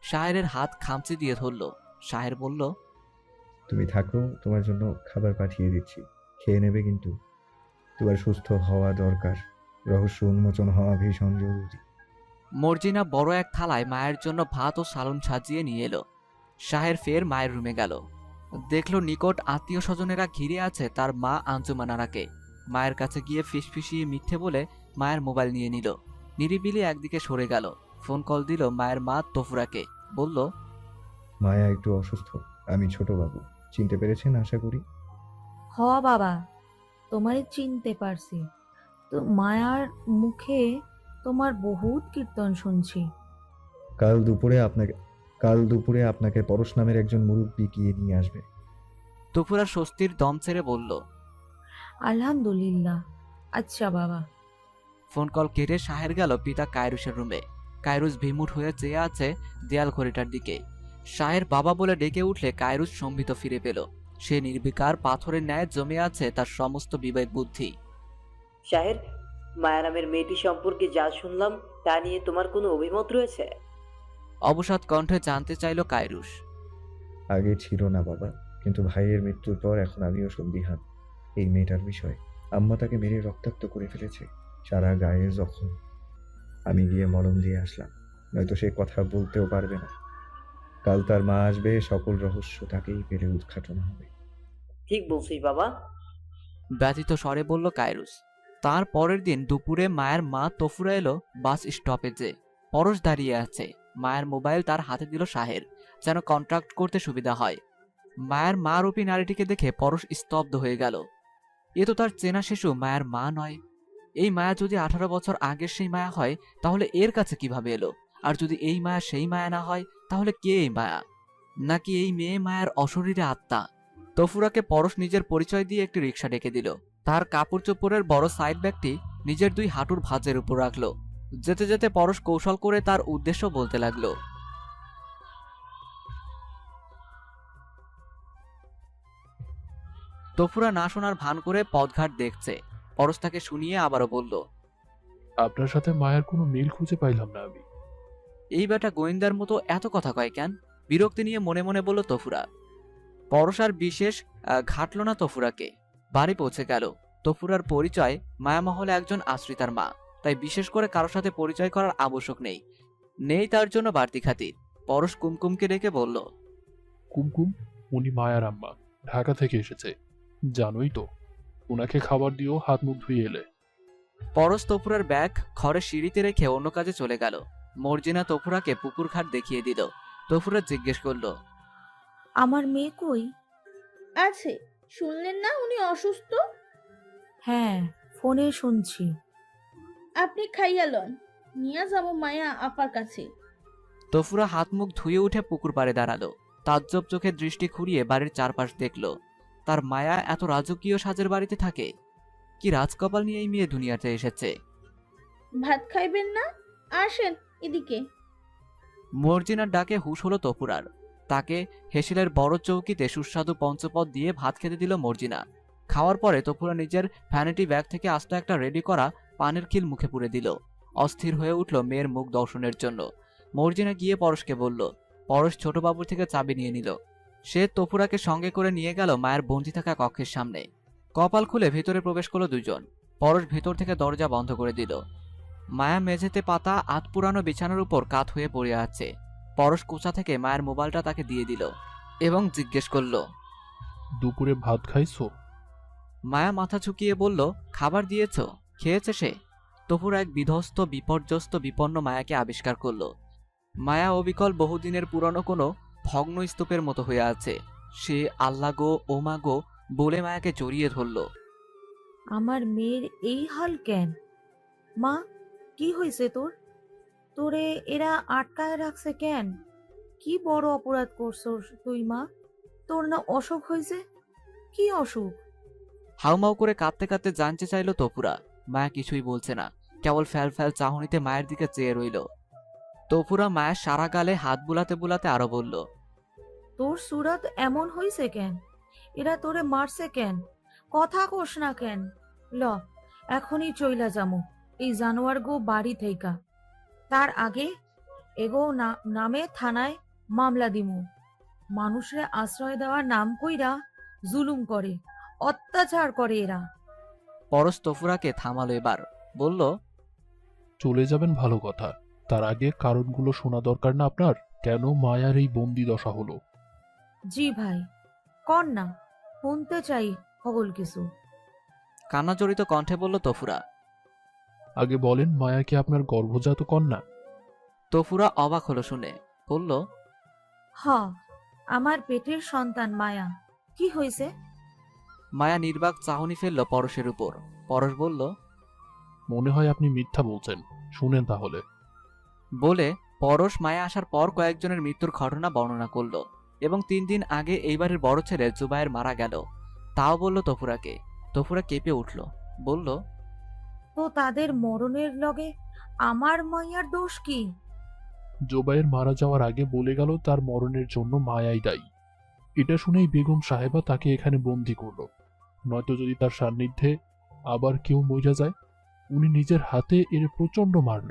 শাহের হাত খামচে দিয়ে ধরল। শাহের বলল, তুমি থাকো, তোমার জন্য খাবার পাঠিয়ে দিচ্ছি, খেয়ে নেবে কিন্তু। তোমার সুস্থ হওয়া দরকার, রহস্য উন্মোচন হওয়া ভীষণ জরুরি। মর্জিনা বড় এক থালায় মায়ের জন্য ভাত ও সালন সাজিয়ে নিয়ে এলো। শাহের ফের মায়ের রুমে গেল। দেখল নিকট আত্মীয় স্বজনেরা ঘিরে আছে তার মা আঞ্জুমানারাকে। মায়ের কাছে গিয়ে ফিসফিসিয়ে মিথ্যে বলে মায়ের মোবাইল নিয়ে নিল। নিরিবিলি একদিকে সরে গেল। ফোন কল দিল মায়ের মা তফুরাকে। বলল, মায়া একটু অসুস্থ, আমি ছোট বাবু, চিনতে পেরেছেন আশা করি। হ বাবা, তোমারে চিনতে পারছি তো। মায়ার মুখে তোমার বহুত কীর্তন শুনছি। কাল দুপুরে আপনাকে পরশ নামের একজন মুরব্বী গিয়ে নিয়ে আসবে। তফুরা স্বস্তির দম ছেড়ে বলল, আলহামদুলিল্লাহ। আচ্ছা বাবা। ফোন কল কেটে শাহের গেল পিতা কায়রুসের রুমে। কায়রুস বিমুট হয়ে চেয়ে আছে দেয়াল ঘড়িটার দিকে। শাহের বাবা বলে ডেকে উঠলে কায়রুস সম্ভিত ফিরে পেল। সে নির্বিকার পাথরের ন্যায় জমে আছে তার সমস্ত বিবেক বুদ্ধি। শাহের, মায়া নামের মেয়েটি সম্পর্কে যা শুনলাম তা নিয়ে তোমার কোনো অভিমত রয়েছে? অবসাদ কণ্ঠে জানতে চাইল কায়রুস। আগে ছিল না বাবা, কিন্তু ভাইয়ের মৃত্যুর পর এখন আমিও সন্দিহান এই মেয়েটার বিষয়ে। আম্মা তাকে মেরে রক্তাক্ত করে ফেলেছে, সারা গায়ে জখম। আমি গিয়ে মলম দিয়ে আসলাম, নয়তো সে কথা বলতেও পারবে না। কাল তার মা আসবে, সকল রহস্য তাকেই পেরে উদ্ঘাটন হবে। ঠিক বলছিস বাবা। ব্যথিত স্বরে বলল কায়রুস। তার পরের দিন দুপুরে মায়ের মা তফুরা এলো বাস স্টপেজে। পরশ দাঁড়িয়ে আছে। মায়ের মোবাইল তার হাতে দিল শাহের, যেন কন্ট্যাক্ট করতে সুবিধা হয়। মায়ের মা রূপী নারীটিকে দেখে পরশ স্তব্ধ হয়ে গেল। এ তো তার চেনা শিশু মায়ের মা নয়। এই মায়া যদি 18 বছর আগের সেই মায়া হয়, তাহলে এর কাছে কিভাবে এলো? আর যদি এই মায়া সেই মায়া না হয়, তাহলে কে এই মায়া? নাকি এই মেয়ে মায়ার অশরীরে আত্মা? তফুরাকে পরশ নিজের পরিচয় দিয়ে একটি রিক্সা ডেকে দিল। তার কাপড় চোপড়ের বড় সাইড ব্যাগটি নিজের দুই হাঁটুর ভাঁজের উপর রাখলো। যেতে যেতে পরশ কৌশল করে তার উদ্দেশ্য বলতে লাগলো। তফুরা না শোনার ভান করে পথঘাট দেখছে। পরশ তাকে শুনিয়ে আবারও বলল, আপনার সাথে মায়ের কোনো মিল খুঁজে পাইলাম না আমি। এই বেটা গোয়েন্দার মতো এত কথা কয় কেন? বিরক্তি নিয়ে মনে মনে বলল তফুরা। পরশ আর বিশেষ ঘাটল না তফুরাকে। বাড়ি পৌঁছে গেল। তফুরার পরিচয় মায়ামহলে একজন আশ্রিতার মা, তাই বিশেষ করে কারোর সাথে পরিচয় করার আবশ্যক নেই তার জন্য বাড়তি খাতির। পরশ কুমকুমকে ডেকে বলল, কুমকুম, উনি মায়ার আম্মা, ঢাকা থেকে এসেছে, জানোই তো। ওনাকে খাবার দিও, হাত মুখ ধুয়ে এলে। পরশ তফুরার ব্যাগ ঘরের সিঁড়িতে রেখে অন্য কাজে চলে গেল। মর্জিনা তফুরাকে পুকুর ঘাট দেখিয়ে দিল। তফুরা জিজ্ঞেস করল, আমার মেয়ে কই? আছে, শুনলেন না উনি অসুস্থ? হ্যাঁ, ফোনে শুনছি। আপনি খাইয়া লন, নিয়ে যাবো মায়া আপার কাছে। তফুরা হাত মুখ ধুয়ে উঠে পুকুর পাড়ে দাঁড়ালো। তাজ্জব চোখে দৃষ্টি ঘুরিয়ে বাড়ির চারপাশ দেখল। তার মায়া এত রাজকীয় সাজের বাড়িতে থাকে? কি রাজকপাল নিয়ে এই মেয়ে দুনিয়াতে এসেছে? ভাত খাইবেন না? আসেন এদিকে। মর্জিনার ডাকে হুঁশ হলো তফুরার। তাকে হেসেলের বড় চৌকিতে সুস্বাদু পঞ্চপদ দিয়ে ভাত খেতে দিল মর্জিনা। খাওয়ার পরে তপুরা নিজের ভ্যানিটি ব্যাগ থেকে আস্ত একটা রেডি করা পানের খিল মুখে পুরে দিল। অস্থির হয়ে উঠল মেয়ের মুখ দর্শনের জন্য। মর্জিনা গিয়ে পরশকে বলল। পরশ ছোটবাবুর থেকে চাবি নিয়ে নিল। সে তপুরাকে সঙ্গে করে নিয়ে গেল মায়ের বন্দি থাকা কক্ষের সামনে। কপাল খুলে ভেতরে প্রবেশ করলো দুজন। পরশ ভেতর থেকে দরজা বন্ধ করে দিল। মায়া মেঝেতে পাতা আত পুরানো বিছানার উপর কাত হয়ে পড়ে আছে। পরশ কোচা থেকে মায়ের মোবাইলটা তাকে দিয়ে দিল এবং জিজ্ঞেস করল, দুপুরে ভাত খাইছো? মায়া মাথা ঝুঁকিয়ে বলল, খাবার দিয়েছ? খেয়েছে সে? তপুরা এক বিধ্বস্ত বিপর্যস্ত বিপন্ন মায়াকে আবিষ্কার করল। মায়া অবিকল বহুদিনের পুরনো কোনো ভগ্ন স্তূপের মতো হয়ে আছে। সে আল্লাহ গো ওমা গো বলে মায়াকে জড়িয়ে ধরল। আমার মেয়ের এই হাল কেন? মা, কি হয়েছে তোর? তোরে এরা আটকায় রাখছে কেন? কি বড় অপরাধ করছস তুই মা? তোর না অসুখ হয়েছে? কি অসুখ? হাউমাউ করে কাঁদতে কাঁদতে জানতে চাইল তপুরা। মায়া কিছুই বলছে না, কেবল ফ্যাল ফ্যাল চাহনিতে মায়ের দিকে চেয়ে রইল। তপুরা মায়ের সারা গালে হাত বুলাতে বুলাতে আরো বলল, তোর সুরত এমন হইছে কেন? এরা তোরে মারছে কেন? কথা কোস না কেন? ল, এখনই চইলা যামু এই জানোয়ার গো বাড়ি থেইকা। তার আগে এগো নামে থানায় মামলা দিমু। মানুষরে আশ্রয় দেওয়ার নাম কইরা জুলুম করে, অত্যাচার করে এরা। পরশ তপুরাকে থামালো। এবার বলল, চলে যাবেন ভালো কথা, তার আগে কারণগুলো শোনা দরকার না আপনার? কেন মায়ার এই বন্দি দশা হলো? জি ভাই, কন না, শুনতে চাই সকল কিছু। কান্নাজড়িত কণ্ঠে বলল তফুরা। আগে বলেন, মায়া কি আপনার গর্ভজাত কন্যা? তফুরা অবাক হলো শুনে, বলল, হ, আমার পেটের সন্তান মায়া। কি হয়েছে? মায়া নির্বাক চাহনি ফেলল পরশের উপর। পরশ বলল, মনে হয় আপনি মিথ্যা বলছেন, শুনেন তাহলে। বলে পরশ মায়া আসার পর কয়েকজনের মৃত্যুর ঘটনা বর্ণনা করল এবং 3 দিন আগে এইবারের বড় ছেলে জুবায়ের মারা গেল তাও বলল তফুরাকে। তফুরা কেঁপে উঠল, বলল, তো তাদের মরণের লগে আমার মায়ার দোষ কি? জোবাইয়ের মারা যাওয়ার আগে বলে গেল তার মরণের জন্য মায়াই দায়ী। এটা শুনেই বেগম সাহেবা তাকে এখানে বন্দি করল। নয়তো যদি তার সান্নিধ্যে আবার কেউ মইরা যায়। উনি নিজের হাতে এর প্রচন্ড মারল,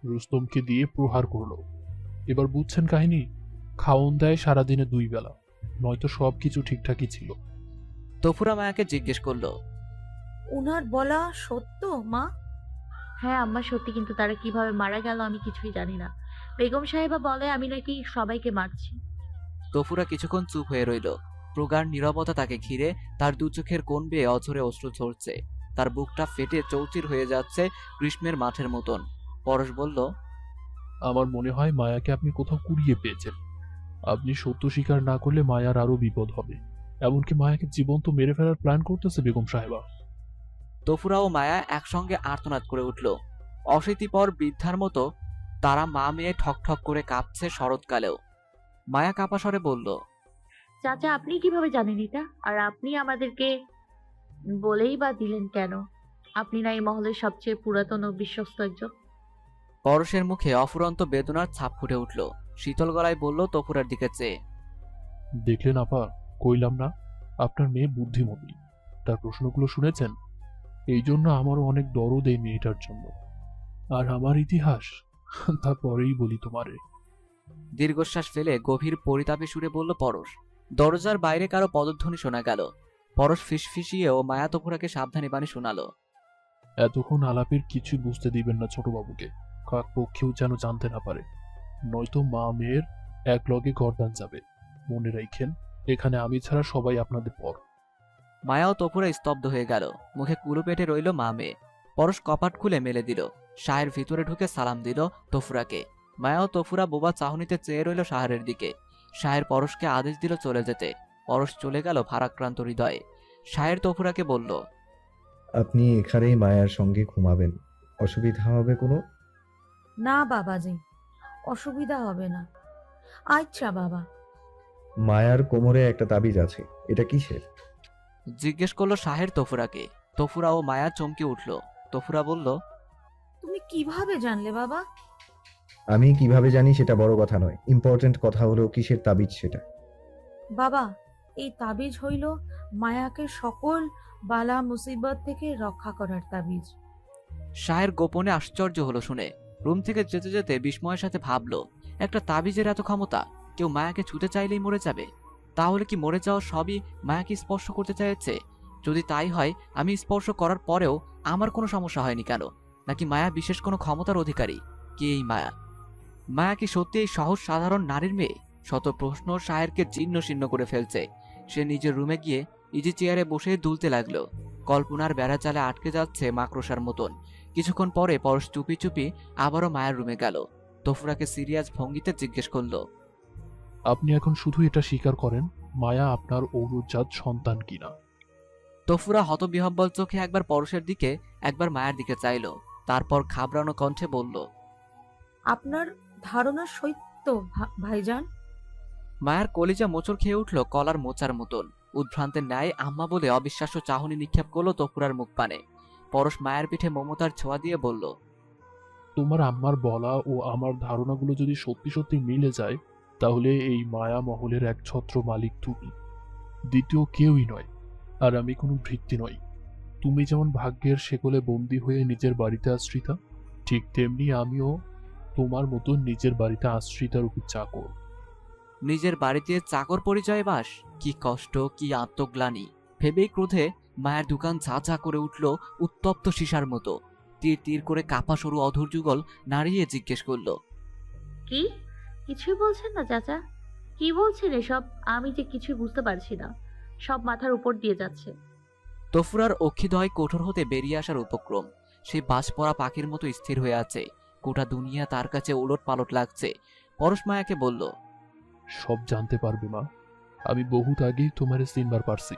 রুস্তমকে দিয়ে প্রহার করলো। এবার বুঝছেন কাহিনী? খাওন দেয় সারাদিনে 2 বেলা, নয়তো সবকিছু ঠিকঠাকই ছিল। তফুরা মায়াকে জিজ্ঞেস করল, উনার বলা সত্য মা? হ্যাঁ আম্মা সত্যি, কিন্তু তারা কিভাবে মারা গেল আমি কিছুই জানি না। বেগম সাহেবা বলে আমি নাকি সবাইকে মারছি। তফুরা কিছুক্ষণ চুপ হয়ে রইল। প্রগাঢ় নীরবতা তাকে ঘিরে। তার 2 চোখের কোণ বেয়ে অঝরে অশ্রু ঝরছে। তার বুকটা ফেটে চৌচির হয়ে যাচ্ছে গ্রীষ্মের মাঠের মতন। পরশ বলল, আমার মনে হয় মায়াকে আপনি কোথাও কুড়িয়ে পেয়েছেন। আপনি সত্য স্বীকার না করলে মায়ার আরো বিপদ হবে। এমনকি মায়াকে জীবন্ত মেরে ফেলার প্ল্যান করতেছে বেগম সাহেবা। তফুরা ও মায়া একসঙ্গে আর্তনাদ করে উঠল। অশীতিপর বৃদ্ধার মতো তারা মা মেয়ে ঠক ঠক করে কাঁপছে শরৎকালেও। মায়া কাঁপা স্বরে বলল, চাচা আপনি কিভাবে জানেন এটা? আর আপনি আমাদেরকে বলেই বা দিলেন কেন? আপনি না এই মহলের সবচেয়ে পুরাতন ও বিশ্বস্ত একজন। পরশের মুখে অফুরন্ত বেদনার ছাপ ফুটে উঠল। শীতল গলায় বলল তফুরার দিকে চেয়ে, দেখলেন আপা, কইলাম না আপনার মেয়ে বুদ্ধিমতী। তার প্রশ্নগুলো শুনেছেন? এই জন্য আমারও অনেক দরদ এই মেয়েটার জন্য। আর আমার ইতিহাস তারপরেই বলি তোমারে। দীর্ঘশ্বাস ফেলে গভীর পরিতাপে সুরে বলল পরশ। দরজার বাইরে কারো পদধ্বনি শোনা গেল। পরশ ফিসফিসিয়েও মায়া তফুরাকে সাবধানী বাণী শোনালো, এতক্ষণ আলাপের কিছুই বুঝতে দিবেন না ছোটবাবুকে, কাক পক্ষেও যেন জানতে না পারে, নয়তো মা মেয়ের এক লগে গর্দান যাবে। মনে রাখেন, এখানে আমি ছাড়া সবাই আপনাদের পর। মায়া ও তফুরা স্তব্ধ হয়ে গেল। মুখে কুলু পেটে রইল মা মেয়ে। পরশ কপাট খুলে মেলে দিল। শাহের ভিতরে ঢুকে সালাম দিল তফুরাকে। মায়া ও তফুরা বোবা চাহনিতে চেয়ে রইল শাহের দিকে। শাহের পরশকে আদেশ দিল চলে যেতে। পরশ চলে গেল ভারাক্রান্ত হৃদয়ে। শাহের তফুরাকে বলল, আপনি এখানেই মায়ার সঙ্গে ঘুমাবেন, অসুবিধা হবে কোনো? না বাবাজি, অসুবিধা হবে না। আচ্ছা বাবা। মায়ার কোমরে একটা তাবিজ আছে, এটা কিসের? জিজ্ঞেস করলো শাহের তফুরাকে। তফুরা ও মায়া চমকে উঠল। তফুরা বলল, তুমি কিভাবে জানলে বাবা? আমি কিভাবে জানি সেটা বড় কথা নয়, ইম্পর্ট্যান্ট কথা হলো কিসের তাবিজ সেটা। বাবা, এই তাবিজ হইল মায়াকে সকল বালা মুসিবত থেকে রক্ষা করার তাবিজ। শাহের গোপনে আশ্চর্য হলো শুনে। রুম থেকে যেতে যেতে বিস্ময়ের সাথে ভাবলো, একটা তাবিজের এত ক্ষমতা! কেউ মায়াকে ছুতে চাইলেই মরে যাবে। তাহলে কি মরে যাওয়া সবই মায়াকে স্পর্শ করতে চাইছে? যদি তাই হয়, আমি স্পর্শ করার পরেও আমার কোনো সমস্যা হয়নি কেন? নাকি মায়া বিশেষ কোনো ক্ষমতার অধিকারী? কে এই মায়া? মায়া কি সত্যি এই সহজ সাধারণ নারীর মেয়ে? শত প্রশ্ন শাহেরকে জীর্ণ শীর্ণ করে ফেলছে। সে নিজের রুমে গিয়ে ইজি চেয়ারে বসে দুলতে লাগলো। কল্পনার বেড়াজালে আটকে যাচ্ছে মাকড়সার মতন। কিছুক্ষণ পরে পরশ চুপি চুপি আবারও মায়ের রুমে গেল। তফুরাকে সিরিয়াস ভঙ্গিতে জিজ্ঞেস করলো, আপনি এখন শুধু এটা স্বীকার করেন মায়া আপনার ঔরজাত সন্তান কিনা? তফুরা হতবিহ্বল চোখে একবার পরশের দিকে একবার মায়ের দিকে চাইল, তারপর ঘাবড়ানো কণ্ঠে বলল, আপনার ধারণা সত্য ভাইজান। মায়ের কলিজা মোচড় খেয়ে উঠল কলার মোচার মতন। উদ্ভ্রান্তের ন্যায় আম্মা বলে অবিশ্বাস্য চাহনি নিক্ষেপ করলো তফুরার মুখ পানে। পরশ মায়ের পিঠে মমতার ছোঁয়া দিয়ে বলল, তোমার আম্মার বলা ও আমার ধারণাগুলো যদি সত্যি সত্যি মিলে যায়, তাহলে এই মায়া মহলের একছত্র মালিক তুমি, দ্বিতীয় কেউই নয়। আর আমি কোনো ভৃত্তি নই। তুমি যেমন ভাগ্যের শেকলে বন্দী হয়ে নিজের বাড়িতে আশ্রিতা, ঠিক তেমনি আমিও তোমার মতো নিজের বাড়িতে আশ্রিতারূপী চাকর। নিজের বাড়িতে চাকর পরিচয় বাস! কি কষ্ট, কি আত্মগ্লানি! ভেবেই ক্রোধে মায়ের দোকান ঝা ঝা করে উঠল উত্তপ্ত সীসার মতো। তীর তীর করে কাপা সরু অধর যুগল নাড়িয়ে জিজ্ঞেস করল, কি? কিছুই বলছেন না চাচা? কি বলছেন এসব? আমি যে কিছুই বুঝতে পারছি না, সব মাথার উপর দিয়ে যাচ্ছে। তফুরার অক্ষিদয় কঠোর হতে বেরিয়ে আসার উপক্রম। সে বাজ পড়া পাখির মতো স্থির হয়ে আছে। গোটা দুনিয়া তার কাছে ওলট পালট লাগছে। পরশ মায়াকে বলল, সব জানতে পারবে মা। আমি বহুত আগেই তোমারে চিনবার পারছি,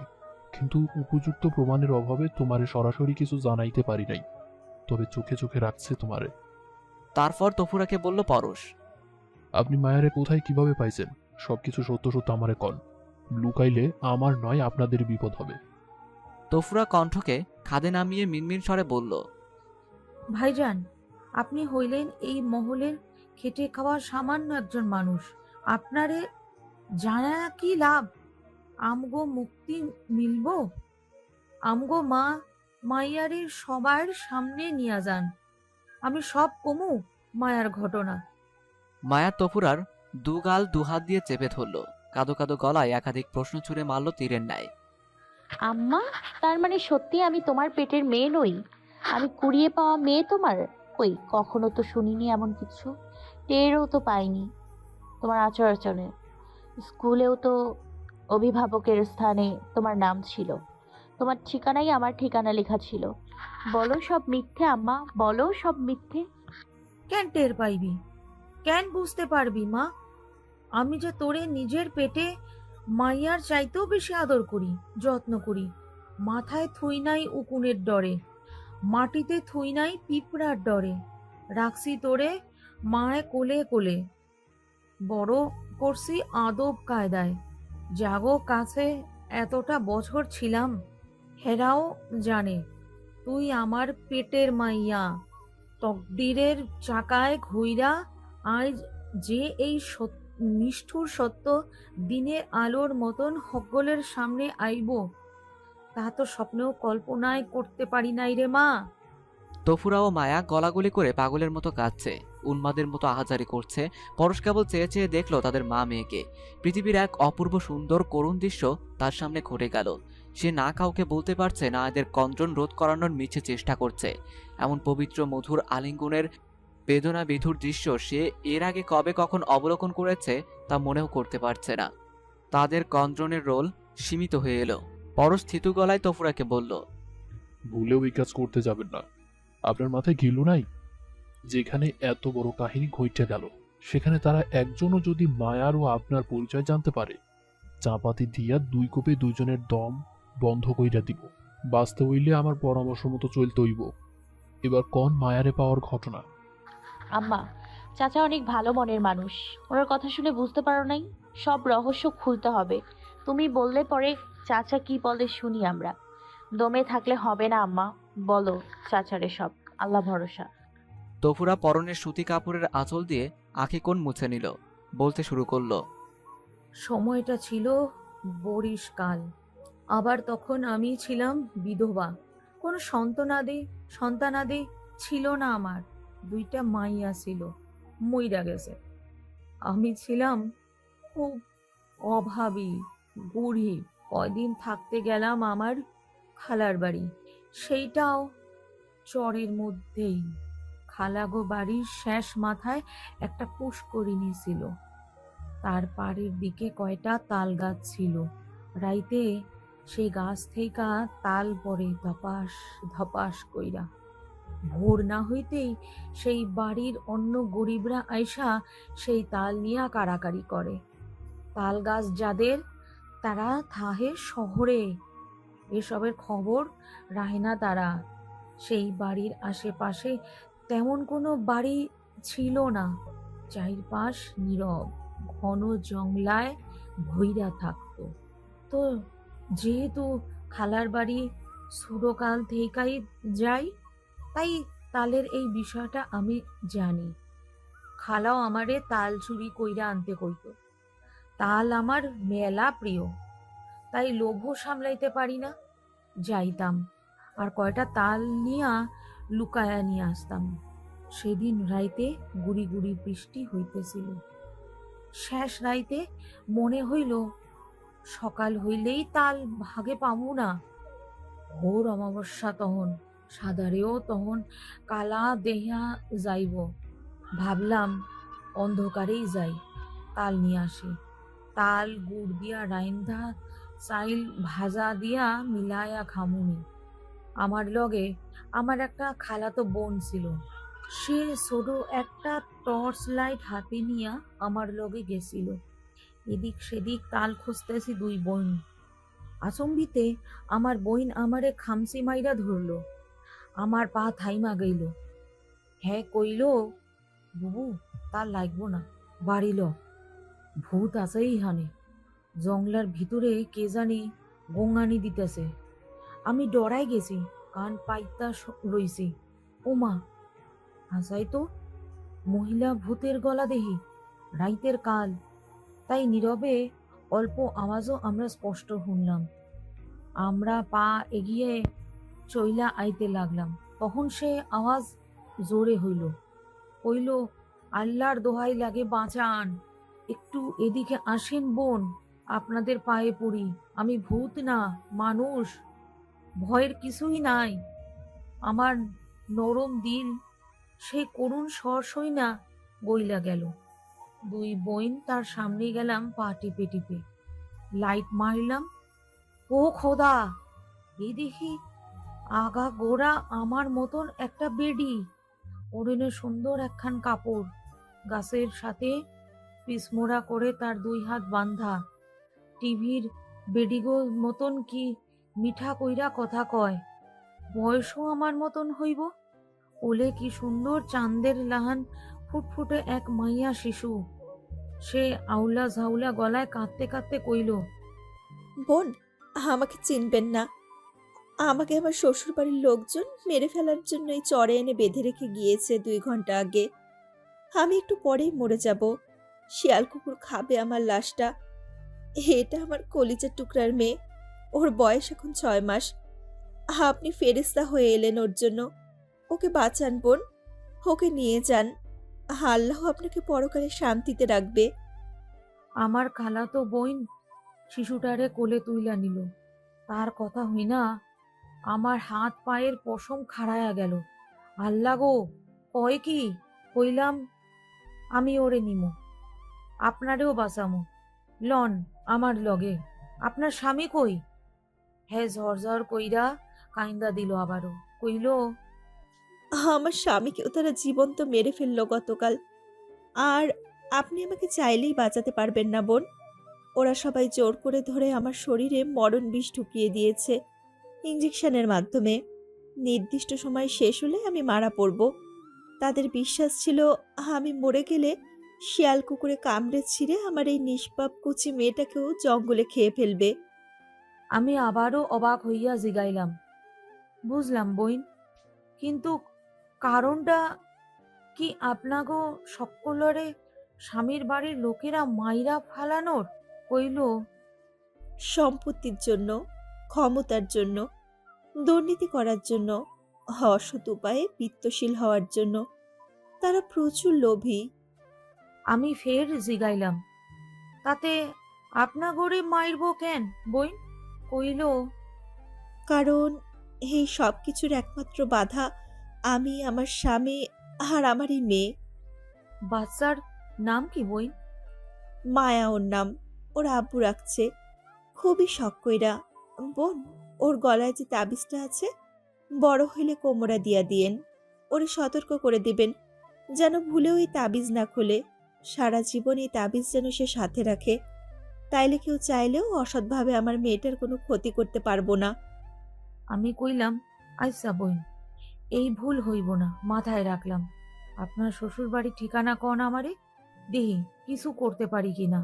কিন্তু উপযুক্ত প্রমাণের অভাবে তোমারে সরাসরি কিছু জানাইতে পারি নাই। তবে চোখে চোখে রাখছে তোমারে। তারপর তফুরাকে বলল পরশ, আপনি মায়ারে কোথায় কিভাবে পাইছেন? সবকিছু সত্য সত্য আমারে কন। লুকাইলে আমার নয় আপনাদের বিপদ হবে। তফুরা কণ্ঠকে খাদে নামিয়ে মিনমিন স্বরে বলল, ভাইজান, আপনি হইলেন এই মহলের খেটে খাওয়া সামান্য একজন মানুষ। আপনারে জানা কি লাভ? আমগো মুক্তি মিলব? আমগো মা মাইয়ারে সবার সামনে নিয়ে যান, আমি সব কমু মায়ার ঘটনা। মায়া তফুরার দুগাল দুহাত দিয়ে চেপে ধরল। কাদো কাদো গলায় একাধিক প্রশ্ন ছুড়ে মারল তীরের ন্যায়। আম্মা, তার মানে সত্যি আমি তোমার পেটের মেয়ে নই? আমি কুড়িয়ে পাওয়া মেয়ে তোমার? কই, কখনো তো শুনিনি এমন কিছু, টেরও তো পাইনি তোমার আচার আচরণে। স্কুলেও তো অভিভাবকের স্থানে তোমার নাম ছিল, তোমার ঠিকানাই আমার ঠিকানা লেখা ছিল। বলো সব মিথ্যে আম্মা, বলো সব মিথ্যে। কেন টের পাইবি? কেন বুঝতে পারবি মা? আমি যে তোরে নিজের পেটে মাইয়ার চাইতেও বেশি আদর করি, যত্ন করি। মাথায় থুই নাই উকুনের ডরে, মাটিতে থুই নাই পিঁপড়ার ডরে। রাখছি তোরে মায় কোলে কোলে, বড় করছি আদব কায়দায়। জাগো কাছে এতটা বছর ছিলাম, হেরাও জানে তুই আমার পেটের মাইয়া। তকদিরের চাকায় ঘুইরা আজ যে এই নিষ্ঠুর সত্য দিনের আলোর মতন সকলের সামনে আইব, তা তো স্বপ্নেও কল্পনায় করতে পারি নাই রে মা। তফুরা ও মায়া গলাগলি করে পাগলের মতো কাঁদছে, উন্মাদের মতো আহাজারি করছে। পরশ কেবল চেয়ে চেয়ে দেখলো তাদের মা মেয়েকে। পৃথিবীর এক অপূর্ব সুন্দর করুণ দৃশ্য তার সামনে ঘটে গেল। সে না কাউকে বলতে পারছে না এদের কন্দ্রণ রোধ করানোর মিছে চেষ্টা করছে। এমন পবিত্র মধুর আলিঙ্গনের বেদনা বিধুর দৃশ্য সে এর আগে কবে কখন অবলোকন করেছে তা মনেও করতে পারছে না। তাদের কন্দ্রণের রোল সীমিত হয়ে এলো। পরশ থিতু গলায় তফুরাকে বলল, ভুলেও এই কাজ করতে যাবেন না। আপনার মাথায় ঘিলু নাই? যেখানে এত বড় কাহিনী ঘটে গেল, সেখানে তারা একজনও যদি মায়ার ও আপনার পরিচয় জানতে পারে, চাপাতি দিয়া দুই কোপে দুইজনের দম বন্ধ কইরা দিব। বাঁচতে হইলে আমার পরামর্শ মতো চলতে হইব। এবার কোন মায়ারে পাওয়ার ঘটনা? আম্মা, চাচা অনেক ভালো মনের মানুষ, ওনার কথা শুনে বুঝতে পারো নাই? সব রহস্য খুলতে হবে। তুমি বললে পরে চাচা কি বলে শুনি আমরা। দমে থাকলে হবে না আম্মা, বলো চাচারে সব, আল্লাহ ভরসা। তফুরা পরনের সুতি কাপড়ের আঁচল দিয়ে আঁখি কোণ মুছে নিল, বলতে শুরু করলো। সময়টা ছিল বরিশকাল। আবার তখন আমি ছিলাম বিধবা। কোনো সন্তানাদি ছিল না আমার। 2টা মাইয়া ছিল, মইরা গেছে। আমি ছিলাম খুব অভাবী, গরিব। কয়দিন থাকতে গেলাম আমার খালার বাড়ি, সেইটাও চরের মধ্যেই। খালাগো বাড়ির শেষ মাথায় একটা পুষ্করিণী ছিল, তার পাড়ের দিকে কয়টা তাল গাছ ছিল। রাইতে সেই গাছ থেকে তাল পড়ে ধপাস ধপাস কইরা। ভোর না হইতেই সেই বাড়ির অন্য গরিবরা আইসা সেই তাল নিয়া কাড়াকাড়ি করে। তাল গাছ যাদের, তারা থাহে শহরে, এসবের খবর রাহে না তারা। সেই বাড়ির আশেপাশে তেমন কোনো বাড়ি ছিল না, চারপাশ নীরব, ঘন জংলায় ভইরা থাকতো। তো যেহেতু খালার বাড়ি ছোটকাল থেকেই যাই, তাই তালের এই বিষয়টা আমি জানি। খালাও আমারে তাল চুরি কইরা আনতে কইতো। তাল আমার মেলা প্রিয়, তাই লোভও সামলাইতে পারি না। যাইতাম আর কয়টা তাল নিয়া লুকায়া নিয়ে আসতাম। সেদিন রাইতে গুড়ি গুড়ি বৃষ্টি হইতেছিল। শেষ রাইতে মনে হইল সকাল হইলেই তাল ভাগে পাবো না। ঘোর অমাবস্যা তখন, সাদারেও তখন কালা দেহা যাইব। ভাবলাম অন্ধকারেই যাই, তাল নিয়ে আসি। তাল গুড় দিয়া রাইন্ধা চাইল ভাজা দিয়া মিলায়া খামুনি। আমার লগে আমার একটা খালাতো বোন ছিল, সে ছোট একটা টর্চ লাইট হাতে নিয়া আমার লগে গেছিল। এদিক সেদিক তাল খুঁজতেছি 2 বোন। আচম্বিতে আমার বোন আমারে খামচি মাইরা ধরলো। আমার পা থাইমা গইল। হ্যাঁ কইল, বুবু তার লাগবো না, বাড়িল, ভূত আছে ইহানে। জংলার ভিতরে কে জানি গোঙানি দিতেছে। আমি ডরাই গেছি, কান পাইতা রইছি। ওমা, হাসাই তো, মহিলা ভূতের গলা দেহি, রাইতের কাল। তাই নীরবে অল্প আওয়াজও আমরা স্পষ্ট শুনলাম। আমরা পা এগিয়ে চইলা আইতে লাগলাম। তখন সে আওয়াজ জোরে হইল, কইল, আল্লাহর দোহাই লাগে বাঁচান, একটু এদিকে আসেন বোন, আপনাদের পায়ে পড়ি, আমি ভূত না, মানুষ, ভয়ের কিছুই নাই। আমার নরম দিল সেই করুণ স্বর সই না বইলা গেল। 2 বোন তার সামনে গেলাম, পা টিপে টিপে লাইট মারলাম। ও খোদা, এই দেখি আগা গোড়া আমার মতন একটা বেডি, পরনে সুন্দর একখান কাপড়, গাছের সাথে পিসমোড়া করে তার 2 হাত বান্ধা। টিভির বেডিগো মতন কি মিঠা কইরা কথা কয়। বয়সও আমার মতন হইব। ওলে কি সুন্দর চাঁদের লাহান ফুটফুটে এক মাইয়া শিশু। সে আউলা ঝাউলা গলায় কাঁদতে কাঁদতে কইল, বোন, আমাকে চিনবেন না। আমাকে আমার শ্বশুর বাড়ির লোকজন মেরে ফেলার জন্য এই চরে এনে বেঁধে রেখে গিয়েছে 2 ঘন্টা আগে। আমি একটু পরেই মরে যাব। শিয়াল কুকুর খাবে আমার লাশটা। এটা আমার কলিজার টুকরার মেয়ে, ওর বয়স এখন 6 মাস। আপনি ফেরেশতা হয়ে এলেন ওর জন্য। ওকে বাঁচান বোন, ওকে নিয়ে যান। আল্লাহ আপনাকে পরকালে শান্তিতে রাখবে। আমার খালাতো বোন শিশুটারে কোলে তুইলা নিল। তার কথা হই না আমার হাত পায়ের পশম খাড়ায়া গেল। আল্লাহ গো, কয় কি? কইলাম, আমি ওরে নিমু, আপনারেও বাঁচামু, লন আমার লগে। আপনার স্বামী কই? হ্যাঁ ঝরঝর কইরা কাইন্দা দিল। আবারও কইল, আমার স্বামীকেও তারা জীবন্ত মেরে ফেললো গতকাল। আর আপনি আমাকে চাইলেই বাঁচাতে পারবেন না বোন। ওরা সবাই জোর করে ধরে আমার শরীরে মরণ বিষ ঢুকিয়ে দিয়েছে ইঞ্জেকশনের মাধ্যমে। নির্দিষ্ট সময় শেষ হলে আমি মারা পড়ব। তাদের বিশ্বাস ছিল আমি মরে গেলে শিয়াল কুকুরে কামড়ে ছিঁড়ে আমার এই নিষ্পাপ কুচি মেয়েটাকেও জঙ্গলে খেয়ে ফেলবে। আমি আবারও অবাক হইয়া জিগাইলাম, বুঝলাম বইন, কিন্তু কারণটা কি আপনাগো সকলরে স্বামীর বাড়ির লোকেরা মাইরা ফালানোর কইল? সম্পত্তির জন্য, ক্ষমতার জন্য, দুর্নীতি করার জন্য, অসৎ উপায়ে বিত্তশীল হওয়ার জন্য। তারা প্রচুর লোভী। আমি ফের জিগাইলাম, তাতে আপনাগরে মাইরব কেন বই? কইল, কারণ এই সব কিছুর একমাত্র বাধা আমি, আমার স্বামী আর আমার এই মেয়ে। বাচ্চার নাম কি বই? মায়া ওর নাম, ওর আব্বু রাখছে। খুবই শখ কইরা। বোন, ওর গলায় যে তাবিজটা আছে, বড় হইলে কোমরা দিয়া দিয়েন। ওরে সতর্ক করে দিবেন যেন ভুলেও এই তাবিজ না খুলে। সারা জীবন এই তাবিজ যেন সে সাথে রাখে। তাইলে কেউ চাইলেও অসৎভাবে আমার মেয়েটার কোনো ক্ষতি করতে পারবো না। আমি কইলাম, আচ্ছা বইন, এই ভুল হইব না, মাথায় রাখলাম। আপনার শ্বশুর বাড়ির ঠিকানা কন আমারে, দেহি কিছু করতে পারি কিনা।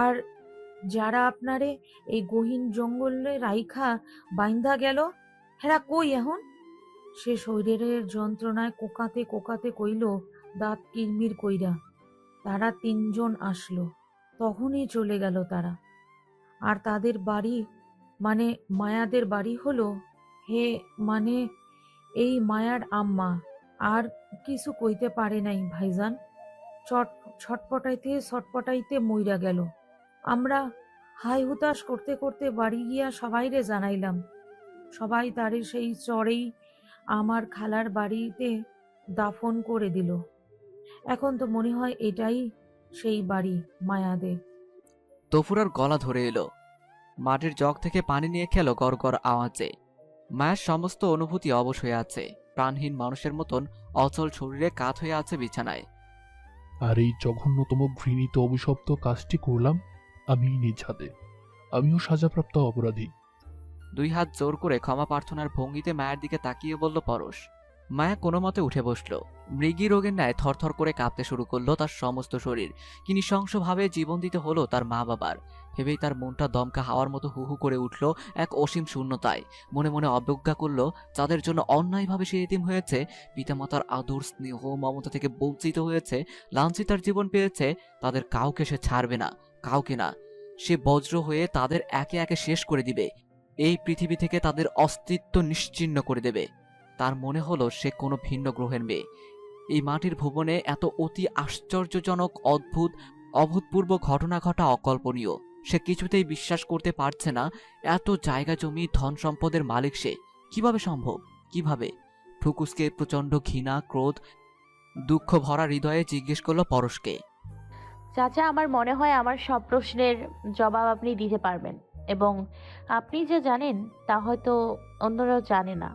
আর যারা আপনারে এই গহীন জঙ্গলে রাইখা বাইন্ধা গেল, হেরা কই এখন? সে শরীরের যন্ত্রণায় কোকাতে কোকাতে কইল, দাঁত কিরমির কইরা, তারা 3 জন আসলো, তখনই চলে গেল তারা। আর তাদের বাড়ি মানে মায়াদের বাড়ি হলো, হে মানে এই মায়ার আম্মা। আর কিছু কইতে পারে নাই ভাইজান, ছটপটাইতে মইরা গেল। আমরা হাই হুতাশ করতে করতে বাড়ি গিয়া সবাইরে জানাইলাম। সবাই তারে সেই চরেই আমার খালার বাড়িতে দাফন করে দিল। এখন তো মনে হয় এটাই সেই বাড়ি মায়াদের। তফুরার গলা ধরে এলো। মাটির জগ থেকে পানি নিয়ে খেলো গড়গড় আওয়াজে। মায়ের সমস্ত অনুভূতি অবশ হয়ে আছে। প্রাণহীন মানুষের মতন অচল শরীরে কাত হয়ে আছে বিছানায়। আর এই জঘন্যতম ঘৃণিত অভিশপ্ত কাজটি করলাম আমি নিজ হাতে। আমিও সাজাপ্রাপ্ত অপরাধী। 2 হাত জোর করে ক্ষমা প্রার্থনার ভঙ্গিতে মায়ের দিকে তাকিয়ে বলল পরশ। মায়া কোনো মতে উঠে বসল। মৃগী রোগের ন্যায় থরথর করে কাঁপতে শুরু করলো তার সমস্ত শরীর। কি নৃশংসভাবে জীবন দিতে হলো তার মা বাবার। ভেবেই তার মনটা দমকা হাওয়ার মতো হু হু করে উঠল এক অসীম শূন্যতায়। মনে মনে অবজ্ঞা করল যাদের জন্য অন্যায়ভাবে সে এতিম হয়েছে, পিতামাতার আদর স্নেহ মমতা থেকে বঞ্চিত হয়েছে, লাঞ্ছিতার জীবন পেয়েছে, তাদের কাউকে সে ছাড়বে না, কাউকে না। সে বজ্র হয়ে তাদের একে একে শেষ করে দিবে। এই পৃথিবী থেকে তাদের অস্তিত্ব নিশ্চিহ্ন করে দেবে। তার মনে হলো সে কোনো ভিন্ন গ্রহের মেয়ে। এই মাটির ভুবনে এত অতি আশ্চর্যজনক অদ্ভুত অভূতপূর্ব ঘটনা ঘটা অকল্পনীয়। সে কিছুতেই বিশ্বাস করতে পারছে না এত জায়গা জমি ধন সম্পদের মালিক সে। কিভাবে সম্ভব? কিভাবে? ফুকুসকে প্রচণ্ড ঘৃণা ক্রোধ দুঃখ ভরা হৃদয়ে জিজ্ঞেস করলো পরশকে। চাচা, আমার মনে হয় আমার সব প্রশ্নের জবাব আপনি দিতে পারবেন, এবং আপনি যে জানেন তা হয়তো অন্যরাও জানে না।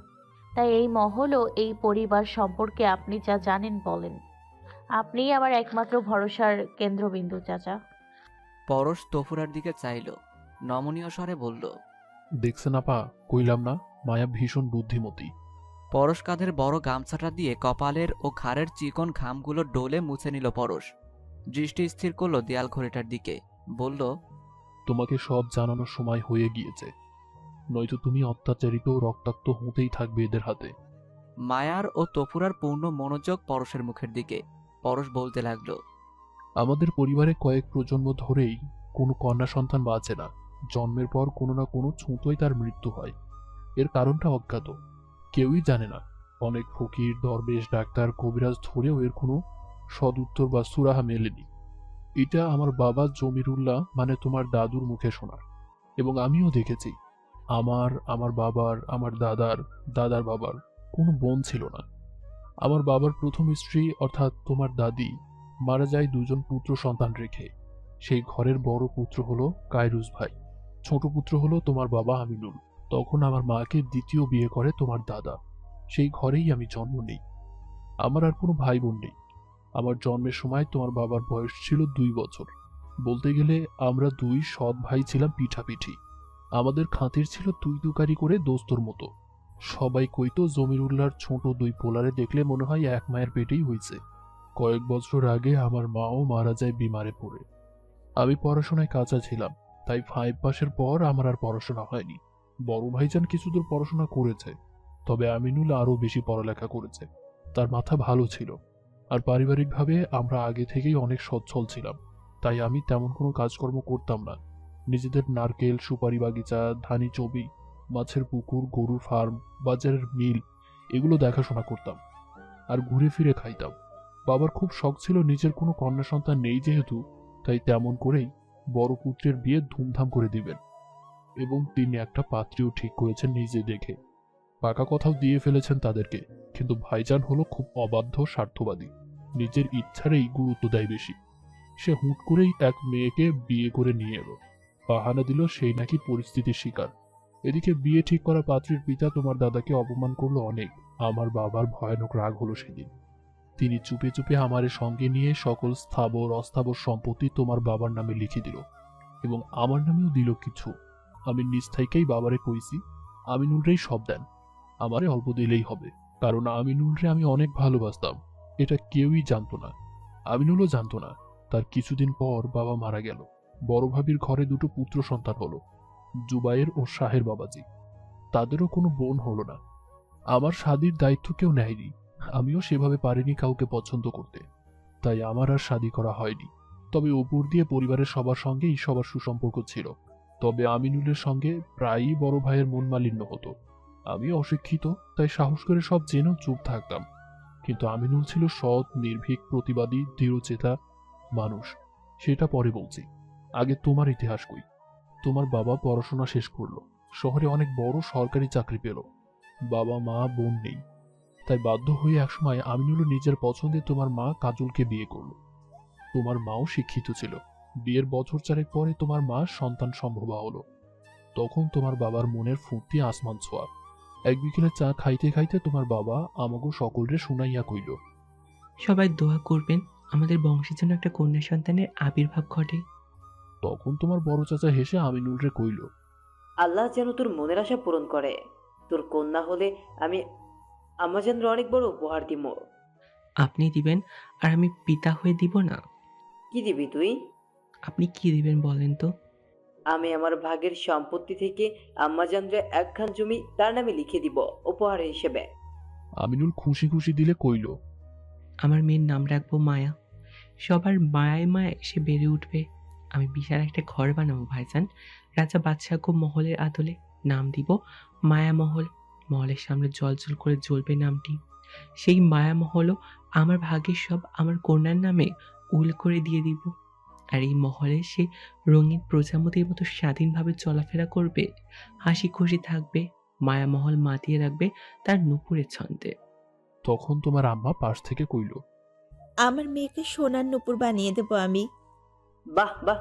তাই এই মহল ও এই পরিবার সম্পর্কে আপনি যা জানেন বলেন। আপনিই আমার একমাত্র ভরসার কেন্দ্রবিন্দু চাচা। পরশ তফুরার দিকে চাইল, নমনীয় স্বরে বলল, দেখছেন আপা, কইলাম না মায়া ভীষণ বুদ্ধিমতী। পরশ কাঁধের বড় গামছাটা দিয়ে কপালের ও ঘাড়ের চিকন ঘামগুলো ডোলে মুছে নিল পরশ। দৃষ্টি স্থির করলো দেয়াল ঘড়িটার দিকে, বলল, তোমাকে সব জানানোর সময় হয়ে গিয়েছে, নয়তো তুমি অত্যাচারিত ও রক্তাক্ত হতেই থাকবে এদের হাতে। মায়ার ও তফুরার পূর্ণ মনোযোগ পরশের মুখের দিকে। পরশ বলতে লাগলো, আমাদের পরিবারে কয়েক প্রজন্ম ধরেই কোনো কন্যা সন্তান বাঁচে না। জন্মের পর কোনো না কোনো ছুঁতোয় তার মৃত্যু হয়। এর কারণটা অজ্ঞাত, কেউই জানে না। অনেক ফকির, দরবেশ, ডাক্তার, কবিরাজ ধরেও এর কোনো সদুত্তর বা সুরাহা মেলেনি। এটা আমার বাবা জমিরুল্লাহ মানে তোমার দাদুর মুখে শোনা, এবং আমিও দেখেছি। আমার বাবার, আমার দাদার বাবার কোনো বোন ছিল না। আমার বাবার প্রথম স্ত্রী অর্থাৎ তোমার দাদি মারা যায় 2 জন পুত্র সন্তান রেখে। সেই ঘরের বড় পুত্র হলো কায়রুস ভাই, ছোট পুত্র হলো তোমার বাবা আমিনুল। তখন আমার মাকে দ্বিতীয় বিয়ে করে তোমার দাদা। সেই ঘরেই আমি জন্ম নেই। আমার আর কোনো ভাই বোন নেই। আমার জন্মের সময় তোমার বাবার বয়স ছিল 2 বছর। বলতে গেলে আমরা 2 সৎ ভাই ছিলাম পিঠাপিঠি। আমাদের খাতির ছিল তুই তুকারি করে দোস্তর মতো। সবাই কইতো জমিরুল্লাহর ছোট 2 পোলারে দেখলে মনে হয় এক মায়ের পেটেই হয়েছে। কয়েক বছর আগে আমার মাও মারা যায় বিমারে পড়ে। আমি পড়াশোনায় কাঁচা ছিলাম, তাই 5 পাসের পর আমার আর পড়াশোনা হয়নি। বড় ভাইজান কিছুদূর পড়াশোনা করেছে, তবে আমিনুল আরও বেশি পড়ালেখা করেছে। তার মাথা ভালো ছিল, আর পারিবারিকভাবে আমরা আগে থেকেই অনেক সচ্ছল ছিলাম, তাই আমি তেমন কোনো কাজকর্ম করতাম না। নিজেদের নারকেল, সুপারি বাগিচা, ধানি জমি, মাছের পুকুর, গরুর ফার্ম, বাজারের মিল এগুলো দেখাশোনা করতাম আর ঘুরে ফিরে খাইতাম। বাবার খুব শখ ছিল নিজের কোনো কন্যা সন্তান নেই যেহেতু, তাই তেমন করেই বড় পুত্রের বিয়ে ধুমধাম করে দিবেন এবং তিনি একটা পাত্রীও ঠিক করেছেন নিজে দেখে। পাকা কথাও দিয়ে ফেলেছেন তাদেরকে, কিন্তু ভাইজান হলো খুব অবাধ্য, স্বার্থবাদী, নিজের ইচ্ছারেই গুরুত্ব দেয় বেশি। সে হুট করেই এক মেয়েকে বিয়ে করে নিয়ে এলো, বাহানা দিল সেই নাকি পরিস্থিতির শিকার। এদিকে বিয়ে ঠিক করা পাত্রীর পিতা তোমার দাদাকে অপমান করলো অনেক। আমার বাবার ভয়ানক রাগ হলো সেদিন। তিনি চুপে চুপে আমার সঙ্গে নিয়ে সকল স্থাবর অস্থাবর সম্পত্তি তোমার বাবার নামে লিখে দিল এবং আমার নামেও দিল কিছু। আমি নিজ থেকেই বাবারে কইছি আমিনুলরেই সব দেন, আমারে অল্প দিলেই হবে, কারণ আমিনুলরে আমি অনেক ভালোবাসতাম। এটা কেউই জানতো না, আমিনুলও জানতো না। তার কিছুদিন পর বাবা মারা গেল। বড় ভাবির ঘরে দুটো পুত্র সন্তান হলো, জুবায়ের ও শাহের বাবাজি। তাদেরও কোনো বোন হলো না। আমার শাদির দায়িত্ব কেউ নেয়নি, আমিও সেভাবে পারিনি কাউকে পছন্দ করতে, তাই আমার আর শাদি করা হয়নি। তবে উপর দিয়ে পরিবারের সবার সঙ্গেই সবার সুসম্পর্ক ছিল। তবে আমিনুলের সঙ্গে প্রায়ই বড় ভাইয়ের মন মালিন্য হতো। আমি অশিক্ষিত, তাই সাহস করে সব জেনেও চুপ থাকতাম। কিন্তু আমিনুল ছিল সৎ, নির্ভীক, প্রতিবাদী, দৃঢ়চেতা মানুষ। সেটা পরে বলছি, আগে তোমার ইতিহাস কই। তোমার বাবা পড়াশোনা শেষ করলো, শহরে অনেক বড় সরকারি চাকরি পেল। বাবা মা বোন নেই, তাই বাধ্য হয়ে একসময় আমিনুল নিজের পছন্দে তোমার মা কাজলকে বিয়ে করলো। তোমার মাও শিক্ষিত ছিল। বিয়ের বছর চারেক পরে তোমার মা সন্তান সম্ভবা হলো। তখন তোমার বাবার মনের ফুর্তি আসমান ছোঁয়া। এক বিকেলে চা খাইতে খাইতে তোমার বাবা আমাকে সকলরে শুনাইয়া কইল, সবাই দোয়া করবেন আমাদের বংশের জন্য একটা কন্যা সন্তানের আবির্ভাব ঘটে। তখন তোমার বড় চাচা হেসে আমিনুলরে কইল, আল্লাহ যেন তোর মনের আশা পূরণ করে। তোর কন্যা হলে আমি আমাজনরে অনেক বড় উপহার দিব। আপনি দিবেন আর আমি পিতা হয়ে দিব না? কি দিবি তুই? আপনি কি দিবেন বলেন তো? আমি আমার ভাগের সম্পত্তি থেকে আম্মাজানরে একখান জমি তার নামে লিখে দিব উপহার হিসেবে। আমিনুল খুশি খুশি দিলে কইল, আমার মেয়ের নাম রাখবো মায়া। সবার মায়ায় মায়ায় সে বেড়ে উঠবে। আমি বিশাল একটা ঘর বানাবো ভাইজান, রাজা বাদশাহ মহলের আদলে। নাম দিব মায়া মহল। মহলের সামনে জল জল করে জ্বলবে নামটি। সেই মায়া মহলও আমার ভাগের সব আমার কন্যার নামে উল করে দিয়ে দিব। আর এই মহলে সে রঙিন প্রজাপতির মতো স্বাধীনভাবে চলাফেরা করবে, হাসি খুশি থাকবে। মায়া মহল মাতিয়ে রাখবে তার নুপুরের ছন্দে। তখন তোমার আম্মা পাশ থেকে কইল, আমার মেয়েকে সোনার নুপুর বানিয়ে দেবো আমি। বাহ বাহ,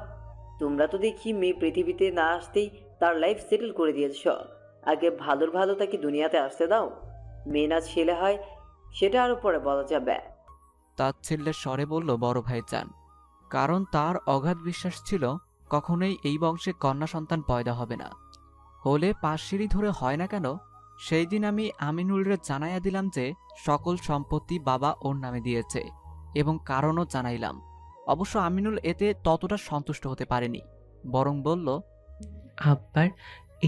তোমরা তো দেখি মেয়ে পৃথিবীতে না আসতেই তার লাইফ সেটেল করে দিয়েছ। আগে ভালোর ভালো তাকে দুনিয়াতে আসতে দাও। মেয়ে না ছেলে হয় সেটা আরো পরে বলা যাবে। তাচ্ছিল্যের স্বরে বলল বড় ভাইজান, কারণ তার অগাধ বিশ্বাস ছিল কখনোই এই বংশে কন্যা সন্তান পয়দা হবে না। হলে 5 সিঁড়ি ধরে হয় না কেন, সেই দিন আমি আমিনুলরে জানাইয়া দিলাম যে সকল সম্পত্তি বাবা ওর নামে দিয়েছে এবং কারণও জানাইলাম। অবশ্য আমিনুল এতে ততটা সন্তুষ্ট হতে পারেনি, বরং বলল, আব্বার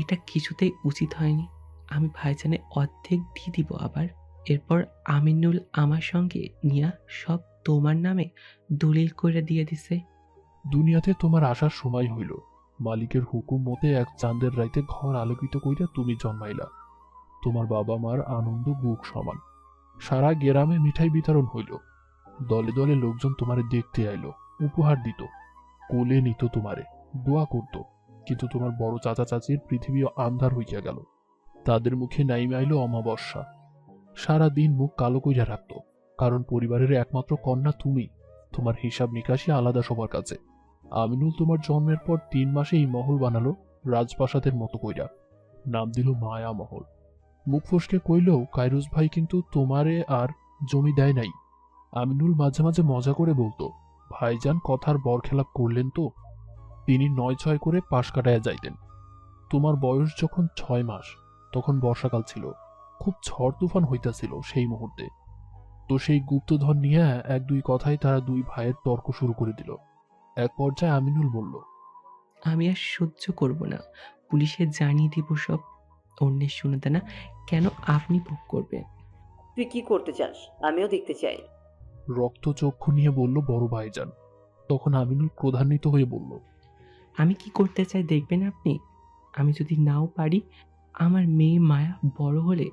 এটা কিছুতেই উচিত হয়নি। আমি ভাইজানে অর্ধেক দিয়ে দিব আবার। এরপর আমিনুল আমার সঙ্গে নিয়া সব তোমার নামে দলিল করে দিয়ে দিছে। দুনিয়াতে তোমার আসার সময় হইল। মালিকের হুকুম মতে এক চাঁদের রাইতে ঘর আলোকিত কইরা তুমি জন্মাইলা। তোমার বাবা মার আনন্দ বুক সমান। সারা গ্রামে মিঠাই বিতরণ হইল। দলে দলে লোকজন তোমারে দেখতে আইলো, উপহার দিত, কোলে নিত, তোমারে দোয়া করত। কিন্তু তোমার বড় চাচা চাচির পৃথিবী আন্ধার হইয়া গেল। তাদের মুখে নাইমে আইল অমাবস্যা। সারা দিন মুখ কালো কইরা রাখত, কারণ পরিবারের একমাত্র কন্যা তুমি। তোমার হিসাব নিকাশি আলাদা সবার কাছে। আমিনুল তোমার জন্মের পর 3 মাসে এই মহল বানালো রাজপ্রাসাদের মতো কইরা, নাম দিল মায়া মহল। মুখ ফসকে কইলেও কাইরুস ভাই কিন্তু তোমারে আর জমি দেয় নাই। আমিনুল মাঝে মাঝে মজা করে বলতো, ভাইজান কথার বরখেলাপ করলেন তো। তিনি 9-6 করে পাশ কাটাইয়া যাইতেন। তোমার বয়স যখন 6 মাস, তখন বর্ষাকাল ছিল, খুব ঝড় তুফান হইতাছিল সেই মুহূর্তে। তো সেই গুপ্তধন নিয়ে 1-2 কথায় তারা 2 ভাইয়ের তর্ক শুরু করে দিল। এক পর্যায়ে আমিনুল বলল, আমি আর সহ্য করব না, পুলিশে জানিয়ে দিব সব। অন্যের শুনতে না কেন আপনি ভোগ করবেন? তুই কি করতে চাস আমিও দেখতে চাই। রক্তচক্ষু নিয়ে বলল বড় ভাইজান। তখন আমিনুল ক্রোধান্বিত হয়ে বলল, আমি কি করতে চাই দেখবেন আপনি? আমি যদি নাও পারি, আমার মেয়ে মায়া বড় হলে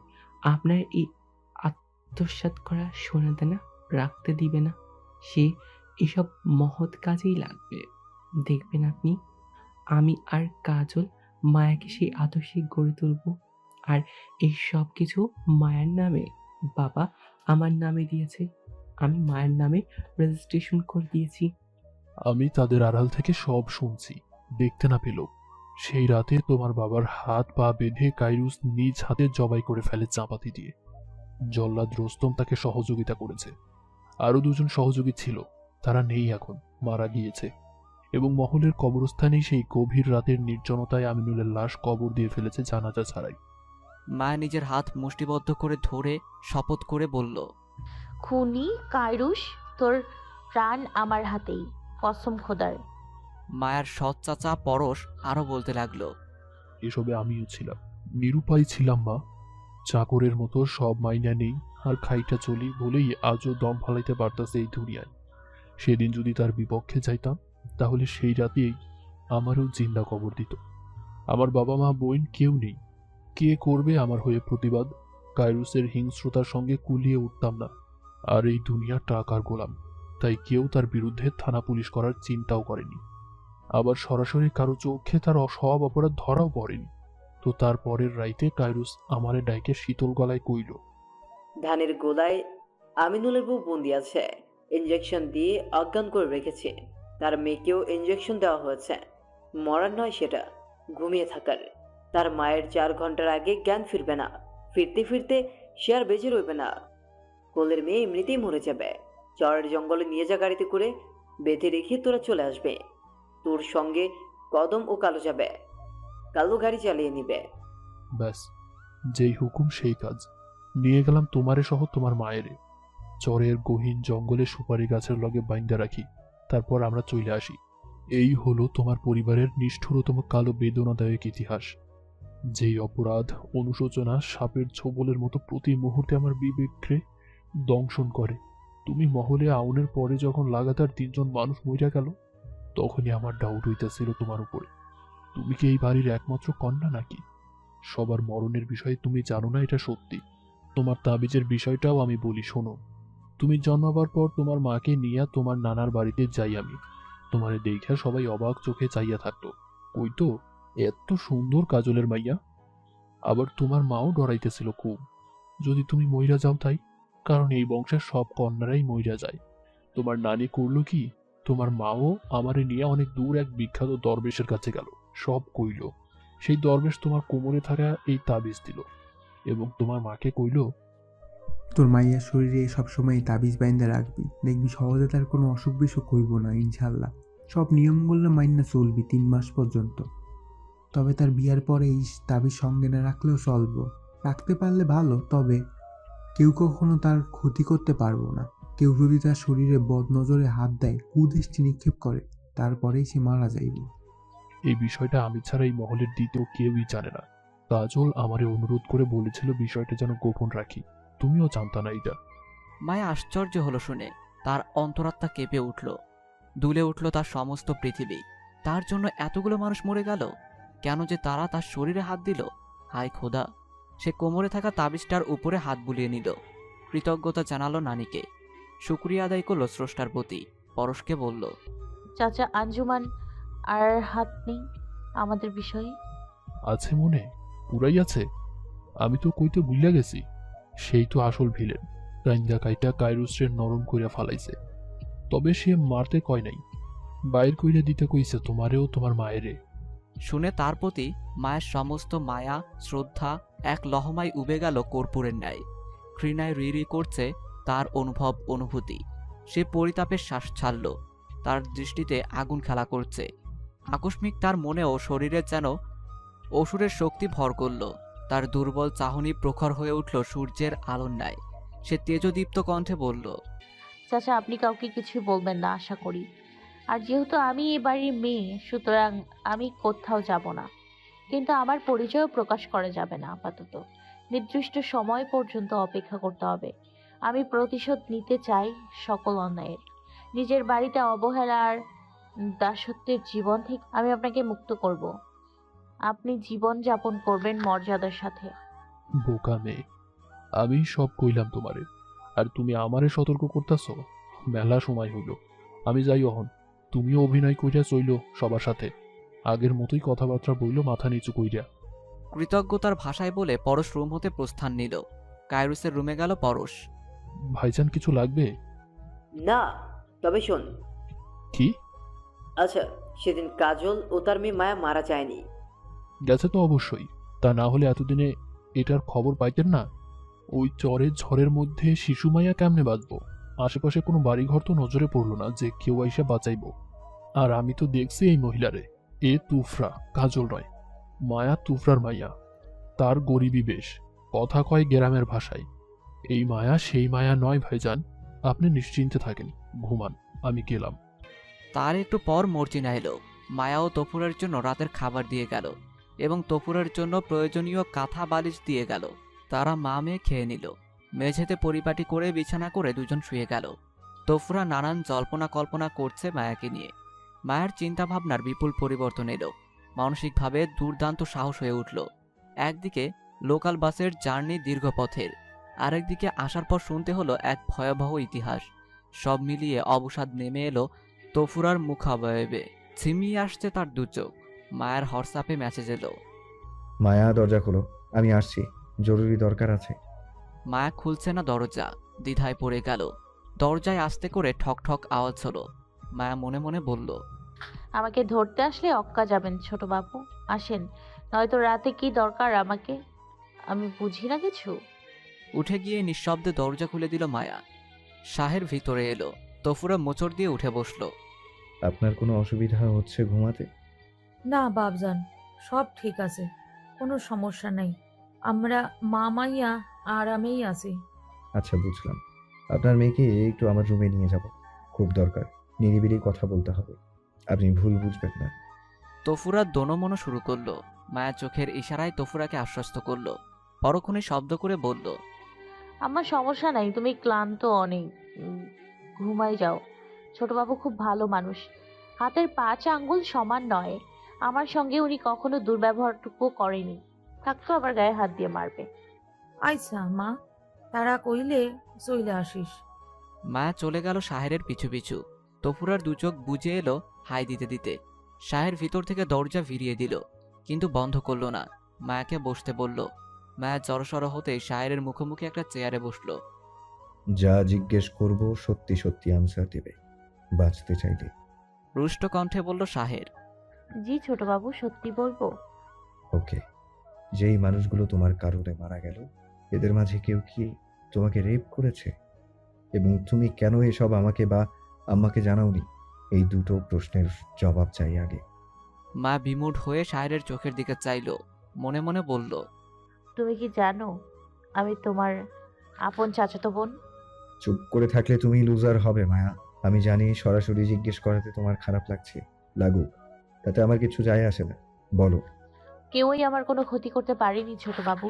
আপনার এই আত্মসাৎ করা সোনা দানা রাখতে দিবে না। সে এসব মহৎ কাজেই লাগবে। দেখবেন আপনি, আমি আর কাজল মায়াকে সেই আদর্শে গড়ে তুলব। আর এই সব কিছু মায়ের নামে বাবা আমার নামে দিয়েছে। আমি মায়ের নামে রেজিস্ট্রেশন করে দিয়েছি। আমি তাদের আড়াল থেকে সব শুনছি, দেখতে না পেল সেই রাতে তোমার বাবার হাত পা বেঁধে কাইরুস নিজ হাতে জবাই করে ফেলে চাপাতি দিয়ে। জল্লাদ রোস্তম তাকে সহযোগিতা করেছে। আরো দুজন সহযোগী ছিল, তারা নেই এখন, মারা গিয়েছে। এবং মহলের কবরস্থানেই সেই গভীর রাতের নির্জনতায় আমিনুলের লাশ কবর দিয়ে ফেলেছে জানাজা ছাড়াই। মায়া নিজের হাত মুষ্টিবদ্ধ করে ধরে শপথ করে বলল, খুনি কায়রুস, তোর প্রাণ আমার হাতেই, কসম খোদার। মায়ার সৎ চাচা পরশ আরো বলতে লাগলো, এসবে আমিও ছিলাম, নিরুপায় ছিলাম মা। চাকরের মতো সব মাইনা নেই আর খাইটা চলি বলেই আজও দম ফালাইতে পারতাছে এই দুনিয়ায়। সেদিন যদি তার বিপক্ষে যাইতাম, তাহলে সেই রাতেই আমারও জিন্দা কবর দিত। আমার বাবা মা বোন কেউ নেই, কে করবে আমার হয়ে প্রতিবাদ? কায়রুসের হিংস্রতার সঙ্গে কুলিয়ে উঠতাম না। আর এই দুনিয়া টাকার গোলাম, তাই কেউ তার বিরুদ্ধে থানা পুলিশ করার চিন্তাও করেনি। আবার সরাসরি কারো চোখে তার সব অপরাধ ধরাও পড়েনি। তো তার পরের রাইতে কায়রুস আমারে ডাইকে শীতল গলায় কইল, ধানের গোলায় আমিনুলের বউ বন্দি আছে, ইঞ্জেকশন দিয়ে অজ্ঞান করে রেখেছে। তার মেয়েকেও ইঞ্জেকশন দেওয়া হয়েছে, মরার নয় সেটা, ঘুমিয়ে থাকার। তার মায়ের 4 ঘন্টার আগে জ্ঞান ফিরবে না, ফিরতে ফিরতে সে আর বেঁচে রইবে না। কোলের মেয়ে এমনিতেই মরে যাবে। চরের জঙ্গলে নিয়ে যা গাড়িতে করে, বেঁধে রেখে তোরা চলে আসবে। তোর সঙ্গে কদম ও কালো যাবে, কালো গাড়ি চালিয়ে নিবে। ব্যাস, যেই হুকুম সেই কাজ। নিয়ে গেলাম তোমারে সহ তোমার মায়েরে। চরের গহীন জঙ্গলে সুপারি গাছের লগে বাইন্দা রাখি, তারপর আমরা চলে আসি। এই হলো তোমার পরিবারের নিষ্ঠুরতম কালো বেদনাদায়ক ইতিহাস। যেই অপরাধ অনুশোচনা সাপের ছোবলের মতো প্রতি মুহূর্তে আমার বিবেককে দংশন করে। তুমি মহলে আউনের পরে যখন লাগাতার 3 জন মানুষ মইরা গেল, তখনই আমার ডাউট হইতেছিল তোমার উপরে। তুমি কি এই বাড়ির একমাত্র কন্যা নাকি? সবার মরণের বিষয়ে তুমি জানো না, এটা সত্যি। তোমার তাবিজের বিষয়টাও আমি বলি, শোনো। তুমি জন্মাবার পর তোমার মাকে নিয়ে তোমার নানার বাড়িতে যাই আমি। তোমারে দেখা সবাই অবাক চোখে চাইয়া থাকতো, কইতো এত সুন্দর কাজলের মাইয়া। আবার তোমার মাও ডরাইতেছিল খুব, যদি তুমি মইরা যাও তাই, কারণ এই বংশের সব কন্যারাই মইরা যায়। তোমার নানি করলো কি, তোমার মাও আমারে নিয়ে অনেক দূর এক বিখ্যাত দরবেশের কাছে গেল, সব কইল। সেই দরবেশ তোমার কোমরে থাকা এই তাবিজ দিল এবং তোমার মাকে কইল, তোর মাইয়ার শরীরে সবসময় এই তাবিজ বাইন্দা রাখবি, দেখবি সহজে তার কোনো অসুখ বিসুখ হইব না ইনশাল্লাহ। সব নিয়মগুলো মাইন্না চলবি 3 মাস পর্যন্ত। তবে তার বিয়ার পরে এই তাবিজ সঙ্গে না রাখলেও চলব, রাখতে পারলে ভালো। তবে কেউ কখনো তার ক্ষতি করতে পারবো না। কেউ যদি তার শরীরে বদনজরে হাত দেয়, কুদৃষ্টি নিক্ষেপ করে, তারপরেই সে মারা যাইব। এই বিষয়টা আমি ছাড়া এই মহলের দ্বিতীয় কেউই জানে না। কাজল আমারে অনুরোধ করে বলেছিল বিষয়টা যেন গোপন রাখি, তুমিও জানতা না এটা। মায়া আশ্চর্য হলো শুনে। তার অন্তরাত্মা কেঁপে উঠল, দুলে উঠল তার সমস্ত পৃথিবী। তার জন্য এতগুলো মানুষ মরে গেল, কেন যে তারা তার শরীরে হাত দিল? হায় খোদা! সে কোমরে থাকা তাবিজটার উপরে হাত বুলিয়ে নিল। কৃতজ্ঞতা জানালো নানিকে, শুকরিয়া আদায় করলো স্রষ্টার প্রতি। পরশকে বলল, চাচা, আঞ্জুমান আর হাত নেই আমাদের বিষয়ে? আছে মনে, পুরাই আছে। আমি তো কইতে ভুলিয়া গেছি, সেই তো আসল ভিলেন। কাইন্দা কাইটা কায়রুসের নরম কইরা ফালাইছে। তবে সে মারতে কয় নাই, বাইর কইরা দিতে কইছে তোমারেও তোমার মায়েরে। শুনে তার প্রতি মায়ের সমস্ত মায়া শ্রদ্ধা এক লহমায় উবে গেল কর্পূরের ন্যায়। ঘৃণায় রি করছে তার অনুভূতি। সে পরিতাপের শ্বাস ছাড়ল। তার দৃষ্টিতে আগুন খেলা করছে। আকস্মিক তার মনেও শরীরে যেন অসুরের শক্তি ভর করল। তার দুর্বল চাহনি প্রখর হয়ে উঠল সূর্যের আলোর ন্যায়। সে তেজদীপ্ত কণ্ঠে বলল, চাচা, আপনি কাউকে কিছু বলবেন না আশা করি। আর যেহেতু আমি এ বাড়ির মেয়ে, সুতরাং আমি কোথাও যাব না। কিন্তু আমার পরিচয়ও প্রকাশ করা যাবে না আপাতত। নির্দিষ্ট সময় পর্যন্ত অপেক্ষা করতে হবে। আমি প্রতিশোধ নিতে চাই সকল অন্যায়ের। নিজের বাড়িতে অবহেলা আর দাসত্বের জীবন থেকে আমি আপনাকে মুক্ত করব। আপনি জীবন যাপন করবেন মর্যাদার সাথে। বোকা মেয়ে, আমি সব কইলাম তোমারে, আর তুমি আমারে সতর্ক করতেছ। মেলা সময় হইল, আমি যাই অহন। তুমিও অভিনয় কইরা চইল সবার সাথে, আগের মতোই কথাবার্তা বইল মাথা নিচু কইরা। কৃতজ্ঞতার ভাষায় বলে পরশ রুম হতে প্রস্থান নিল। কায়রুসের রুমে গেল পরশ। ভাইজান কিছু লাগবে? না, তবে শোন। কি? আচ্ছা, সেদিন কাজল ও তার মেয়ে মায়া মারা যায়নি। গেছে তো অবশ্যই, তা না হলে এতদিনে এটার খবর পাইতেন না। ওই চরের ঝড়ের মধ্যে শিশু মাইয়া কেমনে বাঁচবো? আশেপাশে কোনো বাড়িঘর তো নজরে পড়লো না যে কেউ আইসা বাঁচাইব। আর আমি তো দেখছি এই মহিলারে, এ তুফরা, কাজল নয়। মায়া তুফরার মাইয়া, তার গরিবী বেশ, কথা কয় গ্রামের ভাষায়। এই মায়া সেই মায়া নয় ভাইজান, আপনি নিশ্চিন্তে থাকেন, ঘুমান, আমি গেলাম। তার একটু পর মর্জিনা এলো। মায়া ও তপুরের জন্য রাতের খাবার দিয়ে গেল এবং তপুরের জন্য প্রয়োজনীয় কাঁথা বালিশ দিয়ে গেল। তারা মা মেয়ে খেয়ে নিল। মেঝেতে পরিপাটি করে বিছানা করে দুজন শুয়ে গেল। তফুরা নানান জল্পনা কল্পনা করছে মায়াকে নিয়ে। মায়ের চিন্তাভাবনার বিপুল পরিবর্তন এলো। মানসিকভাবে দুর্দান্ত সাহস হয়ে উঠল। একদিকে লোকাল বাসের জার্নি দীর্ঘ পথের, আরেকদিকে আসার পর শুনতে হলো এক ভয়াবহ ইতিহাস। সব মিলিয়ে অবসাদ নেমে এলো তফুরার মুখাবয়বে। ছিমিয়ে আসছে তার দু চোখ। মায়ের হোয়াটসঅ্যাপে মেসেজ এলো। মায়া, দরজা খোলো, আমি আসছি, জরুরি দরকার আছে। মায়া খুলছে না দরজা, দ্বিধায় পড়ে গেল। দরজায় আস্তে করে ঠক ঠক আওয়াজ হলো। মায়া মনে মনে বলল, আমাকে ধরতে আসলে অক্কা যাবেন ছোট বাবু, আসেন, নয়তো রাতে কি দরকার আমাকে, আমি বুঝি না কিছু। উঠে গিয়ে নিঃশব্দে দরজা খুলে দিল মায়া। শাহের ভিতরে এলো। তফুরা মোচড় দিয়ে উঠে বসলো। আপনার কোনো অসুবিধা হচ্ছে ঘুমাতে? না বাবজান, সব ঠিক আছে, কোনো সমস্যা নেই। আমরা মা মাইয়া আরামেই আছি। আচ্ছা, বুঝলাম। আপনার মেয়েকে একটু আমার রুমে নিয়ে যাব, খুব দরকার, নিরিবিলি কথা বলতে হবে, আপনি ভুল বুঝবেন না। তফুরা দোনমনো শুরু করলো। মায়া চোখের ইশারায় তফুরাকে আশ্বস্ত করলো। পরক্ষণে শব্দ করে বলল, আমার সমস্যা নাই, তুমি ক্লান্ত অনেক, ঘুমাই যাও। ছোটবাবু খুব ভালো মানুষ, হাতের 5 আঙ্গুল সমান নয়। আমার সঙ্গে উনি কখনো দুর্ব্যবহারটুকু করেনি, থাকতো আবার গায়ে হাত দিয়ে মারবে। আচ্ছা মা, তারা কইলে চইলে আসিস। মায়া চলে গেল শাহেরের পিছু পিছু। তফুরার দু চোখ বুজে এলো হাই দিতে দিতে। শাহের ভিতর থেকে দরজা ভিড়িয়ে দিল, কিন্তু বন্ধ করলো না। মায়াকে বসতে বলল। মায়া জড়সড় হতে শাহেরের মুখোমুখি একটা চেয়ারে বসলো। যা জিজ্ঞেস করব সত্যি সত্যি আনসার দেবে, বাঁচতে চাইলে। রুষ্ট কণ্ঠে বলল শাহের। জি ছোটবাবু, সত্যি বলবো। ওকে। যেই মানুষগুলো তোমার কারণে মারা গেল, এদের মাঝে কেউ কি তোমাকে রেপ করেছে? এবং তুমি কেন এসব আমাকে বা আম্মাকে জানাওনি? এই দুটো প্রশ্নের জবাব চাই আগে। মা বিমূঢ় হয়ে শাহেরের চোখের দিকে চাইল। মনে মনে বলল, তুমি কি জানো আমি তোমার আপন চাচাতো বোন? চুপ করে থাকলে তুমি লুজার হবে মায়া। আমি জানি সরাসরি জিজ্ঞেস করাতে তোমার খারাপ লাগছে, লাগুক, তাতে আমার কিছু যায় আসে না, বলো। কেউই আমার কোনো ক্ষতি করতে পারেনি ছোটবাবু।